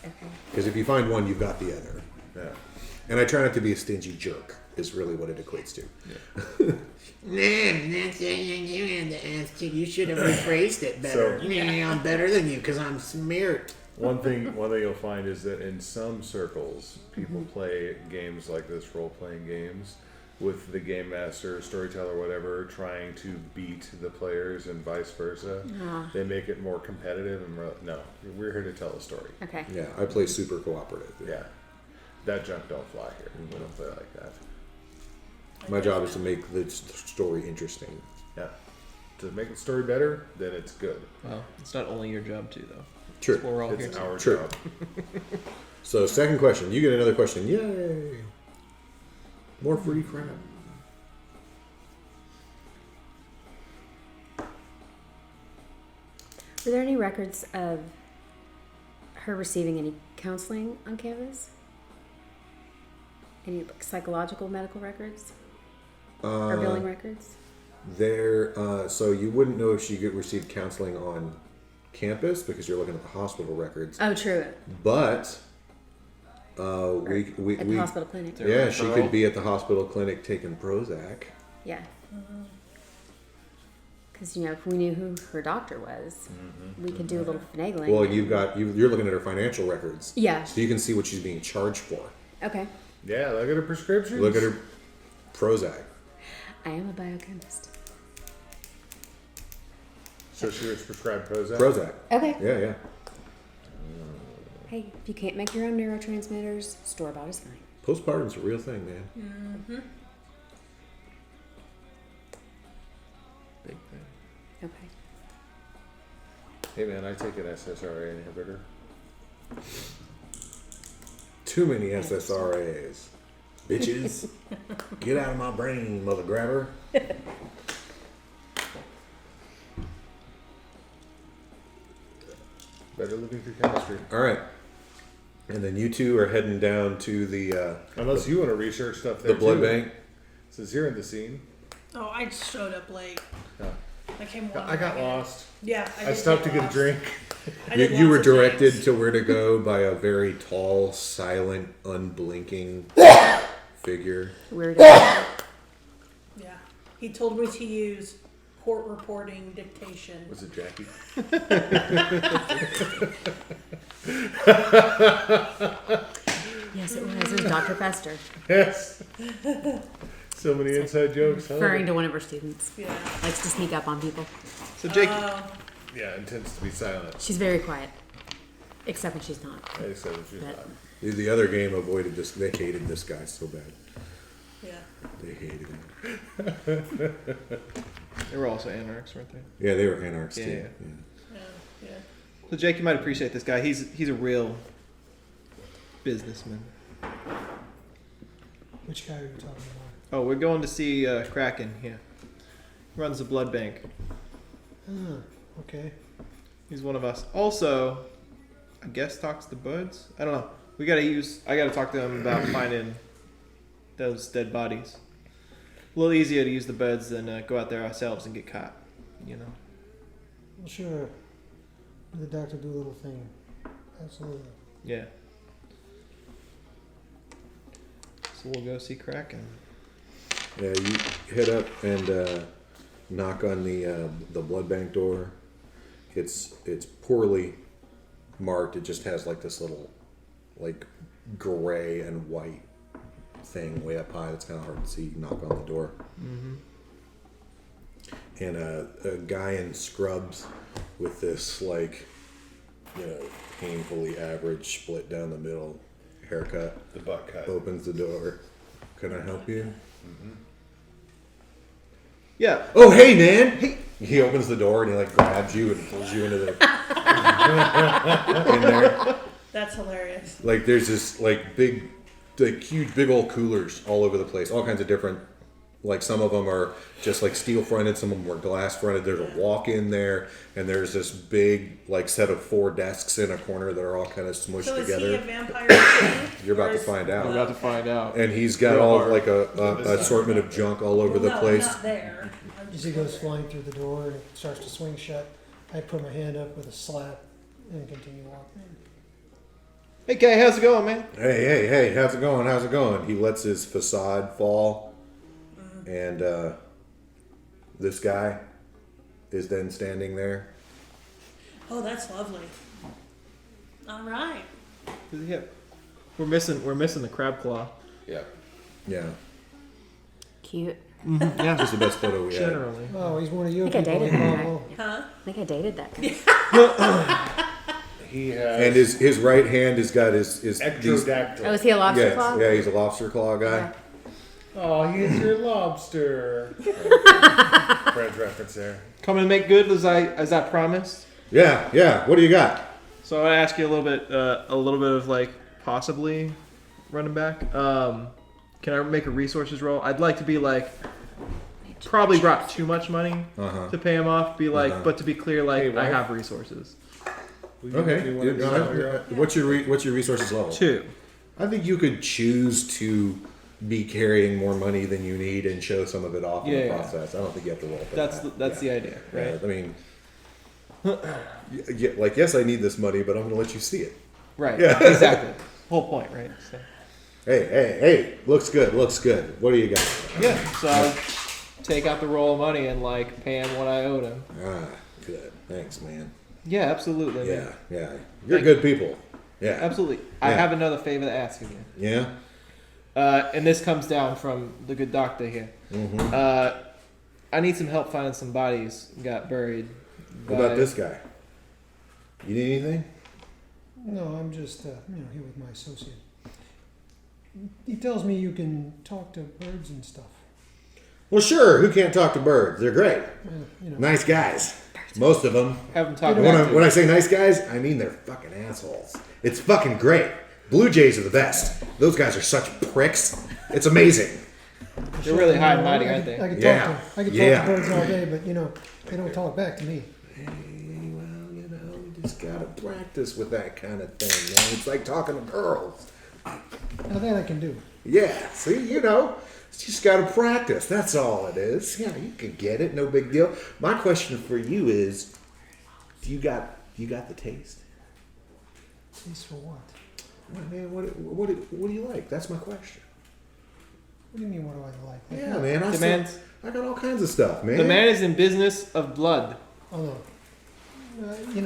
Speaker 2: Okay.
Speaker 1: Because if you find one, you've got the other.
Speaker 4: Yeah.
Speaker 1: And I try not to be a stingy jerk. Is really what it equates to.
Speaker 8: Nah, that's you had to ask you. You should have rephrased it better.
Speaker 4: So-
Speaker 8: I'm better than you because I'm smart.
Speaker 4: One thing you'll find is that in some circles, people play games like this, role-playing games, with the game master, storyteller, whatever, trying to beat the players and vice versa. They make it more competitive, and no, we're here to tell a story.
Speaker 2: Okay.
Speaker 1: Yeah, I play super cooperative.
Speaker 4: Yeah, that junk don't fly here. We don't play like that.
Speaker 1: My job is to make the story interesting.
Speaker 4: Yeah, to make the story better, then it's good.
Speaker 6: Well, it's not only your job too, though.
Speaker 1: True.
Speaker 6: That's what we're all here
Speaker 4: It's
Speaker 6: to.
Speaker 4: our
Speaker 1: True.
Speaker 4: job.
Speaker 1: So, second question. You get another question. Yay! More free crap.
Speaker 2: Were there any records of her receiving any counseling on campus? Any like, psychological medical records or billing records?
Speaker 1: So you wouldn't know if she received counseling on campus because you're looking at the hospital records.
Speaker 2: Oh, true.
Speaker 1: But
Speaker 2: At the hospital clinic.
Speaker 6: There-
Speaker 1: yeah, she
Speaker 6: referral?
Speaker 1: could be at the hospital clinic taking Prozac.
Speaker 2: Yeah. Because if we knew who her doctor was, we could do a little finagling.
Speaker 1: Well, you're looking at her financial records,
Speaker 2: Yeah.
Speaker 1: so you can see what she's being charged for.
Speaker 2: Okay.
Speaker 4: Yeah, look at her prescriptions.
Speaker 1: Look at her Prozac.
Speaker 2: I am a biochemist.
Speaker 4: So she was prescribed Prozac.
Speaker 1: Prozac.
Speaker 2: Okay.
Speaker 1: Yeah.
Speaker 2: Hey, if you can't make your own neurotransmitters, store bought is fine.
Speaker 1: Postpartum's a real thing, man.
Speaker 6: Big thing.
Speaker 2: Okay.
Speaker 4: Hey man, I take an SSRI inhibitor.
Speaker 1: Too many SSRAs. Bitches. Get out of my brain, mother grabber.
Speaker 4: Better living through chemistry.
Speaker 1: All right. And then you two are heading down to the
Speaker 4: Unless you want to research stuff there
Speaker 1: the blood
Speaker 4: too.
Speaker 1: bank.
Speaker 4: Since you're in the scene.
Speaker 3: Oh, I showed up late.
Speaker 4: Yeah.
Speaker 3: I came.
Speaker 4: I got lost.
Speaker 3: Yeah,
Speaker 4: I
Speaker 3: did
Speaker 4: stopped to
Speaker 3: get
Speaker 4: get a
Speaker 3: lost.
Speaker 4: drink.
Speaker 3: I
Speaker 1: You,
Speaker 3: did
Speaker 1: you were
Speaker 3: lots of
Speaker 1: directed
Speaker 3: things.
Speaker 1: to where to go by a very tall, silent, unblinking figure.
Speaker 2: Weird.
Speaker 3: Yeah, he told me to use court reporting dictation.
Speaker 4: Was it Jackie?
Speaker 2: Yes, it was. It was Dr. Fester,
Speaker 4: Yes. So many inside jokes. Huh?
Speaker 2: referring to one of her students.
Speaker 3: Yeah.
Speaker 2: Likes to sneak up on people.
Speaker 6: So Jake,
Speaker 4: Yeah, intends to be silent.
Speaker 2: She's very quiet, except when she's not.
Speaker 4: I said that she's
Speaker 2: But-
Speaker 4: not.
Speaker 1: The other game avoided this. They hated this guy so bad.
Speaker 3: Yeah.
Speaker 1: They hated him.
Speaker 6: they were also anarchs, weren't they?
Speaker 1: Yeah, they were anarchs
Speaker 6: Yeah,
Speaker 1: too.
Speaker 6: yeah.
Speaker 3: Yeah. Yeah.
Speaker 6: So Jake, you might appreciate this guy. He's a real businessman.
Speaker 5: Which guy are you talking about?
Speaker 6: Oh, we're going to see Kraken here. Runs the blood bank.
Speaker 5: Ah, okay.
Speaker 6: He's one of us. Also, I guess talks to birds. I don't know. I gotta talk to him about finding those dead bodies. A little easier to use the birds than go out there ourselves and get caught. You know.
Speaker 5: Well, sure. The doctor do a little thing. Absolutely.
Speaker 6: Yeah. So we'll go see Kraken.
Speaker 1: Yeah, you head up and knock on the blood bank door. It's poorly marked. It just has like this little like gray and white thing way up high. It's kind of hard to see. You knock on the door, and a guy in scrubs with this like painfully average split down the middle haircut
Speaker 4: The butt cut.
Speaker 1: opens the door. Can I help you?
Speaker 6: Yeah.
Speaker 1: Oh, hey, man! Hey. He opens the door and he like grabs you and pulls you into the in there.
Speaker 3: That's hilarious.
Speaker 1: Like there's this like big, like huge, big old coolers all over the place. All kinds of different. Like some of them are just like steel fronted, some of them are glass fronted. There's a walk in there, and there's this big like set of 4 desks in a corner that are all kind of smushed
Speaker 3: So is he a
Speaker 1: together.
Speaker 3: vampire too?
Speaker 1: You're about
Speaker 3: Or
Speaker 1: to
Speaker 3: is-
Speaker 1: find
Speaker 6: We're
Speaker 1: out.
Speaker 6: about to find out.
Speaker 1: And he's got
Speaker 6: Real
Speaker 1: all of
Speaker 6: hard.
Speaker 1: like a assortment of junk all over the
Speaker 3: No,
Speaker 1: place.
Speaker 3: not there. I'm
Speaker 5: As
Speaker 3: just
Speaker 5: he goes flying through the door and it starts to swing shut, I put my hand up with a slap and continue walking.
Speaker 6: Hey, Kay, how's it going, man?
Speaker 1: Hey, how's it going? How's it going? He lets his facade fall, and this guy is then standing there.
Speaker 3: Oh, that's lovely. All right.
Speaker 6: Yeah. We're missing the crab claw.
Speaker 4: Yeah.
Speaker 1: Yeah,
Speaker 2: Cute.
Speaker 6: Yeah.
Speaker 1: just the best photo we had.
Speaker 6: Generally.
Speaker 5: Oh, he's one of you
Speaker 2: I think I
Speaker 5: people.
Speaker 2: dated
Speaker 5: Hey,
Speaker 2: that
Speaker 5: Bobo.
Speaker 3: Huh?
Speaker 2: I think I dated that guy.
Speaker 4: He has
Speaker 1: And his right hand has got his these,
Speaker 4: ectrodactyl.
Speaker 2: Oh, is he a lobster
Speaker 1: yeah,
Speaker 2: claw?
Speaker 1: yeah, he's a lobster claw guy.
Speaker 2: Yeah.
Speaker 4: Oh, he's your lobster. Friends reference there.
Speaker 6: Coming to make good as I promised.
Speaker 1: Yeah. What do you got?
Speaker 6: So I ask you a little bit of like possibly running back. Can I make a resources roll? I'd like to be like probably brought too much money to pay him off. Be like, but to be clear, like
Speaker 4: Hey,
Speaker 6: I
Speaker 4: wife.
Speaker 6: have resources.
Speaker 4: Will you
Speaker 1: Okay.
Speaker 4: do one of these while you're out?
Speaker 1: What's your resources level?
Speaker 6: 2.
Speaker 1: I think you could choose to be carrying more money than you need and show some of it off in the
Speaker 6: Yeah.
Speaker 1: process. I don't think you have to roll for
Speaker 6: That's
Speaker 1: that.
Speaker 6: the idea, right?
Speaker 1: I mean, like yes, I need this money, but I'm going to let you see it.
Speaker 6: Right.
Speaker 1: Yeah.
Speaker 6: Exactly. Whole point, right? So,
Speaker 1: Hey, looks good. What do you got?
Speaker 6: yeah. So I take out the roll of money and like pay him what I owed him.
Speaker 1: Ah, good. Thanks, man.
Speaker 6: Yeah, absolutely. man.
Speaker 1: Yeah. You're good people. Yeah.
Speaker 6: Absolutely. I
Speaker 1: Yeah.
Speaker 6: have another favor to ask of you.
Speaker 1: Yeah.
Speaker 6: And this comes down from the good doctor here.
Speaker 1: Mm-hmm.
Speaker 6: I need some help finding some bodies got buried.
Speaker 1: What about this guy? You need anything?
Speaker 5: No, I'm just, here with my associate. He tells me you can talk to birds and stuff.
Speaker 1: Well, sure. Who can't talk to birds? They're great.
Speaker 5: You know,
Speaker 1: Nice guys. Most of them.
Speaker 6: Have them talk
Speaker 1: When
Speaker 6: back to
Speaker 1: when
Speaker 6: you.
Speaker 1: I say nice guys, I mean they're fucking assholes. It's fucking great. Blue Jays are the best. Those guys are such pricks. It's amazing.
Speaker 6: They're really high and
Speaker 5: I
Speaker 6: mighty,
Speaker 5: could-
Speaker 6: aren't they?
Speaker 5: I could
Speaker 1: Yeah.
Speaker 5: talk to
Speaker 1: Yeah.
Speaker 5: birds all day, but they don't talk back to me.
Speaker 1: Hey, well, you just gotta practice with that kind of thing, man. It's like talking to girls.
Speaker 5: Now that I can do.
Speaker 1: Yeah, see, it's just gotta practice. That's all it is. Yeah, you can get it, no big deal. My question for you is, do you got the taste?
Speaker 5: Taste for what?
Speaker 1: Well, man, what do you like? That's my question.
Speaker 5: What do you mean? What do I like?
Speaker 1: Yeah, man,
Speaker 6: The man's
Speaker 1: I got all kinds of stuff, man.
Speaker 6: the man is in business of blood.
Speaker 5: Oh no.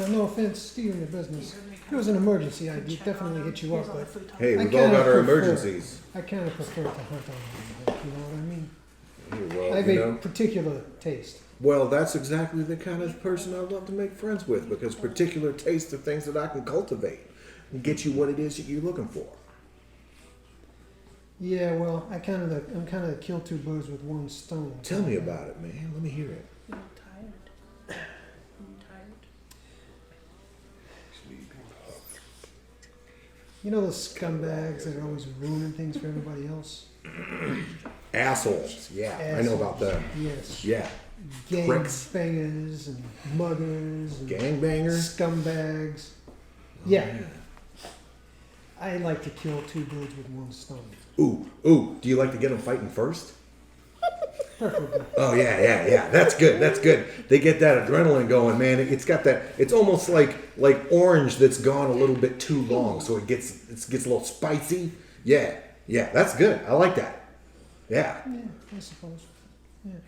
Speaker 5: No offense to you in your business. If it was an emergency, I'd definitely hit you up, but
Speaker 1: Hey,
Speaker 5: I
Speaker 1: we've all
Speaker 5: kinda
Speaker 1: got our
Speaker 5: prefer-
Speaker 1: emergencies.
Speaker 5: I kind of prefer to hunt on them. You know what I mean?
Speaker 1: Hey, well,
Speaker 5: I have a particular taste.
Speaker 1: Well, that's exactly the kind of person I love to make friends with, because particular tastes are things that I can cultivate and get you what it is that you're looking for.
Speaker 5: Yeah, well, I'm kind of kill two birds with one stone.
Speaker 1: Tell me about it, man. Let me hear it.
Speaker 3: I'm tired. I'm tired.
Speaker 5: You know those scumbags that are always ruining things for everybody else?
Speaker 1: Assholes. Yeah, I know about that.
Speaker 5: Yes.
Speaker 1: Yeah. Pricks.
Speaker 5: Gangbangers and muggers and
Speaker 1: Gangbangers.
Speaker 5: scumbags. Yeah. I like to kill two birds with one stone.
Speaker 1: Ooh. Do you like to get them fighting first?
Speaker 5: Preferably.
Speaker 1: Oh yeah. That's good. That's good. They get that adrenaline going, man. It's got that. It's almost like orange that's gone a little bit too long, so it gets a little spicy. Yeah. That's good. I like that. Yeah.
Speaker 5: Yeah, I suppose.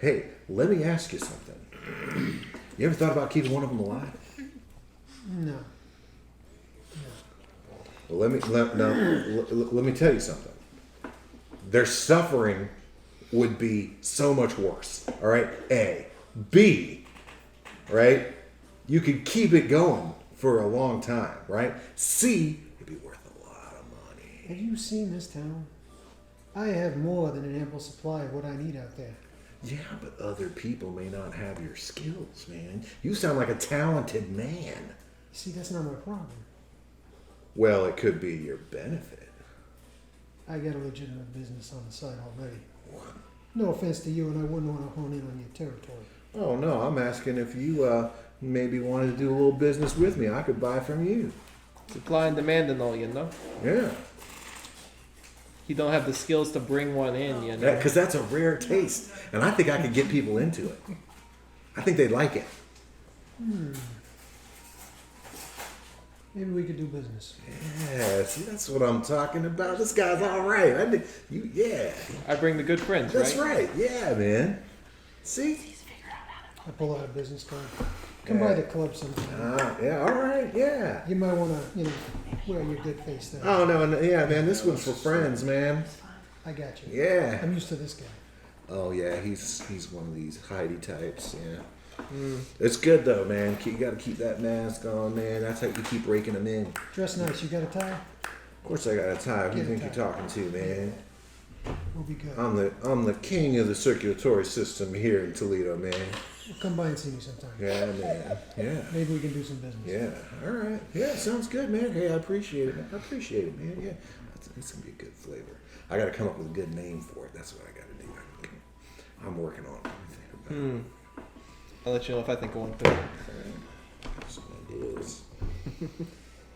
Speaker 1: Hey, let me ask you something. You ever thought about keeping one of them alive?
Speaker 5: No.
Speaker 1: Well, let me tell you something. Their suffering would be so much worse. All right. A, B. Right. You could keep it going for a long time. Right. C. It'd be worth a lot of money.
Speaker 5: Have you seen this town? I have more than an ample supply of what I need out there.
Speaker 1: Yeah, but other people may not have your skills, man. You sound like a talented man.
Speaker 5: See, that's not my problem.
Speaker 1: Well, it could be your benefit.
Speaker 5: I got a legitimate business on the side already. No offense to you, and I wouldn't want to hone in on your territory.
Speaker 1: Oh no, I'm asking if you maybe wanted to do a little business with me. I could buy from you.
Speaker 6: Supply and demand and all,
Speaker 1: Yeah,
Speaker 6: He don't have the skills to bring one in, know.
Speaker 1: because that's a rare taste, and I think I could get people into it. I think they'd like it.
Speaker 5: Maybe we could do business.
Speaker 1: Yeah, see, that's what I'm talking about. This guy's all right. Yeah,
Speaker 6: I bring the good friends,
Speaker 1: that's
Speaker 6: right?
Speaker 1: right. Yeah, man. See?
Speaker 5: I pull out a business card. Come by the club sometime.
Speaker 1: Yeah, all right. Yeah.
Speaker 5: You might want to, wear your good face there.
Speaker 1: Oh no, yeah, man. This one's for friends, man.
Speaker 5: I got you.
Speaker 1: Yeah.
Speaker 5: I'm used to this guy.
Speaker 1: Oh yeah, he's one of these Heidi types. Yeah. It's good though, man. You got to keep that mask on, man. That's how you keep raking them in.
Speaker 5: Dress nice. You got a tie?
Speaker 1: Of course, I got a tie. Who do you think you're talking to, man?
Speaker 5: We'll be good.
Speaker 1: I'm the king of the circulatory system here in Toledo, man.
Speaker 5: Well, come by and see me sometime.
Speaker 1: Yeah, man. Yeah.
Speaker 5: Maybe we can do some business.
Speaker 1: Yeah. All right. Yeah, sounds good, man. Hey, I appreciate it. Man. Yeah, it's gonna be a good flavor. I got to come up with a good name for it. That's what I got to do. I'm working on it.
Speaker 6: I'll let you know if I think of one too.
Speaker 1: That's what it is.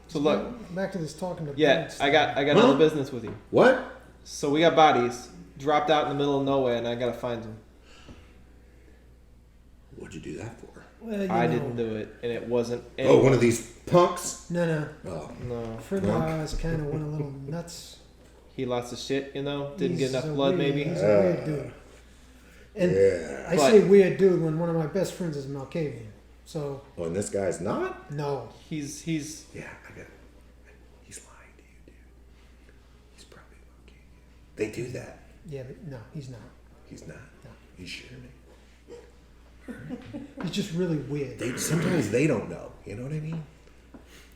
Speaker 6: So look,
Speaker 5: Back to this talking to
Speaker 6: yeah,
Speaker 5: birds.
Speaker 6: I got another business with you.
Speaker 1: What?
Speaker 6: So we got bodies dropped out in the middle of nowhere, and I gotta find them.
Speaker 1: What'd you do that for?
Speaker 5: Well,
Speaker 6: I didn't do it, and it wasn't.
Speaker 1: Oh, one of these punks?
Speaker 5: No.
Speaker 1: Oh,
Speaker 6: No,
Speaker 5: Further eyes kind of went a little nuts.
Speaker 6: he lost his shit. Didn't get
Speaker 5: He's
Speaker 6: enough
Speaker 5: a
Speaker 6: blood,
Speaker 5: weird-
Speaker 6: maybe.
Speaker 5: He's a weird dude. And
Speaker 1: yeah.
Speaker 5: I
Speaker 6: But-
Speaker 5: say weird dude when one of my best friends is Malkavian. So,
Speaker 1: Oh, and this guy's not?
Speaker 5: no.
Speaker 6: He's
Speaker 1: Yeah, I got it. He's lying to you, dude. He's probably okay. They do that.
Speaker 5: Yeah, but no, he's not.
Speaker 1: He's not.
Speaker 5: No.
Speaker 1: He's sure.
Speaker 5: He's just really weird.
Speaker 1: Sometimes they don't know. You know what I mean?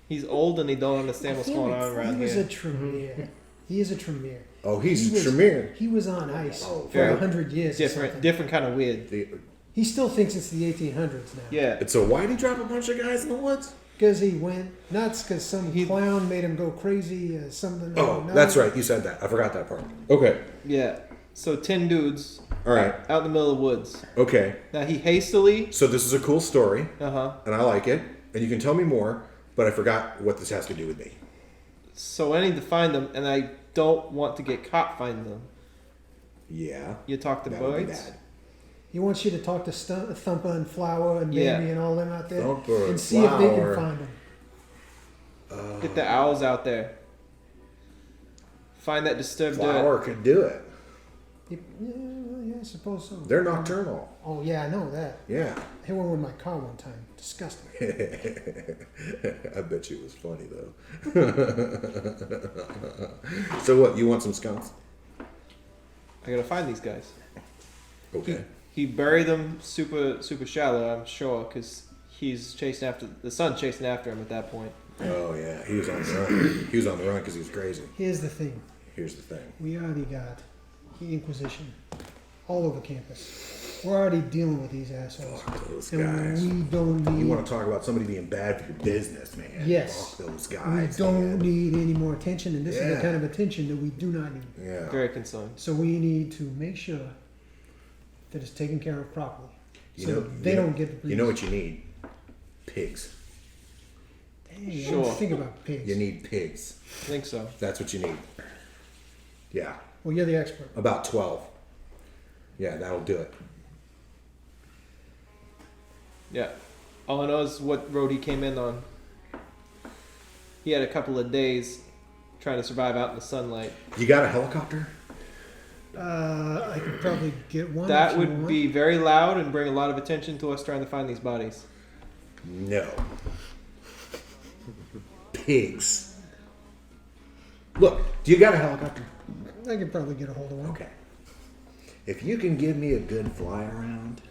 Speaker 6: he's old and he don't understand what's going on around
Speaker 5: He was
Speaker 6: here.
Speaker 5: a Tremere. He is a Tremere.
Speaker 1: Oh, he's
Speaker 5: He was-
Speaker 1: Tremere.
Speaker 5: He was on ice for
Speaker 1: very
Speaker 5: 100 years. or something.
Speaker 6: Different kind of weird.
Speaker 5: He still thinks it's the 1800s now.
Speaker 6: Yeah.
Speaker 1: And so why'd he drop a bunch of guys in the woods?
Speaker 5: Because he went nuts because some clown made him go crazy. Something.
Speaker 1: Oh,
Speaker 5: no.
Speaker 1: that's right. You said that. I forgot that part. Okay.
Speaker 6: Yeah. So 10 dudes
Speaker 1: All right.
Speaker 6: out in the middle of the woods.
Speaker 1: Okay.
Speaker 6: Now he hastily.
Speaker 1: So this is a cool story,
Speaker 6: Uh-huh.
Speaker 1: and I like it. And you can tell me more, but I forgot what this has to do with me.
Speaker 6: So I need to find them, and I don't want to get caught finding them.
Speaker 1: Yeah.
Speaker 6: You talk to
Speaker 1: That would be
Speaker 6: Boyd's.
Speaker 1: bad.
Speaker 5: He wants you to talk to Thumper and Flower and Baby
Speaker 6: Yeah.
Speaker 5: and all them out there
Speaker 1: Thumper
Speaker 5: and
Speaker 1: and
Speaker 5: see if they
Speaker 1: Flower.
Speaker 5: can find him.
Speaker 6: Get the owls out there. Find that disturbed
Speaker 1: Flower could do it.
Speaker 5: Yeah, I suppose so.
Speaker 1: They're nocturnal.
Speaker 5: Oh yeah, I know that.
Speaker 1: Yeah.
Speaker 5: I hit one with my car one time. Disgusting.
Speaker 1: I bet you it was funny though. So what? You want some skunks?
Speaker 6: I gotta find these guys.
Speaker 1: Okay.
Speaker 6: He buried them super shallow, I'm sure, because he's chasing after the sun's chasing after him at that point.
Speaker 1: Oh yeah, he was on the run. He was on the run because he was crazy.
Speaker 5: Here's the thing.
Speaker 1: Here's the thing.
Speaker 5: We already got the Inquisition all over campus. We're already dealing with these assholes.
Speaker 1: Fuck those
Speaker 5: And
Speaker 1: guys.
Speaker 5: we don't need.
Speaker 1: You want to talk about somebody being bad for your business, man?
Speaker 5: Yes.
Speaker 1: Fuck those
Speaker 5: we
Speaker 1: guys.
Speaker 5: don't
Speaker 1: man.
Speaker 5: need any more attention, and this is the
Speaker 1: Yeah.
Speaker 5: kind of attention that we do not need.
Speaker 1: Yeah.
Speaker 6: Very concerned.
Speaker 5: So we need to make sure that it's taken care of properly,
Speaker 1: You
Speaker 5: so
Speaker 1: know,
Speaker 5: that they
Speaker 1: you know-
Speaker 5: don't get the.
Speaker 1: You know what you need? Pigs.
Speaker 5: Dang, I didn't
Speaker 6: Sure.
Speaker 5: think about pigs.
Speaker 1: You need pigs.
Speaker 6: I think so.
Speaker 1: That's what you need. Yeah.
Speaker 5: Well, you're the expert.
Speaker 1: About 12. Yeah, that'll do it.
Speaker 6: Yeah. All I know is what road he came in on. He had a couple of days trying to survive out in the sunlight.
Speaker 1: You got a helicopter?
Speaker 5: I could probably get one.
Speaker 6: That
Speaker 5: if you
Speaker 6: would
Speaker 5: want.
Speaker 6: be very loud and bring a lot of attention to us trying to find these bodies.
Speaker 1: No. Pigs. Look, do you got a helicopter?
Speaker 5: I could probably get a hold of one.
Speaker 1: Okay. If you can give me a good fly around.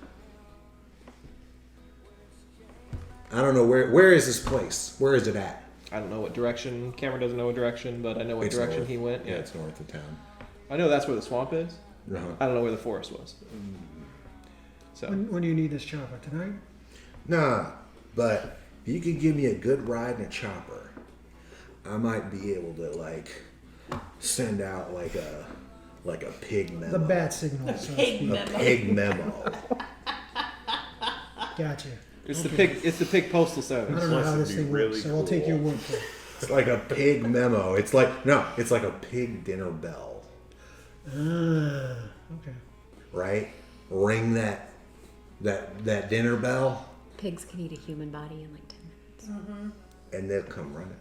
Speaker 1: I don't know where is this place? Where is it at?
Speaker 6: I don't know what direction. Cameron doesn't know what direction, but I know what
Speaker 1: It's
Speaker 6: direction
Speaker 1: north.
Speaker 6: he went.
Speaker 1: Yeah, it's north of town.
Speaker 6: I know that's where the swamp is.
Speaker 1: Uh-huh.
Speaker 6: I don't know where the forest was. So
Speaker 5: When do you need this chopper tonight?
Speaker 1: Nah, but if you could give me a good ride in a chopper, I might be able to like send out like a pig memo.
Speaker 5: The bat signal. So to
Speaker 3: Pig
Speaker 5: speak.
Speaker 3: memo.
Speaker 1: Pig memo.
Speaker 5: Gotcha.
Speaker 6: it's the pig. It's the pig postal
Speaker 5: I
Speaker 6: service.
Speaker 5: don't know how
Speaker 4: Must
Speaker 5: this
Speaker 4: be
Speaker 5: thing
Speaker 4: really
Speaker 5: works, so I'll take your
Speaker 4: cool.
Speaker 5: word for it.
Speaker 1: It's like a pig memo. It's like a pig dinner bell,
Speaker 5: Ah, okay.
Speaker 1: right? Ring that dinner bell,
Speaker 2: Pigs can eat a human body in like 10 minutes.
Speaker 1: and they'll come running.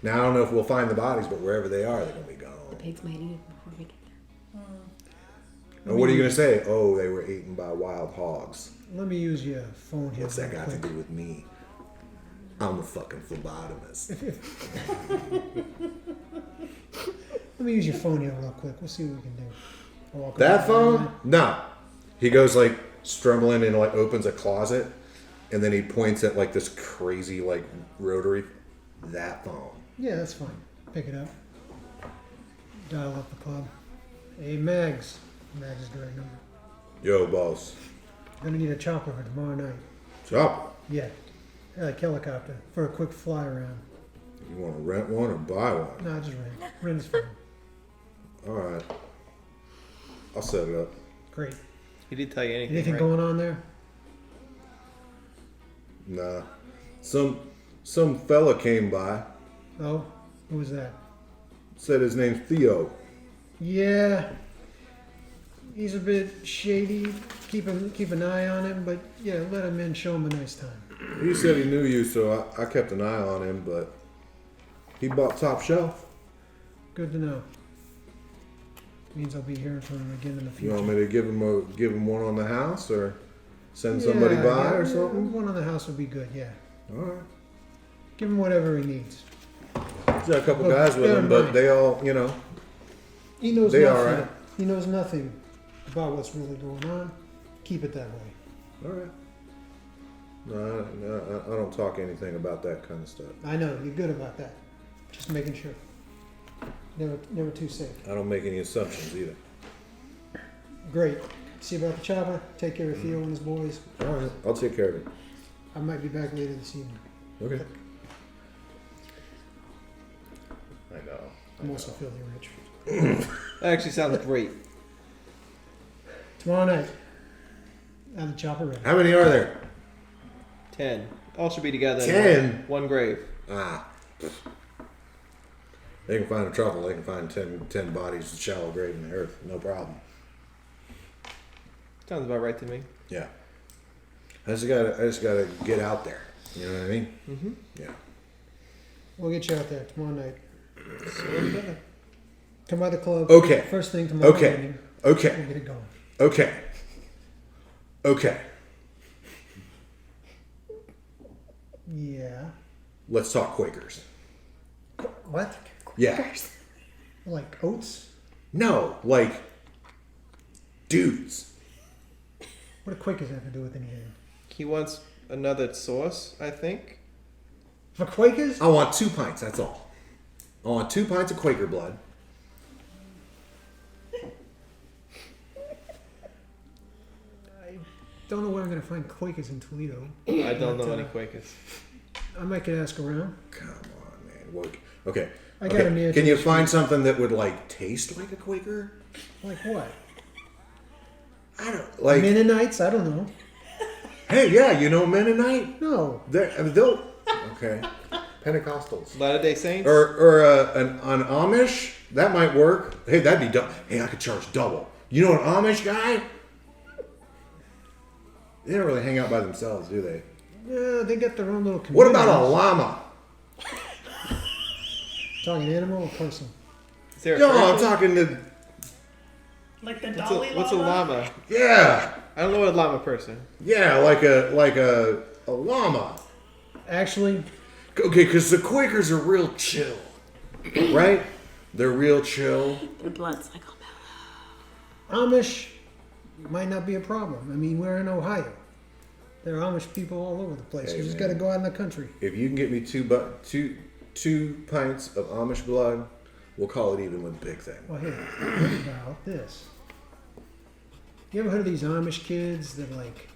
Speaker 1: Now I don't know if we'll find the bodies, but wherever they are, they're gonna be
Speaker 2: The
Speaker 1: gone.
Speaker 2: pigs might eat it before we get there.
Speaker 1: And what are you gonna say? Oh, they were eaten by wild hogs.
Speaker 5: Let me use your phone here.
Speaker 1: What's that
Speaker 5: real
Speaker 1: got to
Speaker 5: quick.
Speaker 1: do with me? I'm a fucking phlebotomist.
Speaker 5: Let me use your phone here real quick. We'll see what we can do. I'll walk
Speaker 1: That
Speaker 5: over
Speaker 1: phone? No. He goes like strumbling and like opens a closet, and then he points at like this crazy like rotary. That phone.
Speaker 5: Yeah, that's fine. Pick it up. Dial up the club. Hey, Mags. Mags is the right number.
Speaker 1: Yo, boss.
Speaker 5: Gonna need a chopper for tomorrow night.
Speaker 1: Chopper.
Speaker 5: Yeah. Like helicopter for a quick fly around.
Speaker 1: You want to rent one or buy one?
Speaker 5: No, just rent. Rent is fine.
Speaker 1: All right. I'll set it up.
Speaker 5: Great.
Speaker 6: He did tell you anything,
Speaker 5: Anything
Speaker 6: right?
Speaker 5: going on there?
Speaker 1: Nah. Some fella came by.
Speaker 5: Oh, who was that?
Speaker 1: Said his name's Theo.
Speaker 5: Yeah. He's a bit shady. Keep an eye on him, but yeah, let him in. Show him a nice time.
Speaker 1: He said he knew you, so I kept an eye on him, but he bought top shelf.
Speaker 5: Good to know. Means I'll be hearing from him again in the
Speaker 1: You
Speaker 5: future.
Speaker 1: want me to give him one on the house or send somebody by or something?
Speaker 5: One on the house would be good. Yeah.
Speaker 1: All right.
Speaker 5: Give him whatever he needs.
Speaker 1: He's got a couple
Speaker 5: Look,
Speaker 1: guys with
Speaker 5: bear
Speaker 1: him,
Speaker 5: in
Speaker 1: but
Speaker 5: mind-
Speaker 1: they all, you know,
Speaker 5: He knows
Speaker 1: They
Speaker 5: nothing.
Speaker 1: all right.
Speaker 5: He knows nothing about what's really going on. Keep it that way.
Speaker 1: all right. No, I don't talk anything about that kind of stuff.
Speaker 5: I know you're good about that. Just making sure. Never too safe.
Speaker 1: I don't make any assumptions either.
Speaker 5: Great. see about the chopper. Take care of Theo and his boys.
Speaker 1: All right, I'll take care of it.
Speaker 5: I might be back later this evening.
Speaker 1: Okay.
Speaker 4: I know.
Speaker 5: I'm also filthy rich.
Speaker 6: That actually sounds great.
Speaker 5: Tomorrow night, have the chopper ready.
Speaker 1: How many are there?
Speaker 6: 10. All should be together. in
Speaker 1: 10?
Speaker 6: One grave.
Speaker 1: Ah. They can find a truffle. They can find 10 bodies in shallow grave in the earth. No problem.
Speaker 6: Sounds about right to me.
Speaker 1: Yeah. I just gotta get out there. You know what I mean?
Speaker 6: Mm-hmm.
Speaker 1: Yeah.
Speaker 5: We'll get you out there tomorrow night. Come by the club.
Speaker 1: Okay.
Speaker 5: First thing tomorrow
Speaker 1: Okay.
Speaker 5: morning.
Speaker 1: Okay.
Speaker 5: We'll get it going.
Speaker 1: Okay. Okay.
Speaker 5: Yeah.
Speaker 1: Let's talk Quakers.
Speaker 5: What?
Speaker 1: Yeah.
Speaker 5: Like oats?
Speaker 1: No, like dudes.
Speaker 5: What do Quakers have to do with anything?
Speaker 6: He wants another sauce, I think.
Speaker 5: For Quakers?
Speaker 1: I want 2 pints. That's all. I want 2 pints of Quaker blood.
Speaker 5: I don't know where I'm going to find Quakers in Toledo.
Speaker 6: I don't know any Quakers.
Speaker 5: I might could ask around.
Speaker 1: Come on, man. Look. Okay.
Speaker 5: I got a man.
Speaker 1: Can you find something that would like taste like a Quaker?
Speaker 5: Like what?
Speaker 1: I don't like.
Speaker 5: Mennonites? I don't know.
Speaker 1: Hey, yeah, you know Mennonite.
Speaker 5: No.
Speaker 1: They'll. Okay.
Speaker 7: Pentecostals.
Speaker 6: Latter-day Saints?
Speaker 1: Or an Amish that might work. Hey, that'd be double. Hey, I could charge double. You know an Amish guy? They don't really hang out by themselves, do they?
Speaker 5: Yeah, they got their own little community.
Speaker 1: What about a llama?
Speaker 5: Talking animal or person?
Speaker 6: Is there a
Speaker 1: No, I'm
Speaker 6: person?
Speaker 1: talking to.
Speaker 3: Like the
Speaker 6: What's
Speaker 3: Dalai
Speaker 6: a, what's a
Speaker 3: Lama?
Speaker 6: llama?
Speaker 1: Yeah,
Speaker 6: I don't know what a llama person.
Speaker 1: yeah, like a llama.
Speaker 5: Actually,
Speaker 1: Okay, because the Quakers are real chill, right? They're real chill.
Speaker 2: Their blood's like,
Speaker 5: Amish might not be a problem. I mean, we're in Ohio. There are Amish people all over the place.
Speaker 1: Hey,
Speaker 5: You just
Speaker 1: man.
Speaker 5: got to go out in the country.
Speaker 1: If you can get me two pints of Amish blood, we'll call it even with the big thing.
Speaker 5: Well, here, what about this? You ever heard of these Amish kids that like,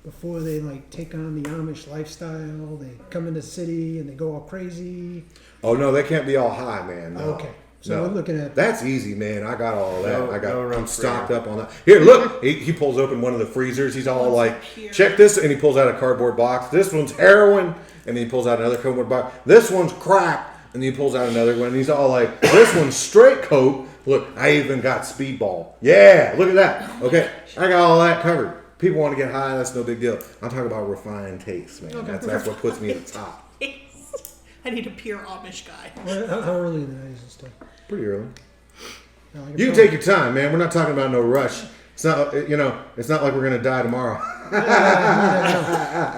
Speaker 5: before they like take on the Amish lifestyle, they come in the city and they go all crazy?
Speaker 1: Oh no, they can't be all high, man. No.
Speaker 5: Okay, so we're looking at
Speaker 1: That's easy, man. I got all that.
Speaker 7: No-
Speaker 1: I got.
Speaker 7: no room
Speaker 1: I'm
Speaker 7: for
Speaker 1: stocked
Speaker 7: you.
Speaker 1: up on that. Here, look. He pulls open one of the freezers. He's all like,
Speaker 3: here.
Speaker 1: "Check this," and he pulls out a cardboard box. This one's heroin, and then he pulls out another cardboard box. This one's crack, and then he pulls out another one. And he's all like, "This one's straight coke. Look, I even got Speedball. Yeah, look at that. Okay, I got all that covered. People want to get high. That's no big deal. I'm talking about refined taste, man. That's what puts me at the top.
Speaker 3: I need a pure Amish guy.
Speaker 5: how early in the night is this stuff?
Speaker 1: Pretty early.
Speaker 5: No, I
Speaker 1: You can take your time, man. We're not talking about no rush. It's not, it's not like we're gonna die tomorrow.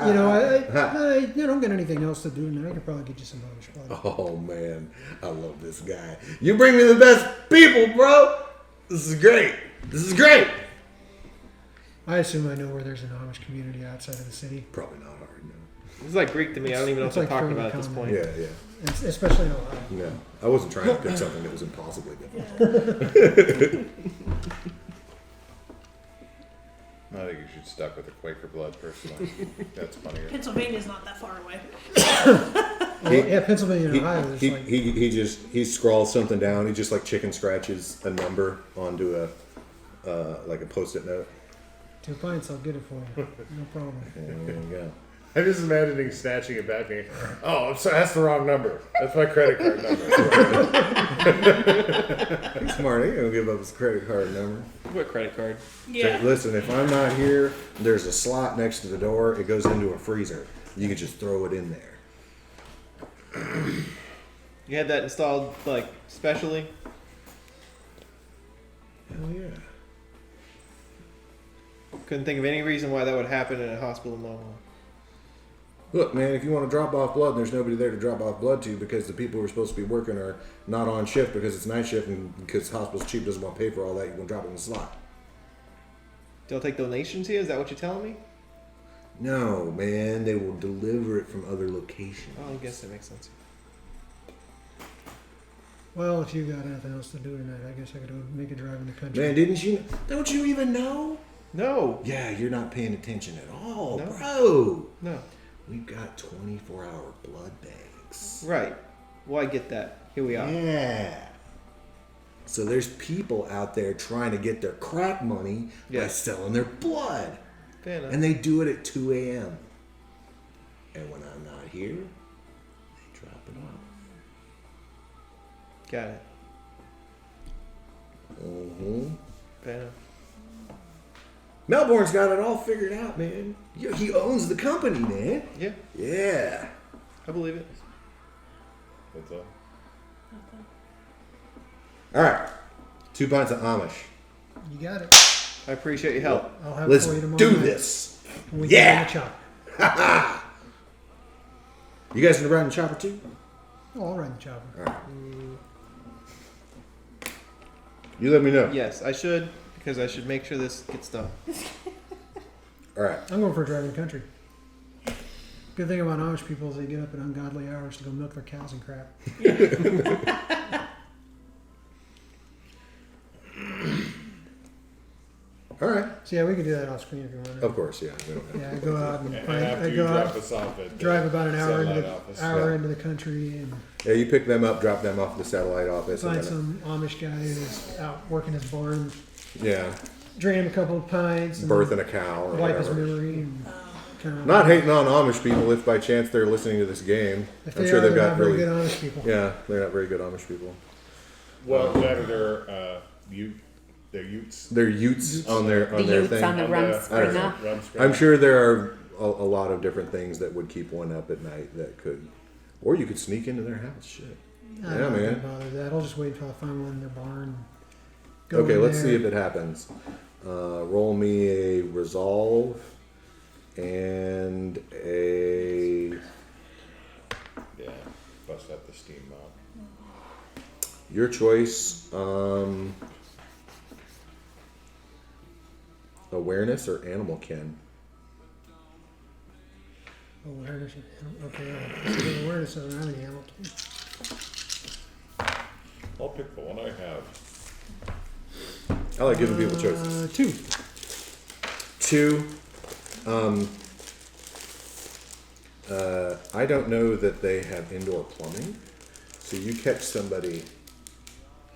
Speaker 5: You know, I don't get anything else to do, and I could probably get you some Amish blood.
Speaker 1: Oh man, I love this guy. You bring me the best people, bro. This is great. This is great.
Speaker 5: I assume I know where there's an Amish community outside of the city,
Speaker 1: Probably not hard. No.
Speaker 6: This is like Greek to me. I don't even know
Speaker 5: It's
Speaker 6: what they're
Speaker 5: like
Speaker 6: talking
Speaker 5: fairly
Speaker 6: about at this
Speaker 5: common.
Speaker 6: point.
Speaker 1: Yeah.
Speaker 5: especially in Ohio.
Speaker 1: No, I wasn't trying to pick something that was impossibly difficult.
Speaker 4: I think you should stick with the Quaker blood personally. That's funnier.
Speaker 3: Pennsylvania's not that far away.
Speaker 5: Well, yeah, Pennsylvania and Ohio. There's like
Speaker 1: He scrawls something down. He just like chicken scratches a number onto a like a post-it note.
Speaker 5: 2 pints. I'll get it for you. No problem.
Speaker 1: And there you go.
Speaker 4: I'm just imagining snatching it back and oh, I'm sorry, that's the wrong number. That's my credit card number.
Speaker 1: He's smart. He ain't gonna give up his credit card number.
Speaker 6: What credit card?
Speaker 3: Yeah.
Speaker 1: Say, listen, if I'm not here, there's a slot next to the door. It goes into a freezer. You can just throw it in there.
Speaker 6: You had that installed like specially?
Speaker 1: Hell yeah.
Speaker 6: Couldn't think of any reason why that would happen in a hospital normal.
Speaker 1: Look, man, if you want to drop off blood, there's nobody there to drop off blood to because the people who are supposed to be working are not on shift because it's night shift and because hospital's cheap doesn't want to pay for all that. You want to drop it in the slot.
Speaker 6: They'll take donations here? Is that what you're telling me?
Speaker 1: No, man, they will deliver it from other locations.
Speaker 6: Oh, I guess that makes sense.
Speaker 5: Well, if you got anything else to do tonight, I guess I could go make a drive in the country.
Speaker 1: Man, didn't you? Don't you even know?
Speaker 6: No.
Speaker 1: Yeah, you're not paying attention at all,
Speaker 6: No.
Speaker 1: bro.
Speaker 6: No.
Speaker 1: We've got 24-hour blood banks.
Speaker 6: Right. Well, I get that. Here we are.
Speaker 1: Yeah. So there's people out there trying to get their crack money by
Speaker 6: Yeah.
Speaker 1: selling their blood.
Speaker 6: Fair enough.
Speaker 1: And they do it at 2 a.m. And when I'm not here, they drop it off.
Speaker 6: Got it.
Speaker 1: Mm-hmm.
Speaker 6: Fair enough.
Speaker 1: Melbourne's got it all figured out, man. He owns the company, man.
Speaker 6: Yeah,
Speaker 1: Yeah.
Speaker 6: I believe it.
Speaker 4: That's all.
Speaker 1: All right. 2 pints of Amish.
Speaker 5: You got it.
Speaker 6: I appreciate your help.
Speaker 5: I'll have
Speaker 1: Let's
Speaker 5: it for you tomorrow
Speaker 1: do
Speaker 5: night
Speaker 1: this.
Speaker 5: when we
Speaker 1: Yeah.
Speaker 5: get on the chopper.
Speaker 1: You guys gonna ride in the chopper too?
Speaker 5: Oh, I'll ride the chopper.
Speaker 1: All right. You let me know.
Speaker 6: Yes, I should, because I should make sure this gets done.
Speaker 1: All right.
Speaker 5: I'm going for a drive in the country. Good thing about Amish people is they get up at ungodly hours to go milk their cows and crap.
Speaker 1: All right.
Speaker 5: So yeah, we could do that off screen if you want.
Speaker 1: Of course, yeah. We don't have
Speaker 5: Yeah, I go out and
Speaker 4: And
Speaker 5: find,
Speaker 4: after
Speaker 5: I
Speaker 4: you
Speaker 5: go
Speaker 4: drop
Speaker 5: out,
Speaker 4: us off at the
Speaker 5: drive about an hour into
Speaker 4: satellite
Speaker 5: the
Speaker 4: office.
Speaker 5: hour
Speaker 1: Yeah.
Speaker 5: into the country and
Speaker 1: Yeah, you pick them up, drop them off at the satellite office.
Speaker 5: find
Speaker 1: And then,
Speaker 5: some Amish guy who's out working his barn,
Speaker 1: yeah,
Speaker 5: drain him a couple of pints, and
Speaker 1: birthing a cow or
Speaker 5: wipe his
Speaker 1: whatever.
Speaker 5: memory, and kind of
Speaker 1: Not hating on Amish people if by chance they're listening to this game.
Speaker 5: If
Speaker 1: I'm
Speaker 5: they
Speaker 1: sure
Speaker 5: are,
Speaker 1: they've
Speaker 5: they're
Speaker 1: got
Speaker 5: not very
Speaker 1: really.
Speaker 5: good Amish people.
Speaker 1: Yeah, they're not very good Amish people.
Speaker 4: Well, that or they're Utes.
Speaker 1: They're Utes on their
Speaker 2: The
Speaker 1: their
Speaker 2: Utes
Speaker 1: thing.
Speaker 2: on the
Speaker 4: On
Speaker 2: Rumspringa.
Speaker 4: Rumspringa.
Speaker 1: I'm sure there are a lot of different things that would keep one up at night that could, or you could sneak into their house. Shit.
Speaker 5: I'm
Speaker 1: Yeah,
Speaker 5: not
Speaker 1: man.
Speaker 5: gonna bother that. I'll just wait until I find one in their barn. Go
Speaker 1: Okay,
Speaker 5: in
Speaker 1: let's
Speaker 5: there.
Speaker 1: see if it happens. Roll me a resolve and a.
Speaker 4: Yeah, bust out the steam mop.
Speaker 1: Your choice. Awareness or animal kin.
Speaker 5: Awareness. Okay, so awareness doesn't have any animal.
Speaker 4: I'll pick the one I have.
Speaker 1: I like giving people choices.
Speaker 5: 2.
Speaker 1: 2. I don't know that they have indoor plumbing, so you catch somebody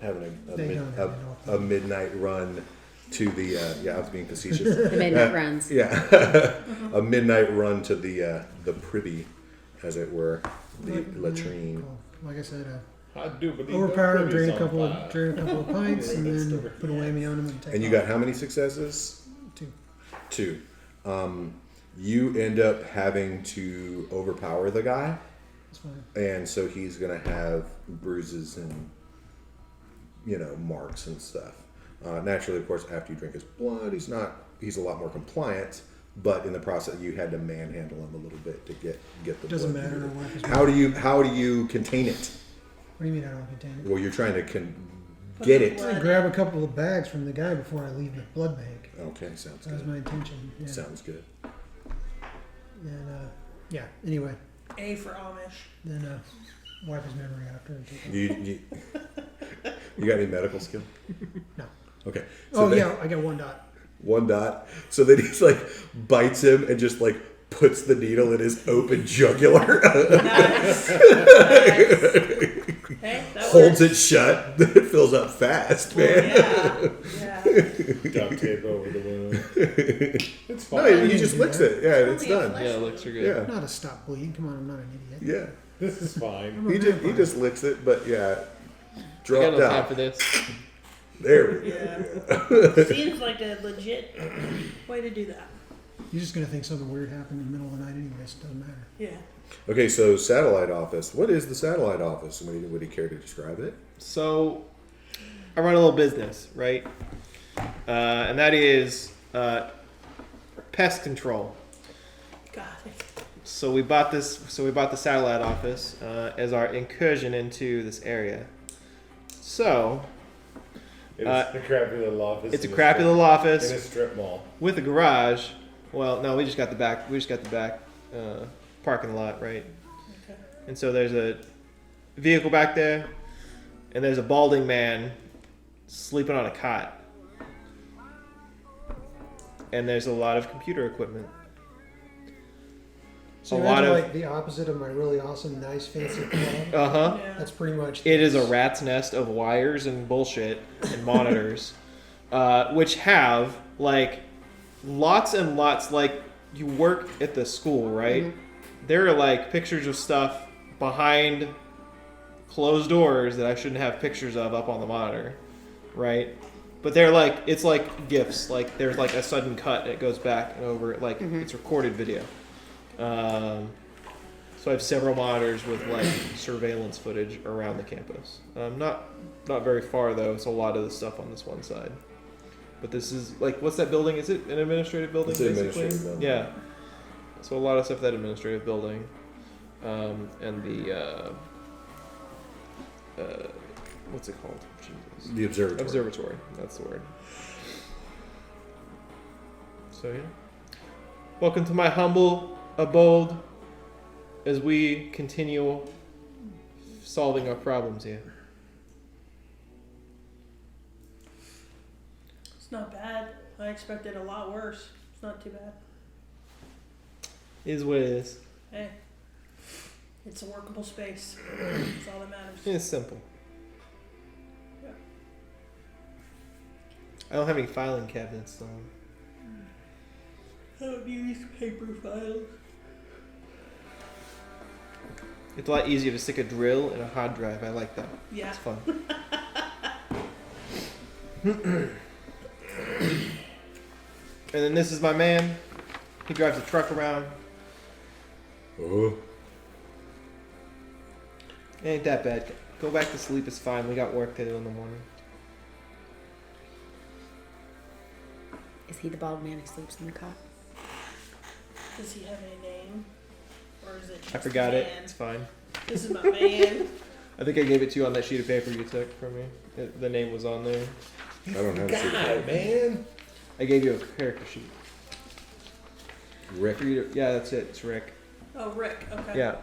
Speaker 1: having
Speaker 5: They don't have indoor
Speaker 1: a midnight run to the. Yeah, I was being facetious.
Speaker 2: The midnight runs.
Speaker 1: Yeah, a midnight run to the privy, as it were, the latrine.
Speaker 5: Cool. Like I said,
Speaker 4: I do believe
Speaker 5: overpower him,
Speaker 4: the
Speaker 5: drain a
Speaker 4: privy's
Speaker 5: couple
Speaker 4: on
Speaker 5: of
Speaker 4: fire.
Speaker 5: pints, and then put a whammy on him and take
Speaker 1: And you
Speaker 5: off.
Speaker 1: got how many successes?
Speaker 5: 2.
Speaker 1: 2. You end up having to overpower the guy.
Speaker 5: That's fine.
Speaker 1: And so he's gonna have bruises and marks and stuff. Naturally, of course, after you drink his blood, he's a lot more compliant. But in the process, you had to manhandle him a little bit to get the.
Speaker 5: Doesn't
Speaker 1: blood
Speaker 5: matter.
Speaker 1: moving.
Speaker 5: I'll wipe his
Speaker 1: How do you contain it?
Speaker 5: What do you mean I don't contain it?
Speaker 1: Well, you're trying to get it.
Speaker 5: I grab a couple of bags from the guy before I leave the blood bank.
Speaker 1: Okay, sounds
Speaker 5: That was
Speaker 1: good.
Speaker 5: my intention. Yeah.
Speaker 1: Sounds good.
Speaker 5: And yeah. Anyway,
Speaker 3: A for Amish.
Speaker 5: then wipe his memory after. And take off.
Speaker 1: You got any medical skill?
Speaker 5: No.
Speaker 1: Okay.
Speaker 5: Oh
Speaker 1: then-
Speaker 5: yeah, I got 1 dot.
Speaker 1: 1 dot. So then he's like bites him and just like puts the needle in his open jugular,
Speaker 3: Nice. Hey, that
Speaker 1: holds
Speaker 3: works.
Speaker 1: it shut. It fills up fast, man.
Speaker 3: Yeah.
Speaker 4: Duct tape over the wound. It's
Speaker 1: No,
Speaker 4: fine.
Speaker 1: he just licks it. Yeah, it's
Speaker 3: Only a
Speaker 1: done.
Speaker 3: flesh
Speaker 6: Yeah, it looks good.
Speaker 1: Yeah,
Speaker 5: Not to stop bleeding. Come on, I'm not an idiot.
Speaker 1: yeah.
Speaker 4: This is fine.
Speaker 5: I'm a
Speaker 1: He
Speaker 5: vampire.
Speaker 1: just licks it, but yeah,
Speaker 6: I got
Speaker 1: dropped
Speaker 6: no time
Speaker 1: out.
Speaker 6: for this.
Speaker 1: There we go.
Speaker 3: Yeah. Seems like a legit way to do that.
Speaker 5: You're just gonna think something weird happened in the middle of the night, anyways. It doesn't matter.
Speaker 3: Yeah.
Speaker 1: Okay, so satellite office. What is the satellite office? Would he care to describe it?
Speaker 6: So, I run a little business, right? And that is pest control.
Speaker 3: Got it.
Speaker 6: So we bought this. So we bought the satellite office as our incursion into this area. So
Speaker 4: It's a crappy little office.
Speaker 6: it's a
Speaker 4: in
Speaker 6: crappy
Speaker 4: strip-
Speaker 6: little office
Speaker 4: in a strip mall.
Speaker 6: with a garage. Well, no, we just got the back. We just got the back parking lot, right?
Speaker 3: Okay.
Speaker 6: And so there's a vehicle back there, and there's a balding man sleeping on a cot. and there's a lot of computer equipment.
Speaker 5: So
Speaker 6: A
Speaker 5: imagine
Speaker 6: lot of-
Speaker 5: like the opposite of my really awesome, nice, fancy club.
Speaker 6: Uh-huh.
Speaker 3: Yeah.
Speaker 5: That's pretty much.
Speaker 6: It is a
Speaker 5: this.
Speaker 6: rat's nest of wires and bullshit and monitors, which have like lots and lots. Like you work at the school, right? There are like pictures of stuff behind closed doors that I shouldn't have pictures of up on the monitor, right? But they're like it's like GIFs. Like there's like a sudden cut and it goes back and over. Like it's recorded video. So I have several monitors with like surveillance footage around the campus. Not very far though. It's a lot of the stuff on this one side. But this is like, what's that building? Is it an administrative building?
Speaker 7: It's an
Speaker 6: basically?
Speaker 7: administrative building.
Speaker 6: Yeah. So a lot of stuff that administrative building, and the what's it called? Jesus.
Speaker 1: The observatory.
Speaker 6: Observatory. That's the word. So yeah. Welcome to my humble abode as we continue solving our problems here.
Speaker 3: It's not bad. I expected a lot worse. It's not too bad.
Speaker 6: Is what it is.
Speaker 3: Hey, it's a workable space. That's all that matters.
Speaker 6: It's simple.
Speaker 3: Yeah.
Speaker 6: I don't have any filing cabinets though.
Speaker 3: I don't use paper files.
Speaker 6: It's a lot easier to stick a drill in a hard drive. I like that.
Speaker 3: Yeah.
Speaker 6: It's fun. And then this is my man. He drives a truck around.
Speaker 1: Oh.
Speaker 6: It ain't that bad. Go back to sleep. It's fine. We got work to do in the morning.
Speaker 2: Is he the bald man who sleeps in the car?
Speaker 3: Does he have any name? Or is it just
Speaker 6: I forgot it.
Speaker 3: man?
Speaker 6: It's fine.
Speaker 3: This is my man.
Speaker 6: I think I gave it to you on that sheet of paper you took from me. The name was on there.
Speaker 1: I don't have
Speaker 7: God, man.
Speaker 6: I gave you a character sheet.
Speaker 1: Rick.
Speaker 6: Yeah, that's it. It's Rick.
Speaker 3: Oh, Rick. Okay.
Speaker 6: Yeah.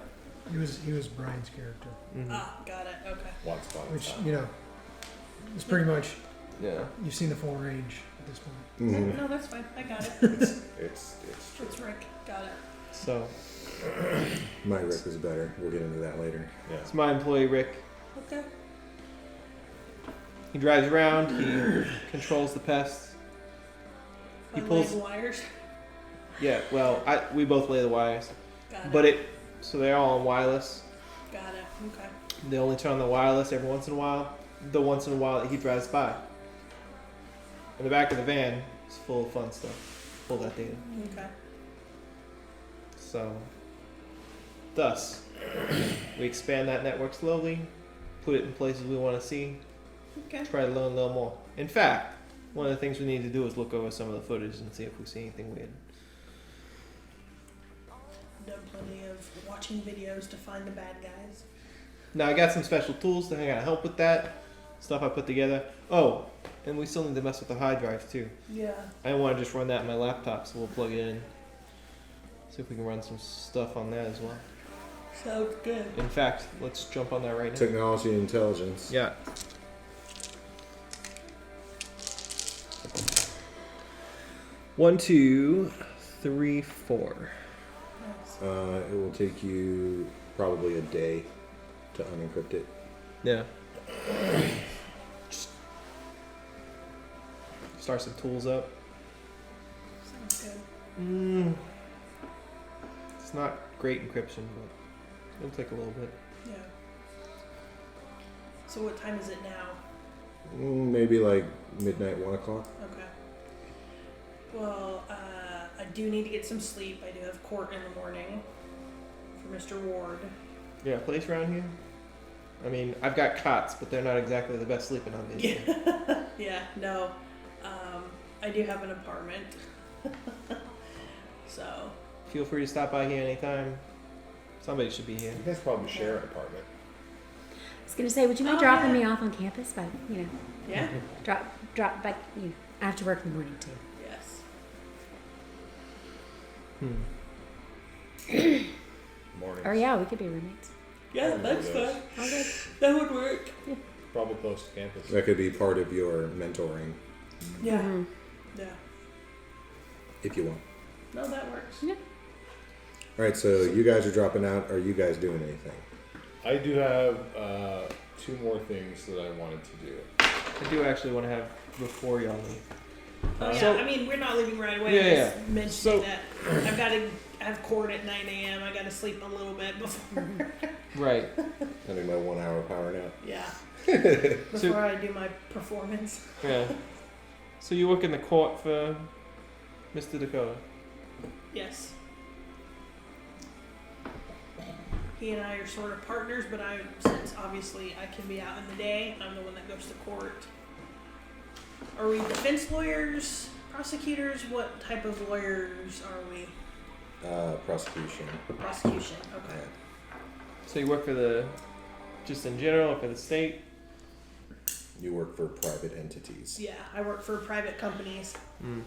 Speaker 5: He was Brian's character,
Speaker 3: Ah, got it. Okay.
Speaker 7: Once upon a
Speaker 5: which
Speaker 7: time.
Speaker 5: you know, is pretty much
Speaker 6: Yeah.
Speaker 5: you've seen the full range at this point.
Speaker 1: Mhm.
Speaker 3: No, that's fine. I got it.
Speaker 7: It's
Speaker 3: It's Rick. Got it.
Speaker 6: So
Speaker 1: My Rick was better. We'll get into that later.
Speaker 7: yeah.
Speaker 6: it's my employee Rick.
Speaker 3: Okay.
Speaker 6: He drives around. He controls the pests. He
Speaker 3: I
Speaker 6: pulls.
Speaker 3: lay the wires.
Speaker 6: Yeah. Well, we both lay the wires,
Speaker 3: Got it.
Speaker 6: but so they're all on wireless.
Speaker 3: Got it. Okay.
Speaker 6: They only turn on the wireless every once in a while. The once in a while that he drives by. And the back of the van is full of fun stuff. Full of that data.
Speaker 3: Okay.
Speaker 6: So, thus, we expand that network slowly, put it in places we want to see,
Speaker 3: Okay.
Speaker 6: try to learn a little more. In fact, one of the things we need to do is look over some of the footage and see if we see anything weird.
Speaker 3: Done plenty of watching videos to find the bad guys.
Speaker 6: Now, I got some special tools that are going to help with that. Stuff I put together. Oh, and we still need to mess with the hard drive too.
Speaker 3: Yeah.
Speaker 6: I don't want to just run that in my laptop, so we'll plug it in. See if we can run some stuff on that as well.
Speaker 3: Sounds good.
Speaker 6: In fact, let's jump on that right now.
Speaker 1: Technology and intelligence.
Speaker 6: Yeah. One, two, three, four.
Speaker 3: Nice.
Speaker 1: It will take you probably a day to unencrypt it.
Speaker 6: Yeah. Just start some tools up.
Speaker 3: Sounds good.
Speaker 6: It's not great encryption, but it'll take a little bit.
Speaker 3: Yeah. So what time is it now?
Speaker 1: Maybe like midnight, 1 o'clock.
Speaker 3: Okay. Well, I do need to get some sleep. I do have court in the morning for Mr. Ward.
Speaker 6: Yeah, place around here. I mean, I've got cots, but they're not exactly the best sleeping on these.
Speaker 3: Yeah. Yeah. No. I do have an apartment. So.
Speaker 6: Feel free to stop by here anytime. Somebody should be here.
Speaker 7: You guys probably share an apartment.
Speaker 2: I was gonna say, would you mind
Speaker 3: Oh,
Speaker 2: dropping
Speaker 3: yeah.
Speaker 2: me off on campus? But
Speaker 3: Yeah.
Speaker 2: drop back. I have to work in the morning too.
Speaker 3: Yes.
Speaker 7: Mornings.
Speaker 2: Or yeah, we could be roommates.
Speaker 3: Yeah,
Speaker 7: that's fine.
Speaker 2: All good.
Speaker 3: That would work.
Speaker 4: Probably close to campus.
Speaker 1: That could be part of your mentoring.
Speaker 3: Yeah.
Speaker 2: Mhm.
Speaker 3: Yeah.
Speaker 1: if you want.
Speaker 3: No, that works.
Speaker 2: Yeah.
Speaker 1: All right, so you guys are dropping out. Are you guys doing anything?
Speaker 4: I do have 2 more things that I wanted to do.
Speaker 6: I do actually want to have before y'all leave.
Speaker 3: Oh, yeah,
Speaker 6: So-
Speaker 3: I mean, we're not leaving right away.
Speaker 6: Yeah,
Speaker 3: I'm just mentioning
Speaker 6: So-
Speaker 3: that I've got to have court at 9 a.m. I got to sleep a little bit before.
Speaker 6: Right.
Speaker 1: I need my 1 hour power nap.
Speaker 3: Yeah.
Speaker 6: So-
Speaker 3: Before I do my performance.
Speaker 6: Yeah. So you work in the court for Mr. Dakota.
Speaker 3: Yes. He and I are sort of partners, but since obviously I can be out in the day, I'm the one that goes to court. Are we defense lawyers, prosecutors? What type of lawyers are we?
Speaker 1: Prosecution.
Speaker 3: Prosecution. Okay.
Speaker 6: So you work for the, just in general, or for the state?
Speaker 1: You work for private entities,
Speaker 3: Yeah, I work for private companies.
Speaker 6: Mm.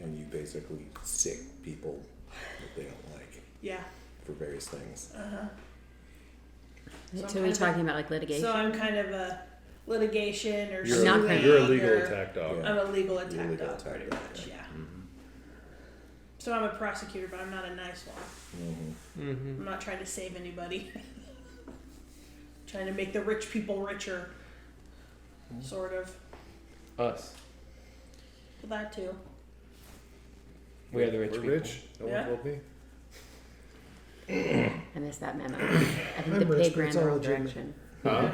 Speaker 1: and you basically sick people that they don't like
Speaker 3: Yeah.
Speaker 1: for various things.
Speaker 2: So,
Speaker 3: I'm
Speaker 2: are
Speaker 3: kind
Speaker 2: we
Speaker 3: of
Speaker 2: talking about like litigation?
Speaker 3: So I'm kind of a litigation or
Speaker 4: You're,
Speaker 2: Not
Speaker 3: suing
Speaker 2: criminal.
Speaker 4: you're a legal
Speaker 3: or-
Speaker 4: attack dog.
Speaker 1: Yeah.
Speaker 3: I'm a legal
Speaker 1: You're a
Speaker 3: attack
Speaker 1: legal
Speaker 3: dog,
Speaker 1: attack
Speaker 3: pretty
Speaker 1: dog,
Speaker 3: much.
Speaker 1: yeah.
Speaker 3: Yeah.
Speaker 4: Mhm.
Speaker 3: So I'm a prosecutor, but I'm not a nice one.
Speaker 1: Mm-hmm.
Speaker 6: Mm-hmm.
Speaker 3: I'm not trying to save anybody. Trying to make the rich people richer. Sort of.
Speaker 6: Us.
Speaker 3: But that too.
Speaker 6: We are the rich
Speaker 4: We're
Speaker 6: people.
Speaker 4: rich. No
Speaker 3: Yeah.
Speaker 4: one told me.
Speaker 2: I missed that memo. I think
Speaker 5: I'm
Speaker 2: the
Speaker 5: rich,
Speaker 2: pig
Speaker 5: but
Speaker 2: ran
Speaker 5: it's
Speaker 2: the
Speaker 5: all
Speaker 2: wrong
Speaker 5: legitimate.
Speaker 2: direction.
Speaker 4: Huh?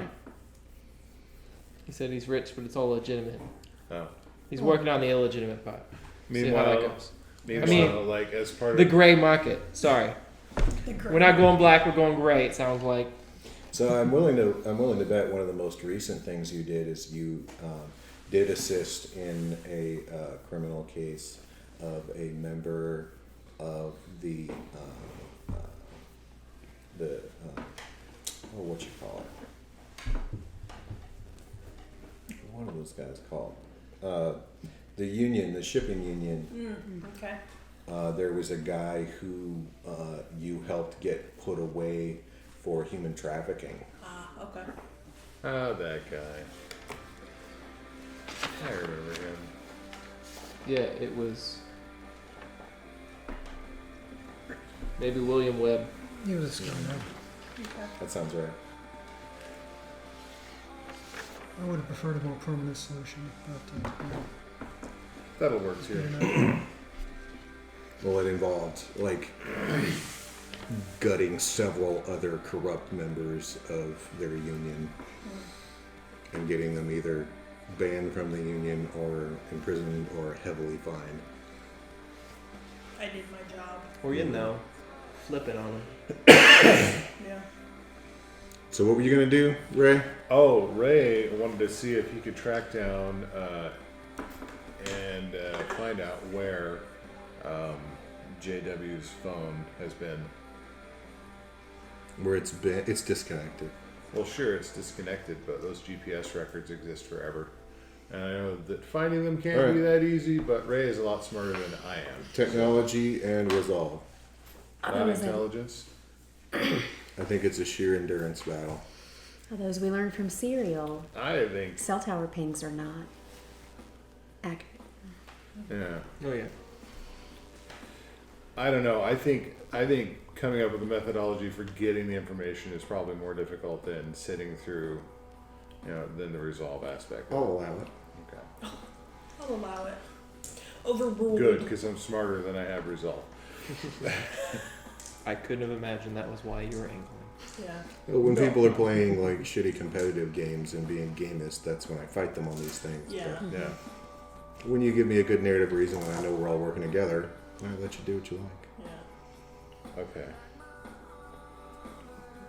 Speaker 6: He said he's rich, but it's all legitimate.
Speaker 4: Oh.
Speaker 6: He's working on the illegitimate part. See how that
Speaker 4: Meanwhile,
Speaker 6: goes.
Speaker 4: meanwhile, like as part
Speaker 6: The
Speaker 4: of
Speaker 6: gray market. Sorry. We're not going black, we're going gray, it sounds like.
Speaker 1: So I'm willing to bet one of the most recent things you did is you did assist in a criminal case of a member of the what you call it? What are those guys called? The union, the shipping union.
Speaker 3: Okay.
Speaker 1: There was a guy who you helped get put away for human trafficking.
Speaker 3: Ah, okay.
Speaker 4: oh, that guy. I remember him.
Speaker 6: Yeah, it was maybe William Webb.
Speaker 5: He was a scumbag.
Speaker 1: That sounds right.
Speaker 5: I would have preferred a more permanent solution, but
Speaker 4: That'll work too.
Speaker 5: fair enough.
Speaker 1: Well, it involved like gutting several other corrupt members of their union and getting them either banned from the union or imprisoned or heavily fined.
Speaker 3: I did my job.
Speaker 6: Or you know, flipping on him.
Speaker 3: Yeah.
Speaker 1: So what were you gonna do, Ray?
Speaker 4: Oh, Ray wanted to see if he could track down and find out where JW's phone has been.
Speaker 1: Where it's disconnected.
Speaker 4: Well, sure, it's disconnected, but those GPS records exist forever. And I know that finding them can't
Speaker 1: All right.
Speaker 4: be that easy, but Ray is a lot smarter than I am.
Speaker 1: Technology and resolve.
Speaker 4: Not intelligence.
Speaker 1: I think it's a sheer endurance battle.
Speaker 2: Oh, those we learned from Serial.
Speaker 4: I think,
Speaker 2: Cell tower pings are not accurate.
Speaker 4: yeah.
Speaker 6: Oh yeah.
Speaker 4: I don't know. I think coming up with a methodology for getting the information is probably more difficult than sitting through, than the resolve aspect.
Speaker 1: I'll allow it.
Speaker 4: Okay.
Speaker 3: I'll allow it. Overruled.
Speaker 4: Good, because I'm smarter than I have resolve.
Speaker 6: I couldn't have imagined that was why you were angling.
Speaker 3: Yeah.
Speaker 1: Well, when people are playing like shitty competitive games and being gamist, that's when I fight them on these things.
Speaker 3: Yeah.
Speaker 4: Yeah.
Speaker 1: But when you give me a good narrative reason and I know we're all working together, I let you do what you like.
Speaker 3: Yeah.
Speaker 4: Okay.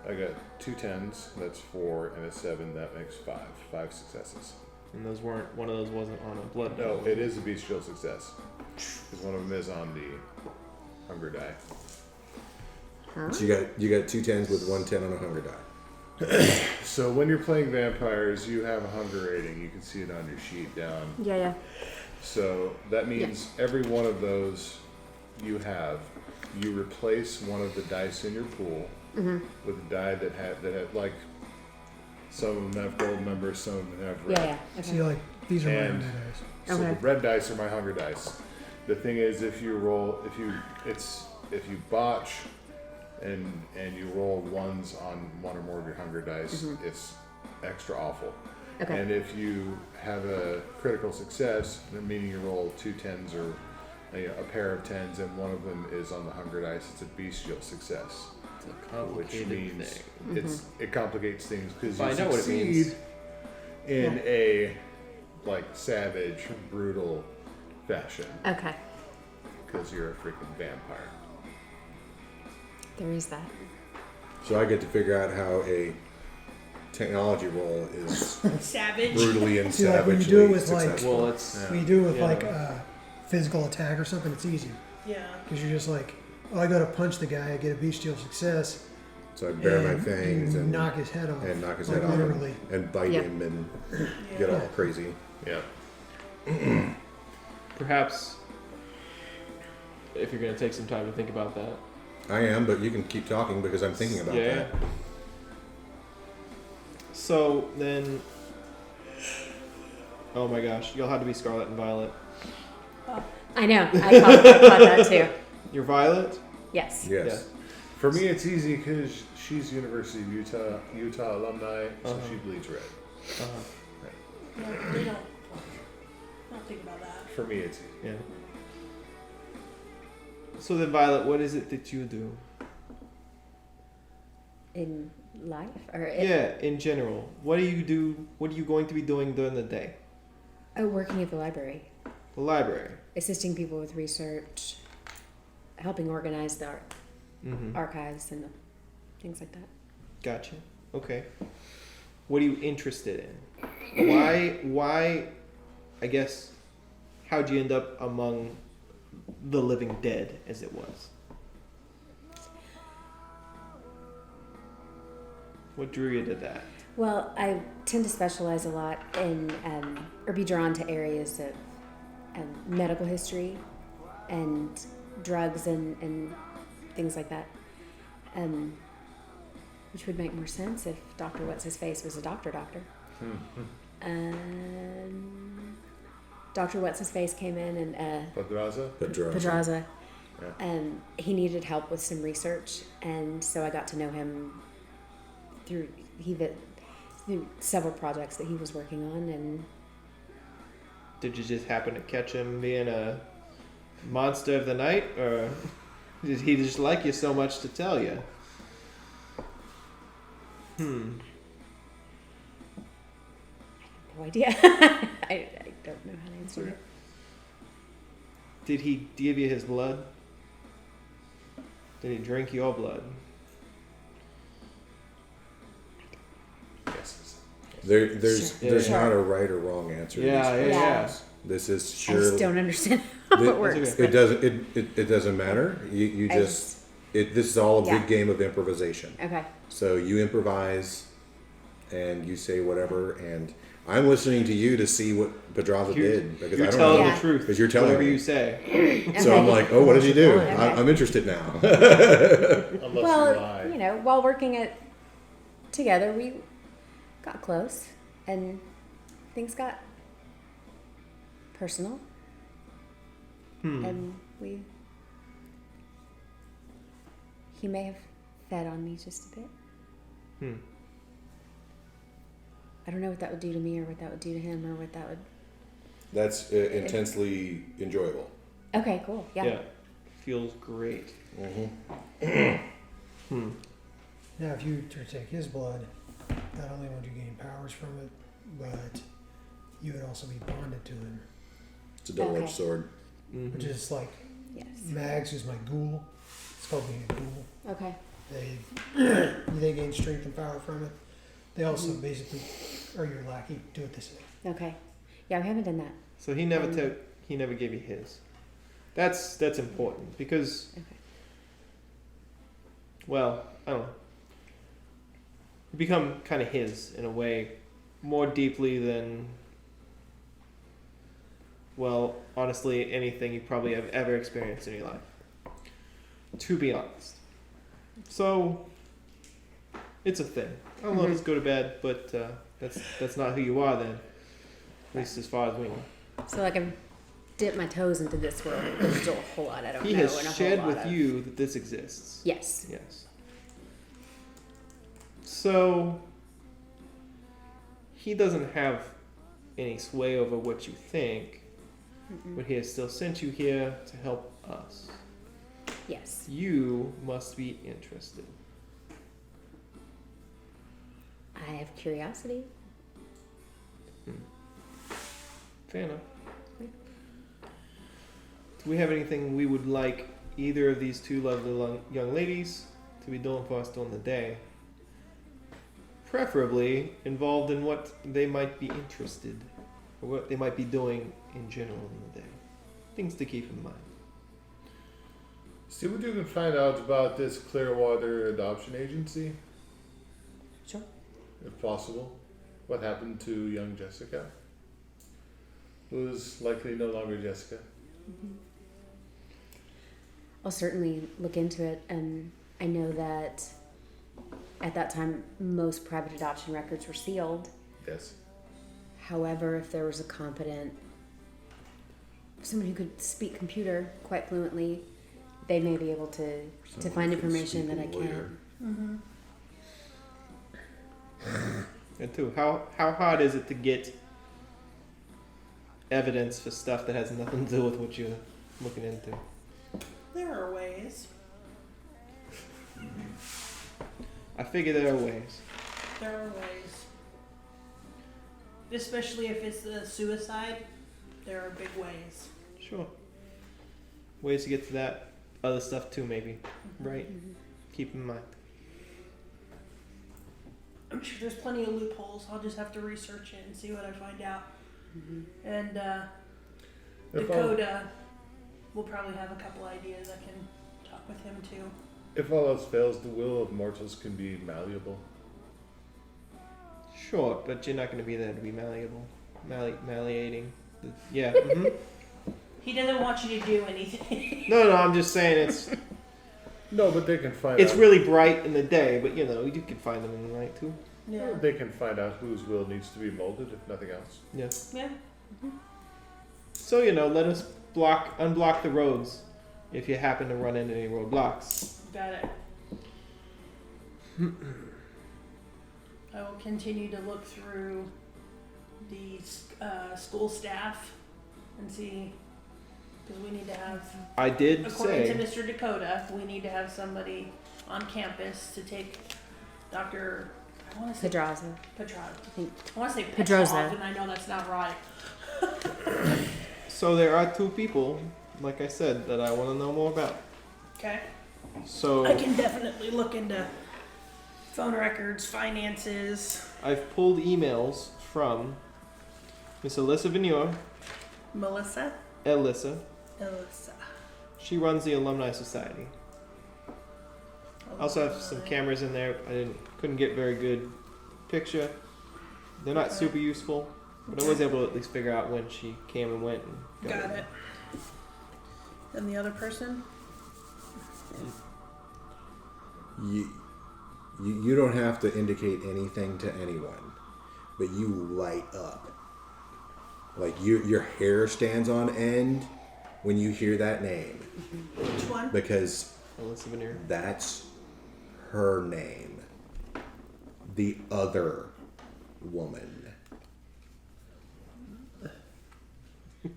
Speaker 4: I got 2 10s. That's 4 and a 7. That makes 5. 5 successes.
Speaker 6: And those weren't, one of those wasn't on a blood
Speaker 4: No,
Speaker 6: dial.
Speaker 4: it is a bestial success. Because one of them is on the hunger die.
Speaker 2: Huh?
Speaker 1: So you got 2 10s with 1 10 on a hunger die.
Speaker 4: So when you're playing vampires, you have a hunger rating. You can see it on your sheet down.
Speaker 2: Yeah.
Speaker 4: So that means every one of those you replace one of the dice in your pool with a die that had like some of them have gold numbers, some of them have red.
Speaker 2: Yeah.
Speaker 5: See, like, these are my
Speaker 4: And-
Speaker 5: own days.
Speaker 4: So
Speaker 2: Okay.
Speaker 4: the red dice are my hunger dice. The thing is, if you botch and you roll ones on one or more of your hunger dice, it's extra awful.
Speaker 2: Okay.
Speaker 4: And if you have a critical success, meaning you roll 2 10s or a pair of 10s and one of them is on the hunger dice, it's a bestial success.
Speaker 6: It's a
Speaker 4: Which
Speaker 6: complicated
Speaker 4: means
Speaker 6: thing.
Speaker 4: it complicates things because
Speaker 6: I
Speaker 4: you
Speaker 6: know what it means.
Speaker 4: succeed in a like savage, brutal fashion
Speaker 2: Okay.
Speaker 4: because you're a freaking vampire.
Speaker 2: There is that.
Speaker 1: So I get to figure out how a technology roll is
Speaker 3: Savage.
Speaker 1: brutally and
Speaker 5: See, like, when you
Speaker 1: savagely
Speaker 5: do it with, like-
Speaker 1: successful.
Speaker 6: Well, it's
Speaker 5: When you do it with
Speaker 6: Yeah.
Speaker 5: like a physical attack or something, it's easy
Speaker 3: Yeah.
Speaker 5: because you're just like, oh, I got to punch the guy, I get a bestial success,
Speaker 1: So I bare my
Speaker 5: and
Speaker 1: fangs
Speaker 5: you
Speaker 1: and
Speaker 5: knock his head off,
Speaker 1: and knock his
Speaker 5: like
Speaker 1: head off
Speaker 5: literally.
Speaker 1: and bite
Speaker 2: Yeah.
Speaker 1: him and get all crazy.
Speaker 4: Yeah.
Speaker 6: perhaps if you're gonna take some time to think about that.
Speaker 1: I am, but you can keep talking because I'm thinking about
Speaker 6: Yeah.
Speaker 1: that.
Speaker 6: So then, oh my gosh, you'll have to be Scarlet and Violet.
Speaker 2: I know. I caught that too.
Speaker 6: You're Violet.
Speaker 2: Yes.
Speaker 1: Yes.
Speaker 4: For me, it's easy because she's University of Utah alumni, so she bleeds red.
Speaker 6: Uh-huh.
Speaker 3: No, they don't think about that.
Speaker 4: For me, it's easy.
Speaker 6: Yeah. So then, Violet, what is it that you do?
Speaker 2: In life or
Speaker 6: Yeah, in general, what do you do? What are you going to be doing during the day?
Speaker 2: Oh, working at the library,
Speaker 6: The library.
Speaker 2: assisting people with research, helping organize the
Speaker 6: Mm-hmm.
Speaker 2: archives and things like that.
Speaker 6: Gotcha. Okay. What are you interested in? Why? I guess. How'd you end up among the living dead, as it was? What drew you to that?
Speaker 2: Well, I tend to specialize a lot in, or be drawn to areas of medical history and drugs and things like that. Which would make more sense if Dr. What's-His-Face was a doctor. Dr. What's-His-Face came in and
Speaker 4: Padraza?
Speaker 2: Pedraza,
Speaker 4: Yeah.
Speaker 2: and he needed help with some research, and so I got to know him through several projects that he was working on, and
Speaker 6: Did you just happen to catch him being a monster of the night, or did he just like you so much to tell you?
Speaker 2: no idea. I don't know how to answer it.
Speaker 6: Did he give you his blood? Did he drink your blood?
Speaker 4: Yes.
Speaker 1: There's
Speaker 6: Yeah.
Speaker 1: not a right or wrong answer. to
Speaker 6: Yeah,
Speaker 1: these
Speaker 6: yeah.
Speaker 1: questions. This is
Speaker 2: I
Speaker 1: surely.
Speaker 2: just don't understand how
Speaker 1: Th-
Speaker 2: it works.
Speaker 6: okay.
Speaker 1: It doesn't. It doesn't matter. You
Speaker 2: I
Speaker 1: just. This is all a
Speaker 2: Yeah.
Speaker 1: big game of improvisation.
Speaker 2: Okay.
Speaker 1: So you improvise, and you say whatever, and I'm listening to you to see what Pedraza
Speaker 6: You're-
Speaker 1: did because
Speaker 6: You're
Speaker 1: I don't
Speaker 6: telling
Speaker 1: know.
Speaker 2: Yeah.
Speaker 6: the truth.
Speaker 1: Because you're telling
Speaker 6: whatever
Speaker 1: me.
Speaker 6: you say.
Speaker 1: So I'm like, oh, what did he do?
Speaker 2: Okay.
Speaker 1: I'm interested now.
Speaker 4: Unless you
Speaker 2: Well,
Speaker 4: lie.
Speaker 2: you know, while working together, we got close, and things got personal, and he may have fed on me just a bit. I don't know what that would do to me, or what that would do to him, or what that would.
Speaker 1: That's intensely enjoyable.
Speaker 2: Okay, cool. Yeah.
Speaker 6: Feels great.
Speaker 5: Now, if you were to take his blood, not only would you gain powers from it, but you would also be bonded to him.
Speaker 1: It's a double-edged
Speaker 2: Okay.
Speaker 1: sword.
Speaker 5: Which is like
Speaker 2: Yes.
Speaker 5: Mags, who's my ghoul. It's called being a ghoul.
Speaker 2: Okay.
Speaker 5: They gain strength and power from it. They also basically are your lackey. Do what they say.
Speaker 2: Okay. Yeah, we haven't done that.
Speaker 6: So he never he never gave you his. That's important because,
Speaker 2: Okay.
Speaker 6: well, I don't know. You become kind of his in a way, more deeply than, well, honestly, anything you probably have ever experienced in your life. To be honest. So, it's a thing. I don't know if it's good or bad, but that's not who you are then. At least as far as we know.
Speaker 2: So like dip my toes into this world. There's still a whole lot I don't
Speaker 6: He
Speaker 2: know.
Speaker 6: has
Speaker 2: and a
Speaker 6: shared
Speaker 2: whole lot
Speaker 6: with
Speaker 2: of,
Speaker 6: you that this exists.
Speaker 2: Yes.
Speaker 6: Yes. So he doesn't have any sway over what you think, but he has still sent you here to help us.
Speaker 2: Yes.
Speaker 6: You must be interested.
Speaker 2: I have curiosity.
Speaker 6: Fair enough. Do we have anything we would like either of these two lovely young ladies to be doing for us during the day? Preferably involved in what they might be interested, or what they might be doing in general in the day. Things to keep in mind.
Speaker 4: See what you can find out about this Clearwater Adoption Agency,
Speaker 2: Sure.
Speaker 4: if possible. What happened to young Jessica? Who's likely no longer Jessica.
Speaker 2: I'll certainly look into it, and I know that at that time most private adoption records were sealed.
Speaker 4: Yes.
Speaker 2: However, if there was a competent, someone who could speak computer quite fluently, they may be able to
Speaker 1: Someone
Speaker 2: find
Speaker 1: who can
Speaker 2: information that I
Speaker 1: speak a lawyer.
Speaker 2: can.
Speaker 6: And two, how hard is it to get evidence for stuff that has nothing to do with what you're looking into?
Speaker 3: There are ways.
Speaker 6: I figure there are ways.
Speaker 3: There are ways. Especially if it's a suicide, there are big ways.
Speaker 6: Sure. Ways to get to that other stuff too, maybe. Right? Keep in mind.
Speaker 3: I'm sure there's plenty of loopholes. I'll just have to research it and see what I find out. And
Speaker 4: If
Speaker 3: Dakota will probably have a couple ideas. I can talk with him too.
Speaker 4: If all else fails, the will of mortals can be malleable.
Speaker 6: Sure, but you're not going to be there to be malleable. Malleating. Yeah. Mhm.
Speaker 3: He doesn't want you to do anything.
Speaker 6: No, I'm just saying it's
Speaker 4: No, but they can find
Speaker 6: it's
Speaker 4: out.
Speaker 6: really bright in the day, but you know, you can find them in the night too.
Speaker 3: Yeah.
Speaker 4: They can find out whose will needs to be molded, if nothing else.
Speaker 6: Yes.
Speaker 3: Yeah.
Speaker 6: So, you know, let us unblock the roads if you happen to run into any roadblocks.
Speaker 3: Got it. I will continue to look through the school staff and see, because we need to have,
Speaker 6: I did
Speaker 3: according to
Speaker 6: say
Speaker 3: Mr. Dakota, we need to have somebody on campus to take Dr. I want to say
Speaker 2: Pedraza.
Speaker 3: Petrov.
Speaker 2: I think
Speaker 3: I want to say
Speaker 2: Pedroza.
Speaker 3: Petrov, and I know that's not right.
Speaker 6: so. There are two people, like I said, that I want to know more about.
Speaker 3: Okay.
Speaker 6: So
Speaker 3: I can definitely look into phone records, finances.
Speaker 6: I've pulled emails from Miss Alyssa Veneur.
Speaker 3: Melissa?
Speaker 6: Alyssa.
Speaker 3: Alyssa.
Speaker 6: She runs the Alumni Society. I also have some cameras in there. Couldn't get very good picture. They're not super useful, but I was able to at least figure out when she came and went. And
Speaker 3: Got it. And the other person?
Speaker 1: You don't have to indicate anything to anyone, but you light up. Like your hair stands on end when you hear that name,
Speaker 3: Which one?
Speaker 1: because
Speaker 6: Alyssa Veneur.
Speaker 1: that's her name. The other woman.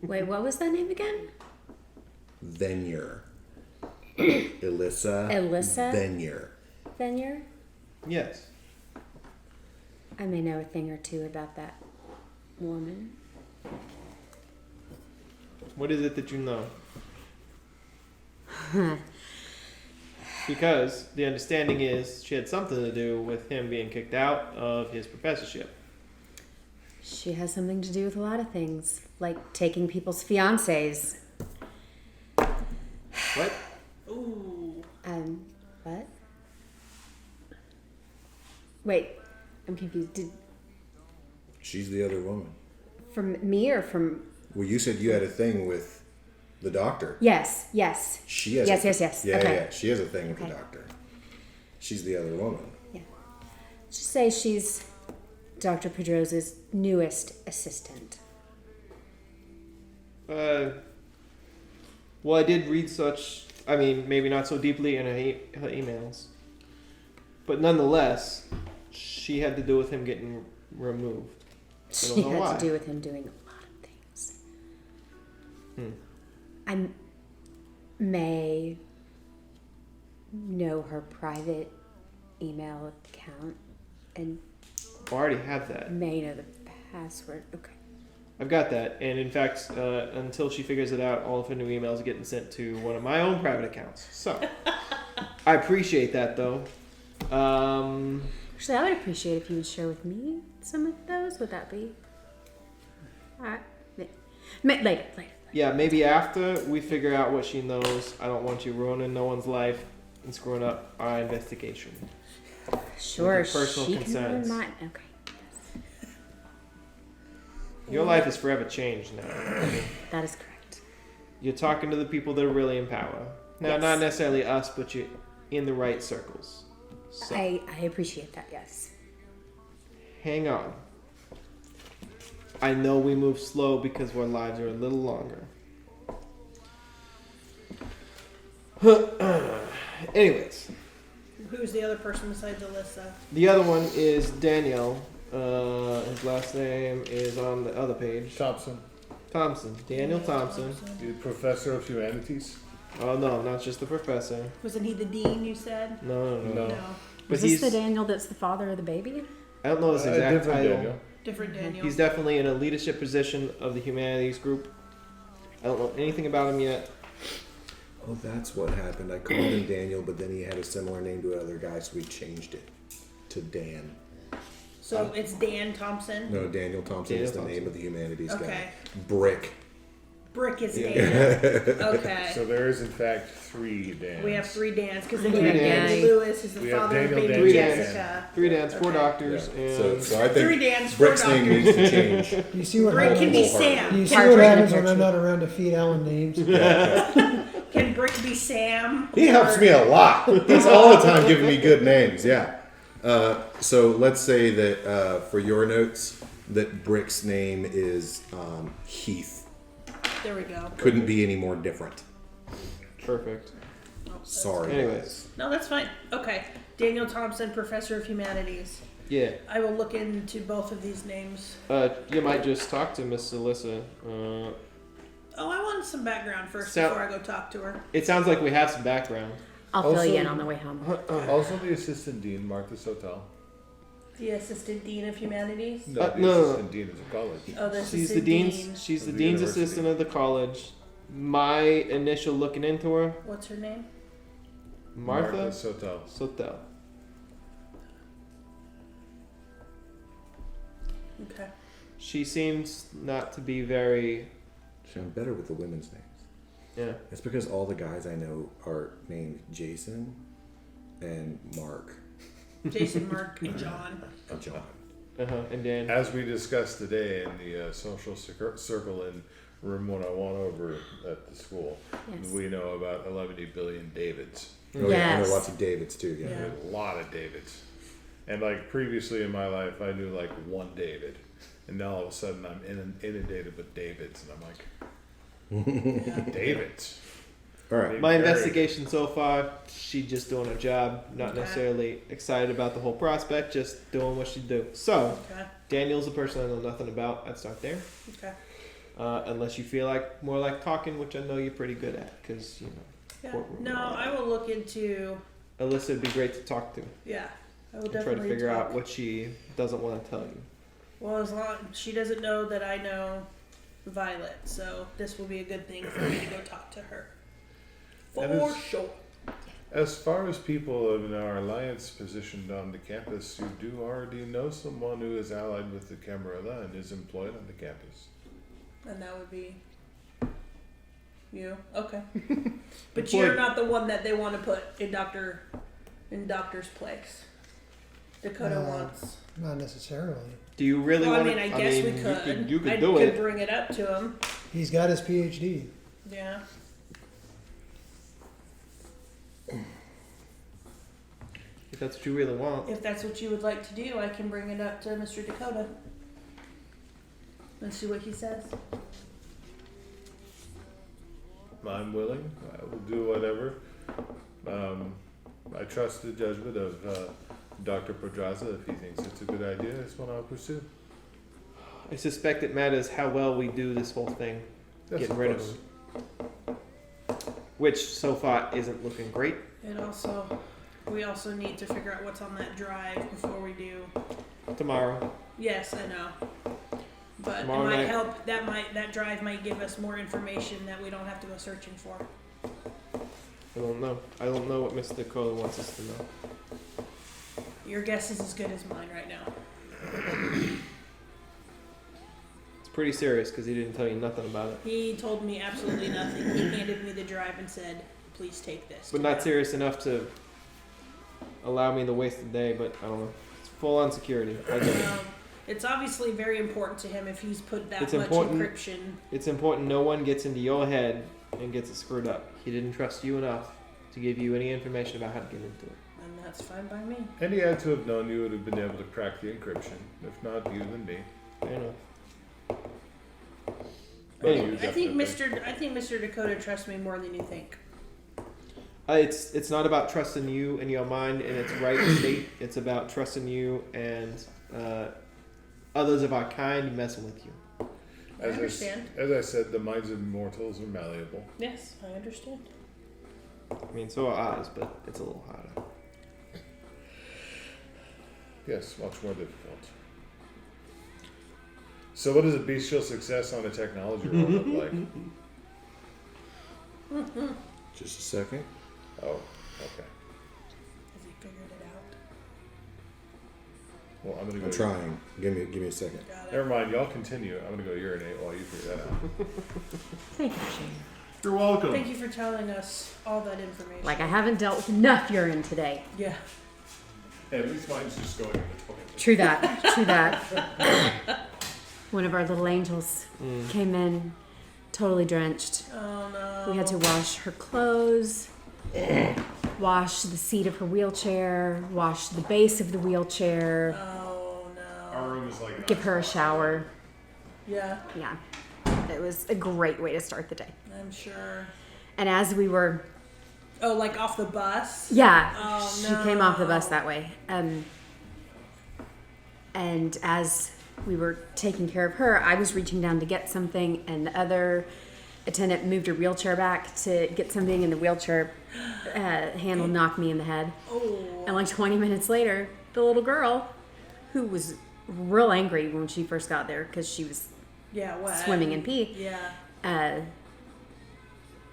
Speaker 2: Wait, what was that name again?
Speaker 1: Venure. Alyssa.
Speaker 2: Alyssa?
Speaker 1: Venure.
Speaker 2: Venure?
Speaker 6: Yes.
Speaker 2: I may know a thing or two about that woman.
Speaker 6: What is it that you know? Because the understanding is she had something to do with him being kicked out of his professorship.
Speaker 2: She has something to do with a lot of things, like taking people's fiancés.
Speaker 6: What?
Speaker 3: Ooh.
Speaker 2: What? Wait, I'm confused.
Speaker 1: She's the other woman.
Speaker 2: From me or from?
Speaker 1: Well, you said you had a thing with the doctor.
Speaker 2: Yes.
Speaker 1: She has.
Speaker 2: Yes.
Speaker 1: Yeah,
Speaker 2: Okay.
Speaker 1: yeah. She has a thing with
Speaker 2: Okay.
Speaker 1: the doctor. She's the other woman.
Speaker 2: Just say she's Dr. Pedroza's newest assistant.
Speaker 6: Well, I did read such. I mean, maybe not so deeply in her emails, but nonetheless, she had to do with him getting removed. I don't
Speaker 2: She
Speaker 6: know
Speaker 2: had
Speaker 6: why.
Speaker 2: to do with him doing a lot of things. I may know her private email account and
Speaker 6: I already have that.
Speaker 2: may know the password. Okay.
Speaker 6: I've got that, and in fact, until she figures it out, all of her new emails are getting sent to one of my own private accounts. So, I appreciate that, though.
Speaker 2: Actually, I would appreciate if you would share with me some of those. Would that be? Alright. Later.
Speaker 6: Yeah, maybe after we figure out what she knows. I don't want you ruining no one's life and screwing up our investigation.
Speaker 2: Sure.
Speaker 6: With your personal
Speaker 2: She can
Speaker 6: concerns.
Speaker 2: learn mine. Okay.
Speaker 6: Your life is forever changed now.
Speaker 2: That is correct.
Speaker 6: You're talking to the people that are really in power. Now,
Speaker 2: Yes.
Speaker 6: not necessarily us, but you're in the right circles. So,
Speaker 2: I appreciate that. Yes.
Speaker 6: hang on. I know we move slow because our lives are a little longer. Anyways,
Speaker 3: Who's the other person besides Alyssa?
Speaker 6: the other one is Danielle. His last name is on the other page.
Speaker 4: Thompson,
Speaker 6: Thompson. Daniel Thompson.
Speaker 4: the professor of humanities.
Speaker 6: Oh no, not just the professor.
Speaker 3: Wasn't he the dean? You said
Speaker 6: No.
Speaker 4: No.
Speaker 6: But
Speaker 2: Is this
Speaker 6: he's.
Speaker 2: the Daniel that's the father of the baby?
Speaker 6: I don't know his exact
Speaker 4: different
Speaker 6: title.
Speaker 4: Daniel.
Speaker 3: different Daniel.
Speaker 6: He's definitely in a leadership position of the humanities group. I don't know anything about him yet.
Speaker 1: Oh, that's what happened. I called him Daniel, but then he had a similar name to another guy, so we changed it to Dan.
Speaker 3: So it's Dan Thompson.
Speaker 1: No, Daniel Thompson is the
Speaker 6: Daniel
Speaker 1: name of the humanities
Speaker 3: Okay.
Speaker 1: guy. Brick.
Speaker 3: Brick is
Speaker 6: Yeah.
Speaker 3: Dan. Okay.
Speaker 4: So there is in fact 3 Dans.
Speaker 3: We have 3 Dans because then we
Speaker 6: Three
Speaker 3: have
Speaker 6: Dans.
Speaker 3: Danny Lewis, who's the
Speaker 4: We have
Speaker 3: father of
Speaker 4: Daniel
Speaker 3: baby
Speaker 6: Three Dans.
Speaker 3: Jessica.
Speaker 6: 3 Dans, 4
Speaker 3: Okay.
Speaker 6: doctors,
Speaker 1: So,
Speaker 6: and
Speaker 1: so I
Speaker 3: 3
Speaker 1: think
Speaker 3: Dans, 4
Speaker 1: Brick's name
Speaker 3: doctors.
Speaker 1: needs to change.
Speaker 5: You see what
Speaker 3: Brick can be
Speaker 5: happens.
Speaker 3: Sam.
Speaker 5: You see
Speaker 3: Can
Speaker 5: what
Speaker 3: Brick-
Speaker 5: happens when I'm not around to feed Alan names.
Speaker 3: Can Brick be Sam?
Speaker 1: He helps me a lot. He's all the time giving me good names. Yeah. So let's say that for your notes, that Brick's name is Heath.
Speaker 3: There we go.
Speaker 1: Couldn't be any more different.
Speaker 6: perfect.
Speaker 1: Sorry.
Speaker 6: Anyways,
Speaker 3: No, that's fine. Okay. Daniel Thompson, Professor of Humanities.
Speaker 6: yeah.
Speaker 3: I will look into both of these names.
Speaker 6: You might just talk to Miss Alyssa.
Speaker 3: Oh, I want some background first
Speaker 6: So-
Speaker 3: before I go talk to her.
Speaker 6: It sounds like we have some background.
Speaker 2: I'll fill you
Speaker 4: Also-
Speaker 2: in on the way home.
Speaker 4: Also the assistant dean, Martha Sotel.
Speaker 3: The Assistant Dean of Humanities.
Speaker 4: No, the
Speaker 6: no.
Speaker 4: assistant dean is a college.
Speaker 3: Oh, the
Speaker 6: She's
Speaker 3: Assistant
Speaker 6: the
Speaker 3: Dean.
Speaker 6: dean's. She's the
Speaker 4: of the
Speaker 6: dean's
Speaker 4: university.
Speaker 6: assistant of the college. My initial looking into her,
Speaker 3: What's her name?
Speaker 6: Martha
Speaker 4: Sotel.
Speaker 6: Sotel.
Speaker 3: Okay.
Speaker 6: She seems not to be very.
Speaker 1: See, I'm better with the women's names.
Speaker 6: Yeah.
Speaker 1: It's because all the guys I know are named Jason and Mark
Speaker 3: Jason, Mark, and John.
Speaker 1: and John.
Speaker 6: And Dan.
Speaker 4: As we discussed today in the social circle in room 101 over at the school,
Speaker 2: Yes.
Speaker 4: we know about 11 billion Davids.
Speaker 1: Oh, yeah, I know
Speaker 2: Yes.
Speaker 1: lots of Davids too. Yeah.
Speaker 3: Yeah.
Speaker 4: A lot of Davids. And like previously in my life, I knew like one David. And now all of a sudden I'm inundated with Davids. And I'm like, Davids?
Speaker 1: All right.
Speaker 6: My investigation so far, she just doing her job, not
Speaker 3: Okay.
Speaker 6: necessarily excited about the whole prospect, just doing what she do. So,
Speaker 3: Okay.
Speaker 6: Daniel's a person I know nothing about. I'd start there.
Speaker 3: Okay.
Speaker 6: Unless you feel like more like talking, which I know you're pretty good at, because you know
Speaker 3: Yeah.
Speaker 6: Courtroom.
Speaker 3: No, I will look into.
Speaker 6: Alyssa would be great to talk to.
Speaker 3: Yeah, I will
Speaker 6: And try
Speaker 3: definitely
Speaker 6: to figure
Speaker 3: talk.
Speaker 6: out what she doesn't want to tell you.
Speaker 3: Well, as long she doesn't know that I know Violet, so this will be a good thing for me to go talk to her. For
Speaker 4: And it's-
Speaker 3: sure.
Speaker 4: As far as people in our alliance positioned on the campus, you do already know someone who is allied with the Camarilla and is employed on the campus.
Speaker 3: And that would be you. Okay. But
Speaker 6: Employed.
Speaker 3: you're not the one that they want to put in Doctor's place. Dakota
Speaker 5: No.
Speaker 3: wants.
Speaker 5: Not necessarily.
Speaker 6: Do you really
Speaker 3: Well, I
Speaker 6: want
Speaker 3: mean,
Speaker 6: to?
Speaker 3: I guess we could.
Speaker 6: You could
Speaker 3: I
Speaker 6: do
Speaker 3: could
Speaker 6: it.
Speaker 3: bring it up to him.
Speaker 5: He's got his PhD.
Speaker 3: Yeah.
Speaker 6: If that's what you really want.
Speaker 3: If that's what you would like to do, I can bring it up to Mr. Dakota. And see what he says.
Speaker 4: I'm willing. I will do whatever. I trust the judgment of Dr. Pedraza. If he thinks it's a good idea, it's one I'll pursue.
Speaker 6: I suspect it matters how well we do this whole thing,
Speaker 4: Yes,
Speaker 6: getting
Speaker 4: of
Speaker 6: rid of
Speaker 4: course.
Speaker 6: him. Which so far isn't looking great.
Speaker 3: We also need to figure out what's on that drive before we do.
Speaker 6: Tomorrow.
Speaker 3: Yes, I know. But
Speaker 6: Tomorrow
Speaker 3: it might
Speaker 6: night.
Speaker 3: help. That drive might give us more information that we don't have to go searching for.
Speaker 6: I don't know. I don't know what Mr. Kohler wants us to know.
Speaker 3: Your guess is as good as mine right now.
Speaker 6: It's pretty serious because he didn't tell you nothing about it.
Speaker 3: He told me absolutely nothing. He handed me the drive and said, "Please take this."
Speaker 6: But not serious enough to allow me to waste the day, but I don't know. It's full on security. I get it.
Speaker 3: It's obviously very important to him if he's put that
Speaker 6: It's
Speaker 3: much
Speaker 6: important.
Speaker 3: encryption.
Speaker 6: It's important no one gets into your head and gets it screwed up. He didn't trust you enough to give you any information about how to get into it.
Speaker 3: And that's fine by me.
Speaker 4: And he had to have known you would have been able to crack the encryption. If not you, then me.
Speaker 6: Fair enough.
Speaker 4: But
Speaker 6: Anyway,
Speaker 4: you
Speaker 3: I think
Speaker 4: definitely.
Speaker 3: Mr. Dakota trusts me more than you think.
Speaker 6: It's not about trusting you and your mind in its right state. It's about trusting you and others of our kind messing with you.
Speaker 3: I understand.
Speaker 4: As I said, the minds of mortals are malleable.
Speaker 3: Yes, I understand.
Speaker 6: I mean, so are ours, but it's a little harder.
Speaker 4: Yes, much more difficult. So what does a bestial success on a technology roll look like?
Speaker 1: Just a second.
Speaker 4: Oh, okay.
Speaker 3: Has he figured it out?
Speaker 4: Well, I'm gonna go.
Speaker 1: I'm trying. Give me a second.
Speaker 3: Got it.
Speaker 4: Never mind, y'all continue. I'm gonna go urinate while you figure that out.
Speaker 2: Thank you, Shane.
Speaker 4: You're welcome.
Speaker 3: Thank you for telling us all that information.
Speaker 2: Like I haven't dealt with enough urine today.
Speaker 3: Yeah.
Speaker 4: At least mine's just going in the toilet.
Speaker 2: True that. True that. One of our little angels came in totally drenched.
Speaker 3: Oh no.
Speaker 2: We had to wash her clothes, wash the seat of her wheelchair, wash the base of the wheelchair,
Speaker 3: Oh no.
Speaker 4: Our room is like an
Speaker 2: give her a shower.
Speaker 3: Yeah,
Speaker 2: Yeah. It was a great way to start the day.
Speaker 3: I'm sure.
Speaker 2: And as we were,
Speaker 3: Oh, like off the bus?
Speaker 2: yeah,
Speaker 3: Oh,
Speaker 2: she came off the bus
Speaker 3: no.
Speaker 2: that way. And as we were taking care of her, I was reaching down to get something, and the other attendant moved her wheelchair back to get something, and the wheelchair handle knocked me in the head.
Speaker 3: Oh.
Speaker 2: And like 20 minutes later, the little girl, who was real angry when she first got there because she was
Speaker 3: Yeah, what?
Speaker 2: swimming in pee,
Speaker 3: Yeah.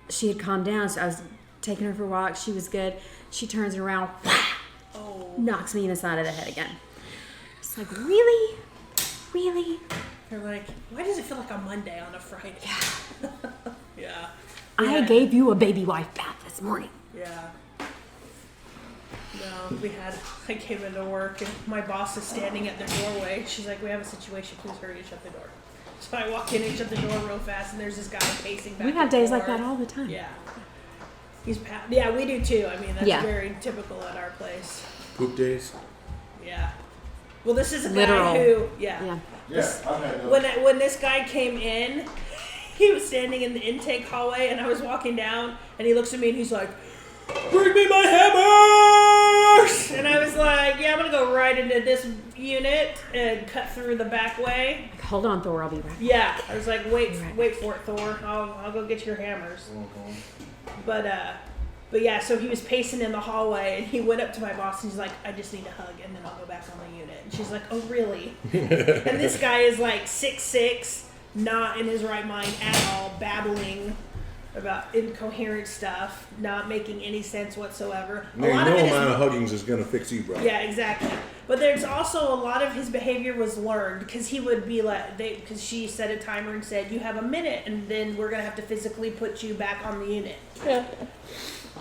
Speaker 2: she had calmed down. So I was taking her for a walk. She was good. She turns around,
Speaker 3: Oh.
Speaker 2: knocks me in the side of the head again. It's like, really? Really?
Speaker 3: You're like, why does it feel like a Monday on a Friday? Yeah. Yeah.
Speaker 2: I gave you a baby wife bath this morning.
Speaker 3: Yeah. No, I came into work and my boss is standing at the doorway. She's like, we have a situation, please hurry and shut the door. So I walk in and shut the door real fast and there's this guy pacing back
Speaker 2: We have
Speaker 3: and
Speaker 2: days like
Speaker 3: forth.
Speaker 2: that all the time.
Speaker 3: Yeah. Yeah, we do too. I mean, that's
Speaker 2: Yeah.
Speaker 3: very typical at our place.
Speaker 1: Poop days.
Speaker 3: Yeah. Well, this is a
Speaker 2: Literal.
Speaker 3: guy who, yeah.
Speaker 2: Yeah.
Speaker 4: Yes, I've had those.
Speaker 3: When this guy came in, he was standing in the intake hallway, and I was walking down, and he looks at me and he's like, "Bring me my hammers!" And I was like, "Yeah, I'm gonna go right into this unit and cut through the back way."
Speaker 2: Hold on, Thor. I'll be right.
Speaker 3: Yeah, I was like, "Wait
Speaker 2: Right.
Speaker 3: for it, Thor. I'll go get your hammers." But yeah, so he was pacing in the hallway, and he went up to my boss, and he's like, "I just need a hug, and then I'll go back on the unit." And she's like, "Oh, really?" And this guy is like 6'6", not in his right mind at all, babbling about incoherent stuff, not making any sense whatsoever.
Speaker 1: No amount of huggings is gonna fix you, bro.
Speaker 3: Yeah, exactly. But there's also a lot of his behavior was learned because he would be like, because she set a timer and said, "You have a minute, and then we're gonna have to physically put you back on the unit." Yeah.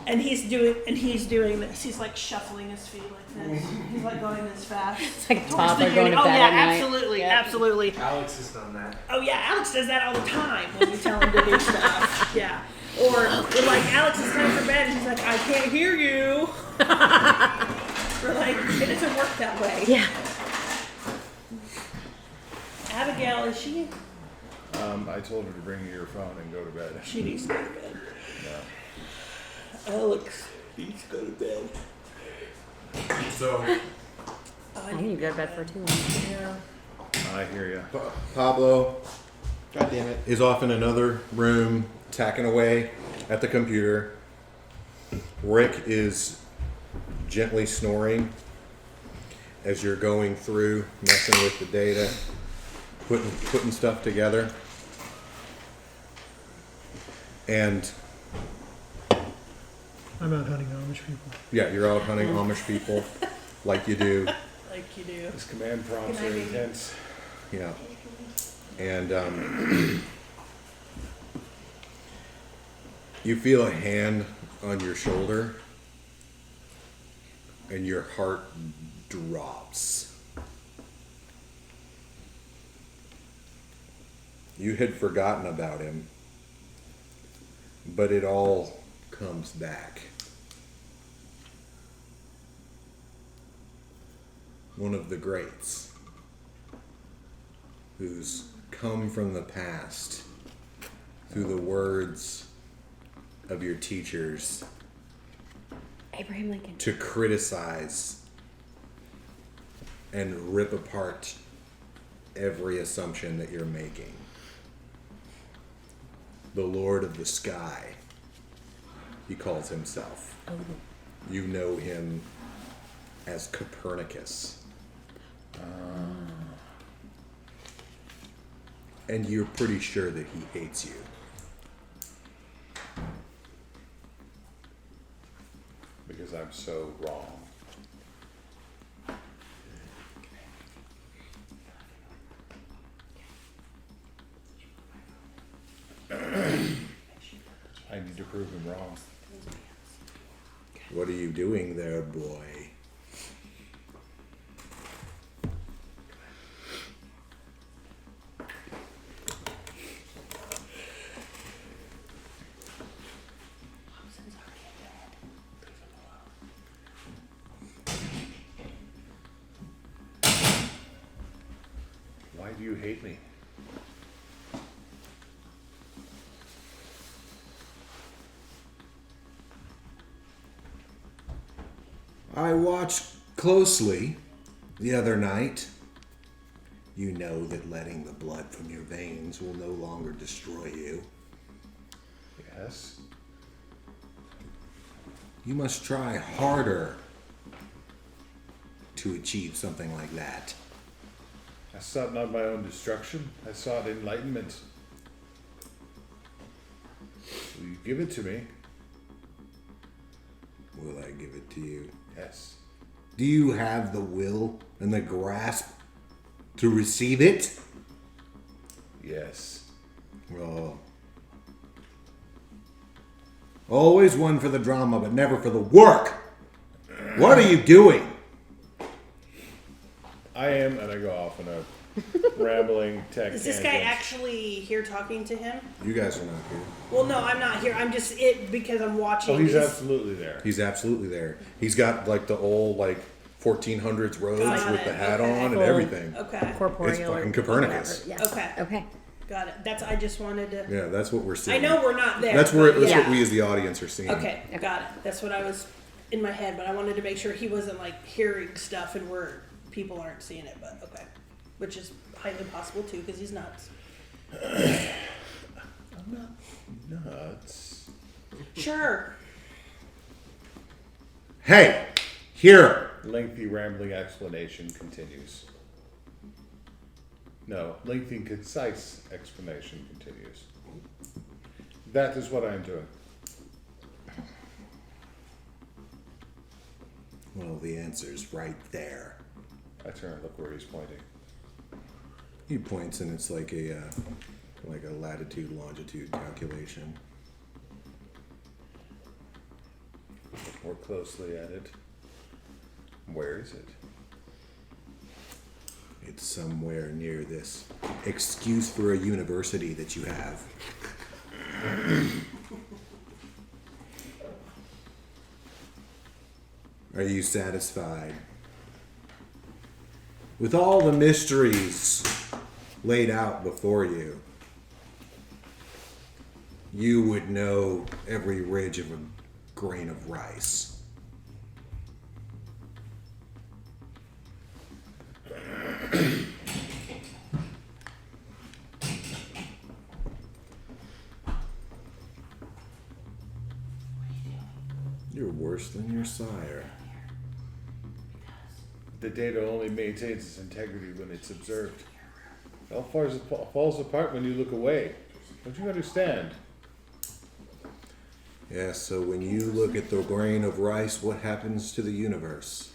Speaker 3: And he's doing this. He's like shuffling his feet like this. He's like going this fast.
Speaker 2: It's like a
Speaker 3: Towards
Speaker 2: toddler
Speaker 3: the
Speaker 2: going to
Speaker 3: unit.
Speaker 2: bed
Speaker 3: Oh yeah,
Speaker 2: at night.
Speaker 3: absolutely,
Speaker 2: Yep.
Speaker 3: absolutely.
Speaker 8: Alex has done that.
Speaker 3: Oh yeah, Alex does that all the time when we tell him to do stuff. Yeah. Or we're like, "Alex, it's time for bed," and he's like, "I can't hear you." We're like, it doesn't work that way.
Speaker 2: Yeah.
Speaker 3: Abigail, is she?
Speaker 4: I told her to bring you your phone and go to bed.
Speaker 3: She needs to go to bed. Alex needs to go to bed.
Speaker 1: So
Speaker 2: I need to go to bed for too long.
Speaker 3: Yeah.
Speaker 4: I hear you.
Speaker 1: Pablo
Speaker 6: God damn it.
Speaker 1: is off in another room, tacking away at the computer. Rick is gently snoring as you're going through, messing with the data, putting stuff together. And
Speaker 5: I'm out hunting Amish people.
Speaker 1: yeah, you're out hunting Amish people like you do.
Speaker 3: Like you do.
Speaker 4: His command prompts
Speaker 3: Good
Speaker 4: are
Speaker 3: night, baby.
Speaker 4: intense.
Speaker 1: Yeah. And you feel a hand on your shoulder and your heart drops. You had forgotten about him, but it all comes back. One of the greats who's come from the past through the words of your teachers
Speaker 2: Abraham Lincoln.
Speaker 1: to criticize and rip apart every assumption that you're making. The Lord of the Sky, he calls himself.
Speaker 2: Oh,
Speaker 1: You know him as Copernicus. And you're pretty sure that he hates you.
Speaker 4: Because I'm so wrong. I need to prove him wrong.
Speaker 1: What are you doing there, boy?
Speaker 4: Why do you hate me?
Speaker 1: I watched closely the other night. You know that letting the blood from your veins will no longer destroy you.
Speaker 4: Yes.
Speaker 1: You must try harder to achieve something like that.
Speaker 4: I sought not my own destruction. I sought enlightenment. Will you give it to me?
Speaker 1: Will I give it to you?
Speaker 4: Yes.
Speaker 1: Do you have the will and the grasp to receive it?
Speaker 4: Yes.
Speaker 1: Oh. Always one for the drama, but never for the work. What are you doing?
Speaker 4: I am, and I go off in a rambling tech
Speaker 3: Is this guy
Speaker 4: tangent.
Speaker 3: actually here talking to him?
Speaker 1: You guys are not here.
Speaker 3: Well, no, I'm not here. I'm just because I'm watching.
Speaker 4: Oh, he's
Speaker 3: these-
Speaker 4: absolutely there.
Speaker 1: He's absolutely there. He's got like the old like 1400s robes
Speaker 3: Got
Speaker 1: with
Speaker 3: it,
Speaker 1: the hat
Speaker 3: okay.
Speaker 1: on and
Speaker 2: Full.
Speaker 1: everything.
Speaker 3: Okay,
Speaker 2: corporeal.
Speaker 1: It's fucking
Speaker 2: or
Speaker 1: Copernicus.
Speaker 2: whatever. Yes.
Speaker 3: Okay.
Speaker 2: Okay.
Speaker 3: got it. I just wanted to.
Speaker 1: Yeah, that's what we're seeing.
Speaker 3: I know we're not there.
Speaker 1: That's where
Speaker 3: but
Speaker 1: that's
Speaker 3: yeah.
Speaker 1: what we as the audience are seeing.
Speaker 3: Okay, got it. That's what I was in my head, but I wanted to make sure he wasn't like hearing stuff and people aren't seeing it. But okay, which is highly possible too because he's nuts.
Speaker 4: I'm not nuts.
Speaker 3: Sure.
Speaker 1: Hey, here.
Speaker 4: Lengthy rambling explanation continues. No, lengthy concise explanation continues. That is what I am doing.
Speaker 1: Well, the answer's right there.
Speaker 4: I turn and look where he's pointing.
Speaker 1: He points and it's like a latitude longitude calculation.
Speaker 4: Look more closely at it. Where is it?
Speaker 1: It's somewhere near this excuse for a university that you have. Are you satisfied with all the mysteries laid out before you? you would know every ridge of a grain of rice. You're worse than your sire.
Speaker 4: The data only maintains its integrity when it's observed. It all falls apart when you look away. Don't you understand?
Speaker 1: Yeah, so when you look at the grain of rice, what happens to the universe?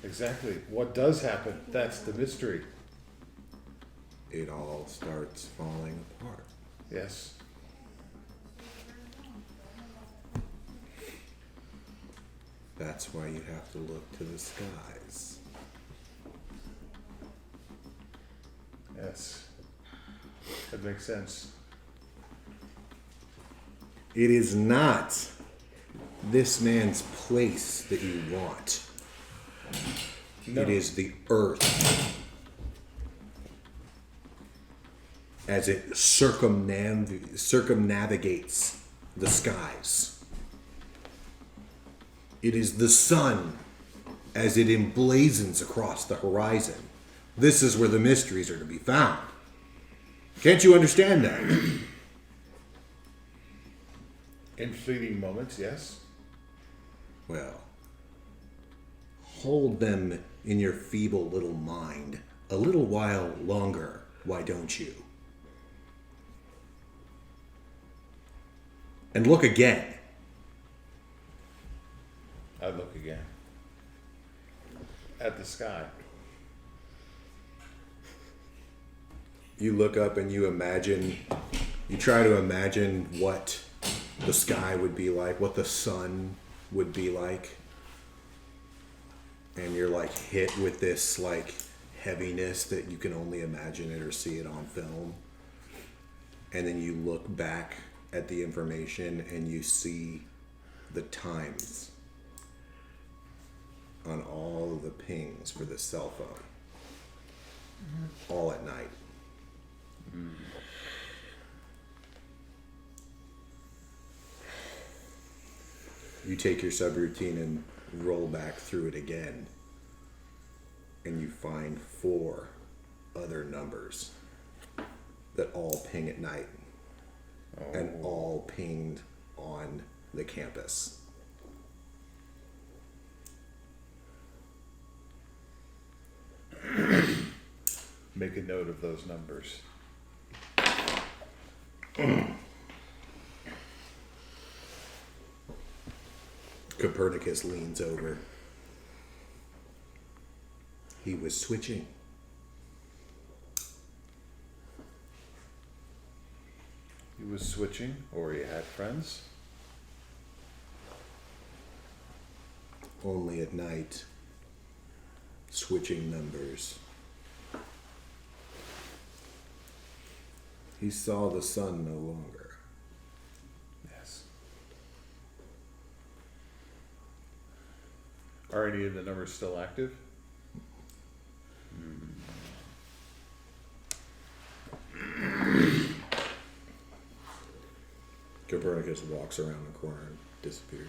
Speaker 4: Exactly. What does happen? That's the mystery.
Speaker 1: It all starts falling apart.
Speaker 4: Yes.
Speaker 1: That's why you have to look to the skies.
Speaker 4: Yes. That makes sense.
Speaker 1: It is not this man's place that you want.
Speaker 4: No.
Speaker 1: It is the earth. As it circumnavigates the skies. It is the sun as it emblazons across the horizon. This is where the mysteries are to be found. Can't you understand that?
Speaker 4: In fleeting moments, yes.
Speaker 1: Well, hold them in your feeble little mind a little while longer, why don't you? And look again.
Speaker 4: I look again. At the sky.
Speaker 1: You look up and you try to imagine what the sky would be like, what the sun would be like. And you're like hit with this like heaviness that you can only imagine it or see it on film. And then you look back at the information and you see the times on all of the pings for the cell phone. All at night. You take your subroutine and roll back through it again, and you find 4 other numbers that all ping at night and all pinged on the campus.
Speaker 4: Make a note of those numbers.
Speaker 1: Copernicus leans over. He was switching.
Speaker 4: He was switching, or he had friends.
Speaker 1: Only at night. Switching numbers. He saw the sun no longer.
Speaker 4: Yes. Are any of the numbers still active?
Speaker 1: Copernicus walks around the corner and disappears.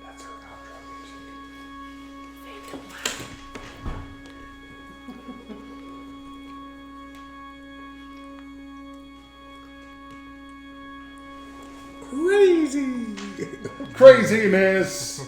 Speaker 4: That's our outro music.
Speaker 1: Crazy!
Speaker 4: Craziness!